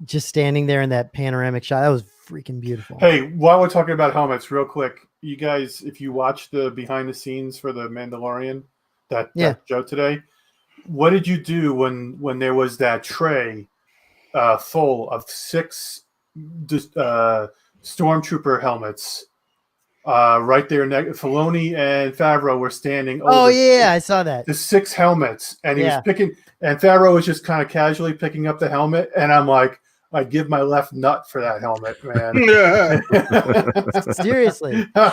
just standing there in that panoramic shot, that was freaking beautiful. Hey, while we're talking about helmets, real quick, you guys, if you watch the behind the scenes for the Mandalorian. That show today. What did you do when there was that tray full of 6 stormtrooper helmets right there? Filoni and Favreau were standing. I saw that. The 6 helmets, and he was picking, and Favreau was just kind of casually picking up the helmet, and I'm like, I'd give my left nut for that helmet, man. Seriously. I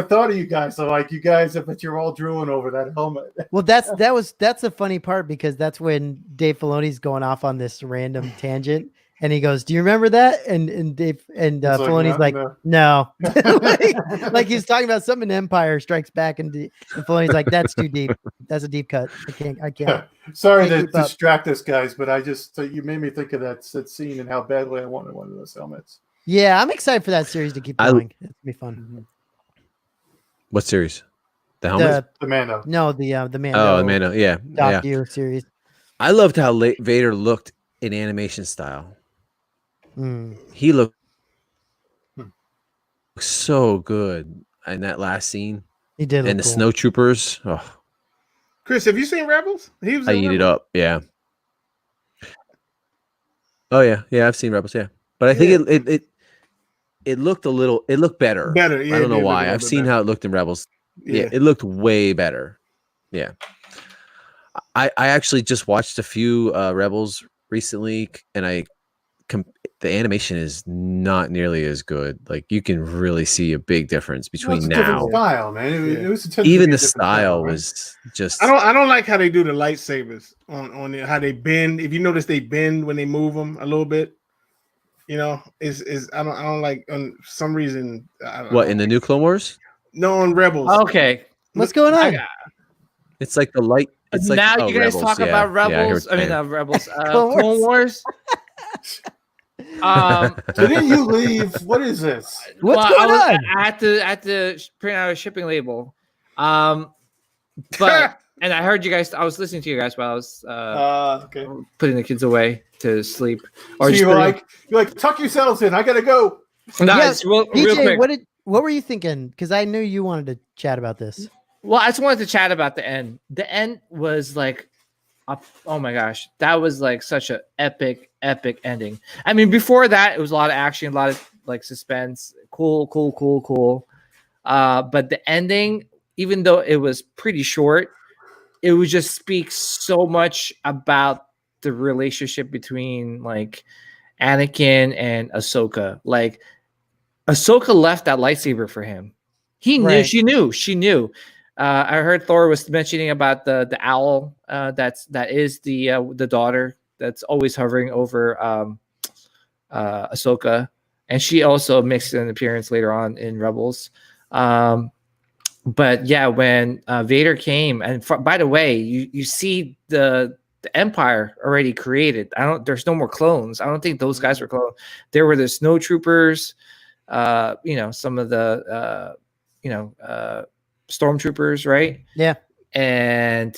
thought of you guys. So like you guys, but you're all drooling over that helmet. Well, that's the funny part, because that's when Dave Filoni's going off on this random tangent, and he goes, "Do you remember that?" And Dave and Filoni's no. like he's talking about something in Empire Strikes Back, and Filoni's like, "That's too deep. That's a deep cut. I can't." Sorry to distract us, guys, but you made me think of that scene and how badly I wanted one of those helmets. Yeah, I'm excited for that series to keep going. It's gonna be fun. What series? The helmet? The Mando. No, the Mando. Oh, the Mando. Yeah, docu series. I loved how Vader looked in animation style. He looked so good in that last scene. He did, and the snowtroopers. Oh, Chris, have you seen Rebels? I eat it up. Yeah. Oh yeah, I've seen Rebels. Yeah, but I think it looked better. Better. Yeah, I don't know why. I've seen how it looked in Rebels. Yeah, it looked way better. Yeah. I actually just watched a few Rebels recently, and the animation is not nearly as good. Like you can really see a big difference between now. Different style, man. It was even the style was just. I don't like how they do the lightsabers on how they bend. If you notice, they bend when they move them a little bit. Is I don't like on some reason. In the new Clone Wars? No, on Rebels. Okay, what's going on? It's like the light. It's like, now you guys talk about Rebels. Rebels. Clone Wars. Didn't you leave? What is this? What's going on? I had to print out a shipping label. But and I heard you guys. I was listening to you guys while I was putting the kids away to sleep. Or so you're like tuck yourselves in. I gotta go. No, it's real quick. What were you thinking? Because I knew you wanted to chat about this. Well, I just wanted to chat about the end. The end was like oh my gosh, that was like such an epic ending. I mean, before that, it was a lot of action, a lot of like suspense, cool. But the ending, even though it was pretty short, it would just speak so much about the relationship between like Anakin and Ahsoka. Like Ahsoka left that lightsaber for him. He knew. Right. She knew. I heard Thor was mentioning about the owl. That is the daughter that's always hovering over Ahsoka, and she also makes an appearance later on in Rebels. But yeah, when Vader came, and by the way, you see the Empire already created. There's no more clones. I don't think those guys were clones. There were the snowtroopers. Some of the stormtroopers, right? Yeah. And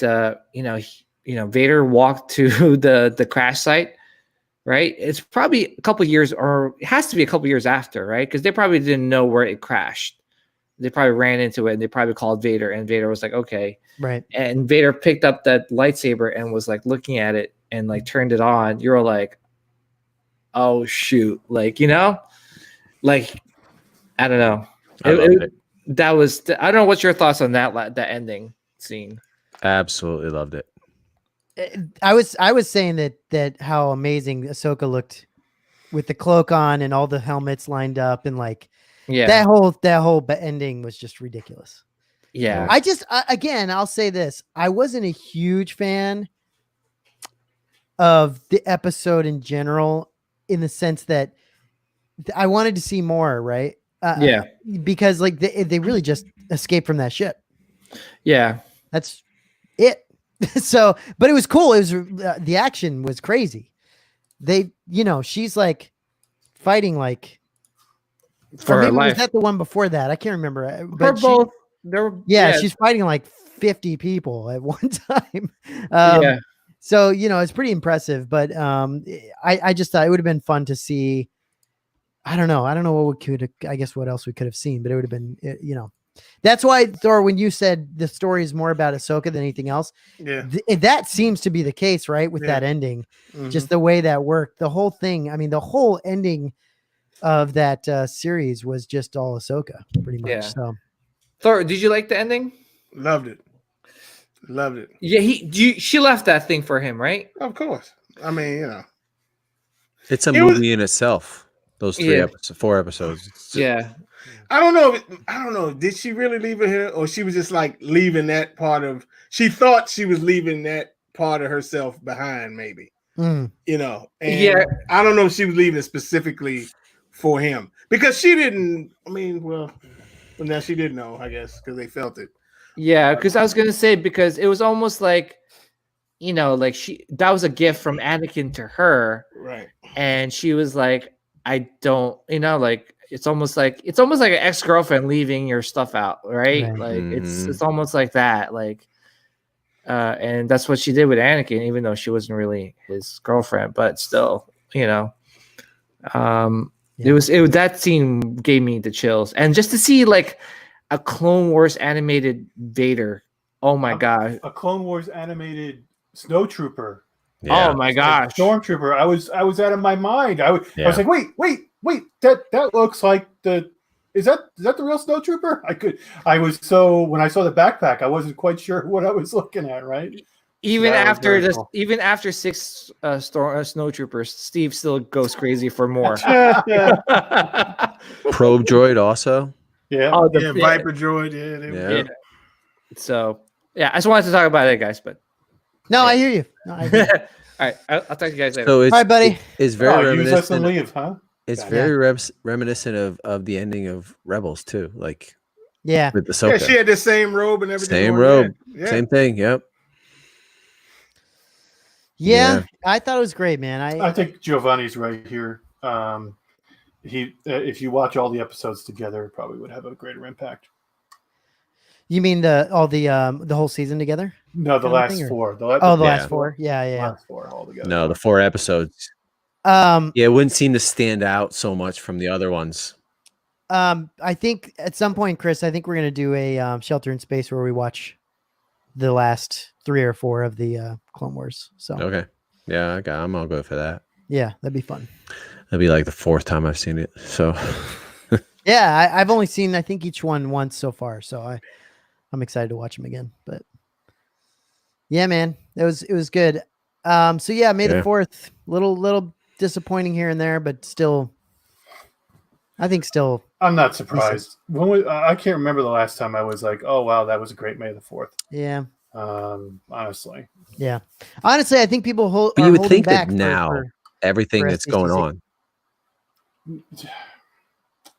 Vader walked to the crash site, right? It's probably a couple years, or it has to be a couple years after, right? Because they probably didn't know where it crashed. They probably ran into it and they probably called Vader, and Vader was like, okay. Right. And Vader picked up that lightsaber and was like looking at it and like turned it on. You're like, oh shoot. Like, like, I don't know. I loved it. That was, I don't know. What's your thoughts on that ending scene? Absolutely loved it. I was saying that how amazing Ahsoka looked with the cloak on and all the helmets lined up, and like, yeah, that whole ending was just ridiculous. Yeah. Again, I'll say this. I wasn't a huge fan of the episode in general, in the sense that I wanted to see more, right? Yeah. Because like they really just escaped from that ship. Yeah. That's it. So, but it was cool. It was the action was crazy. She's like fighting like, for her life. Was that the one before that? I can't remember. But both. She's fighting like 50 people at one time. Yeah. So it's pretty impressive. But I just thought it would have been fun to see. I don't know what we could. I guess what else we could have seen, but it would have been. That's why, Thor, when you said the story is more about Ahsoka than anything else, that seems to be the case, right? With that ending, just the way that worked, the whole thing. I mean, the whole ending of that series was just all Ahsoka, pretty much. Yeah. So, Thor, did you like the ending? Loved it. Yeah, she left that thing for him, right? Of course. I mean, it's a movie in itself. Those 4 episodes. Yeah. I don't know. Did she really leave it here, or she was just like leaving that part of? She thought she was leaving that part of herself behind, maybe. And I don't know if she was leaving it specifically for him, because she didn't. I mean, well, now she didn't know, I guess, because they felt it. Yeah, because I was gonna say, because it was almost like, like that was a gift from Anakin to her, right? And she was like, I don't, like it's almost like an ex-girlfriend leaving your stuff out, right? Like it's almost like that, like, and that's what she did with Anakin, even though she wasn't really his girlfriend, but still, it was that scene gave me the chills, and just to see like a Clone Wars animated Vader, oh my god, a Clone Wars animated snowtrooper. Yeah. Oh my gosh, stormtrooper! I was out of my mind. I was like, wait, that looks like is that the real snowtrooper? When I saw the backpack, I wasn't quite sure what I was looking at. Right. Even after 6 snowtroopers, Steve still goes crazy for more. Probe droid also. Yeah. Oh, the Viper droid. Yeah. So I just wanted to talk about it, guys. But no, I hear you. No, I hear you. All right, I'll talk to you guys later. So all right, buddy. It's very reminiscent. Leave, huh? It's very reminiscent of the ending of Rebels too. Like, with the Ahsoka. Yeah, she had the same robe and everything. Same robe, same thing. Yep. Yeah, I thought it was great, man. I think Giovanni's right here. If you watch all the episodes together, it probably would have a greater impact. You mean the whole season together? No, the last 4. The last 4. Yeah. Last 4 all together. No, the 4 episodes. It wouldn't seem to stand out so much from the other ones. I think at some point, Chris, I think we're gonna do a Shelter in Space where we watch the last 3 or 4 of the Clone Wars. So Okay. Yeah, I'm all good for that. Yeah, that'd be fun. That'd be like the 4th time I've seen it. So yeah, I've only seen I think each one once so far. So I'm excited to watch them again. But yeah, man, it was good. So yeah, May the 4th, little disappointing here and there, but still, I think still. I'm not surprised. I can't remember the last time I was like, oh wow, that was a great May the 4th. Yeah. Honestly. Yeah. Honestly, I think people But you would think back that now everything that's going on.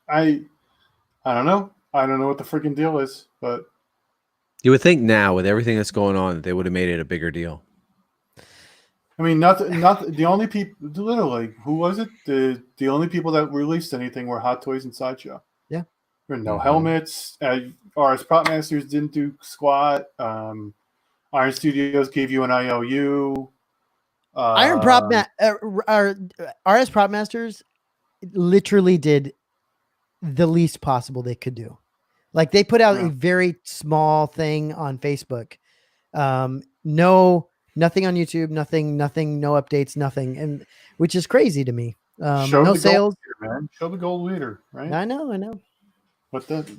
I don't know. I don't know what the freaking deal is, but you would think now with everything that's going on, they would have made it a bigger deal. I mean, not the only people. Literally, who was it? The only people that released anything were Hot Toys and Sideshow. Yeah, there were no helmets. RS Prop Masters didn't do squat. Iron Studios gave you an IOU. RS Prop Masters literally did the least possible they could do. Like they put out a very small thing on Facebook. Nothing on YouTube, nothing, no updates, nothing. And which is crazy to me. No sales. Leader, man. Show the gold leader, right? I know. But that's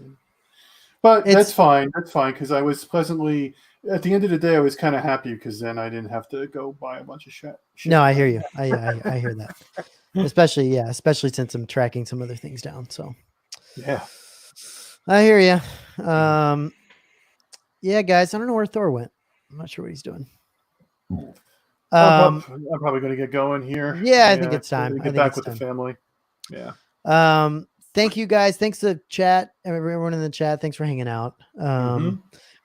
fine. That's fine. Cause I was pleasantly, at the end of the day, I was kind of happy because then I didn't have to go buy a bunch of shit. No, I hear you. I hear that. Especially since I'm tracking some other things down. So yeah, I hear you. Yeah, guys, I don't know where Thor went. I'm not sure what he's doing. I'm probably going to get going here. Yeah, I think it's time. Get back with the family. Yeah. Thank you guys. Thanks to chat, everyone in the chat. Thanks for hanging out.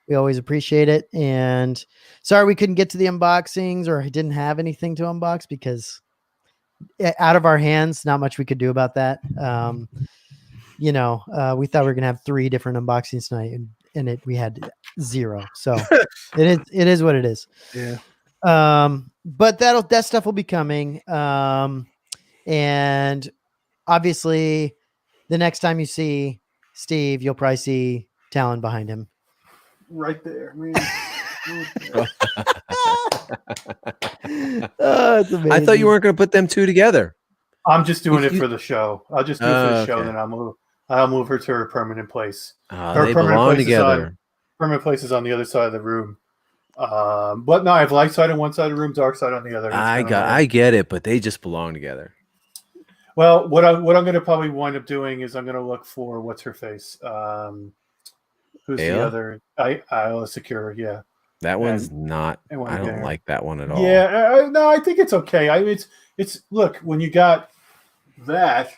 We always appreciate it. And sorry we couldn't get to the unboxings or didn't have anything to unbox because out of our hands, not much we could do about that. We thought we were gonna have 3 different unboxings tonight, and we had 0. So it is what it is. Yeah. But that stuff will be coming. And obviously, the next time you see Steve, you'll probably see Talon behind him. Right there, man. Oh, it's amazing. I thought you weren't going to put them 2 together. I'm just doing it for the show. I'll just do it for the show, and then I'll move her to her permanent place. Her they belong together. Permanent place is on the other side of the room. But no, I have light side on one side of the room, dark side on the other. I get it, but they just belong together. Well, what I'm going to probably wind up doing is I'm going to look for what's her face. Who's Ayla? The other? Ayla Secure, yeah. That one's not. I don't like that one at all. Yeah, no, I think it's okay. I mean, it's look when you got that,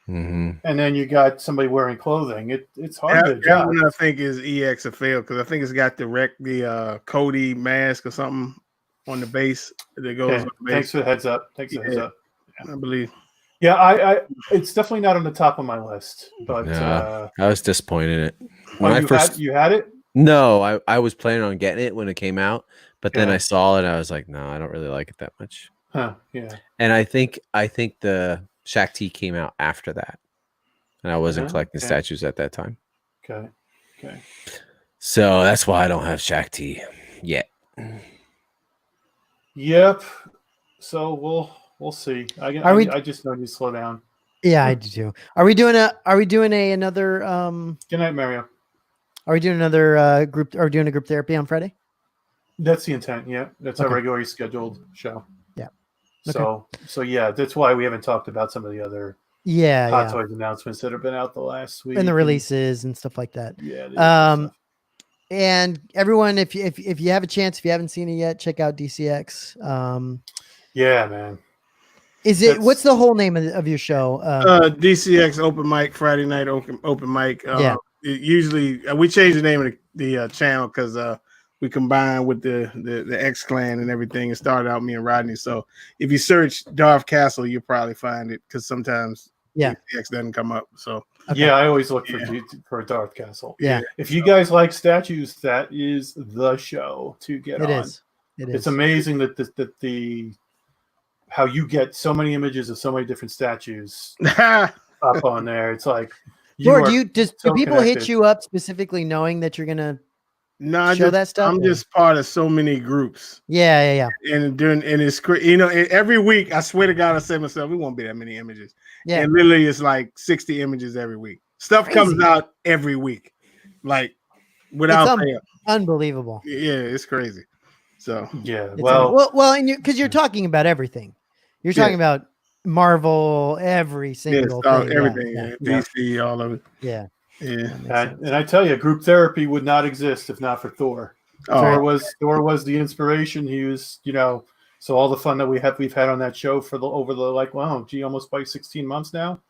and then you got somebody wearing clothing. It's hard to. That one I think is EX a fail because I think it's got the Cody mask or something on the base that goes. Okay. Thanks for the heads up. I believe. Yeah, I it's definitely not on the top of my list, but I was disappointed in it. When you had it? No, I was planning on getting it when it came out, but then I saw it and I was like, no, I don't really like it that much. Huh, yeah. And I think the Shaq T came out after that. And I wasn't collecting statues at that time. Okay. So that's why I don't have Shaq T yet. Yep. So we'll see. I just know you slow down. Yeah, I do too. Are we doing another Good night, Mario. Are we doing another group? Are we doing a group therapy on Friday? That's the intent. Yeah, that's our regularly scheduled show. Yeah. So yeah, that's why we haven't talked about some of the other Hot Toys announcements that have been out the last week and the releases and stuff like that. Yeah. And everyone, if you have a chance, if you haven't seen it yet, check out DCX. Yeah, man. What's the whole name of your show? DCX Open Mic Friday Night Open Mic. Usually we change the name of the channel because we combined with the X Clan and everything. It started out me and Rodney. So if you search Darth Castle, you'll probably find it because sometimes DCX doesn't come up. So yeah, I always look for Darth Castle. Yeah, if you guys like statues, that is the show to get on. It's amazing that the how you get so many images of so many different statues up on there. It's like, do people hit you up specifically knowing that you're gonna No, show that stuff? I'm just part of so many groups. Yeah. And it's every week I swear to God I say to myself, it won't be that many images. Yeah. And literally it's like 60 images every week. Stuff comes out every week, like without fail. Unbelievable. Yeah, it's crazy. So yeah, well, and because you're talking about everything. You're talking about Marvel, every single thing, everything, DC, all of it. Yeah. And I tell you, group therapy would not exist if not for Thor. Thor was the inspiration. He was, so all the fun that we've had on that show for almost by 16 months now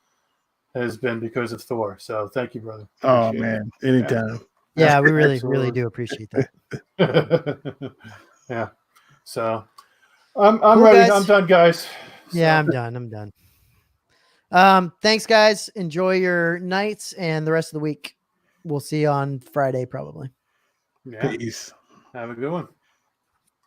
has been because of Thor. So thank you, brother. Appreciate man, anytime. Yeah, we really do appreciate that. Yeah. So I'm ready. Guys. I'm done, guys. Yeah, I'm done. Thanks, guys. Enjoy your nights and the rest of the week. We'll see you on Friday, probably. Yeah. Peace. Have a good one.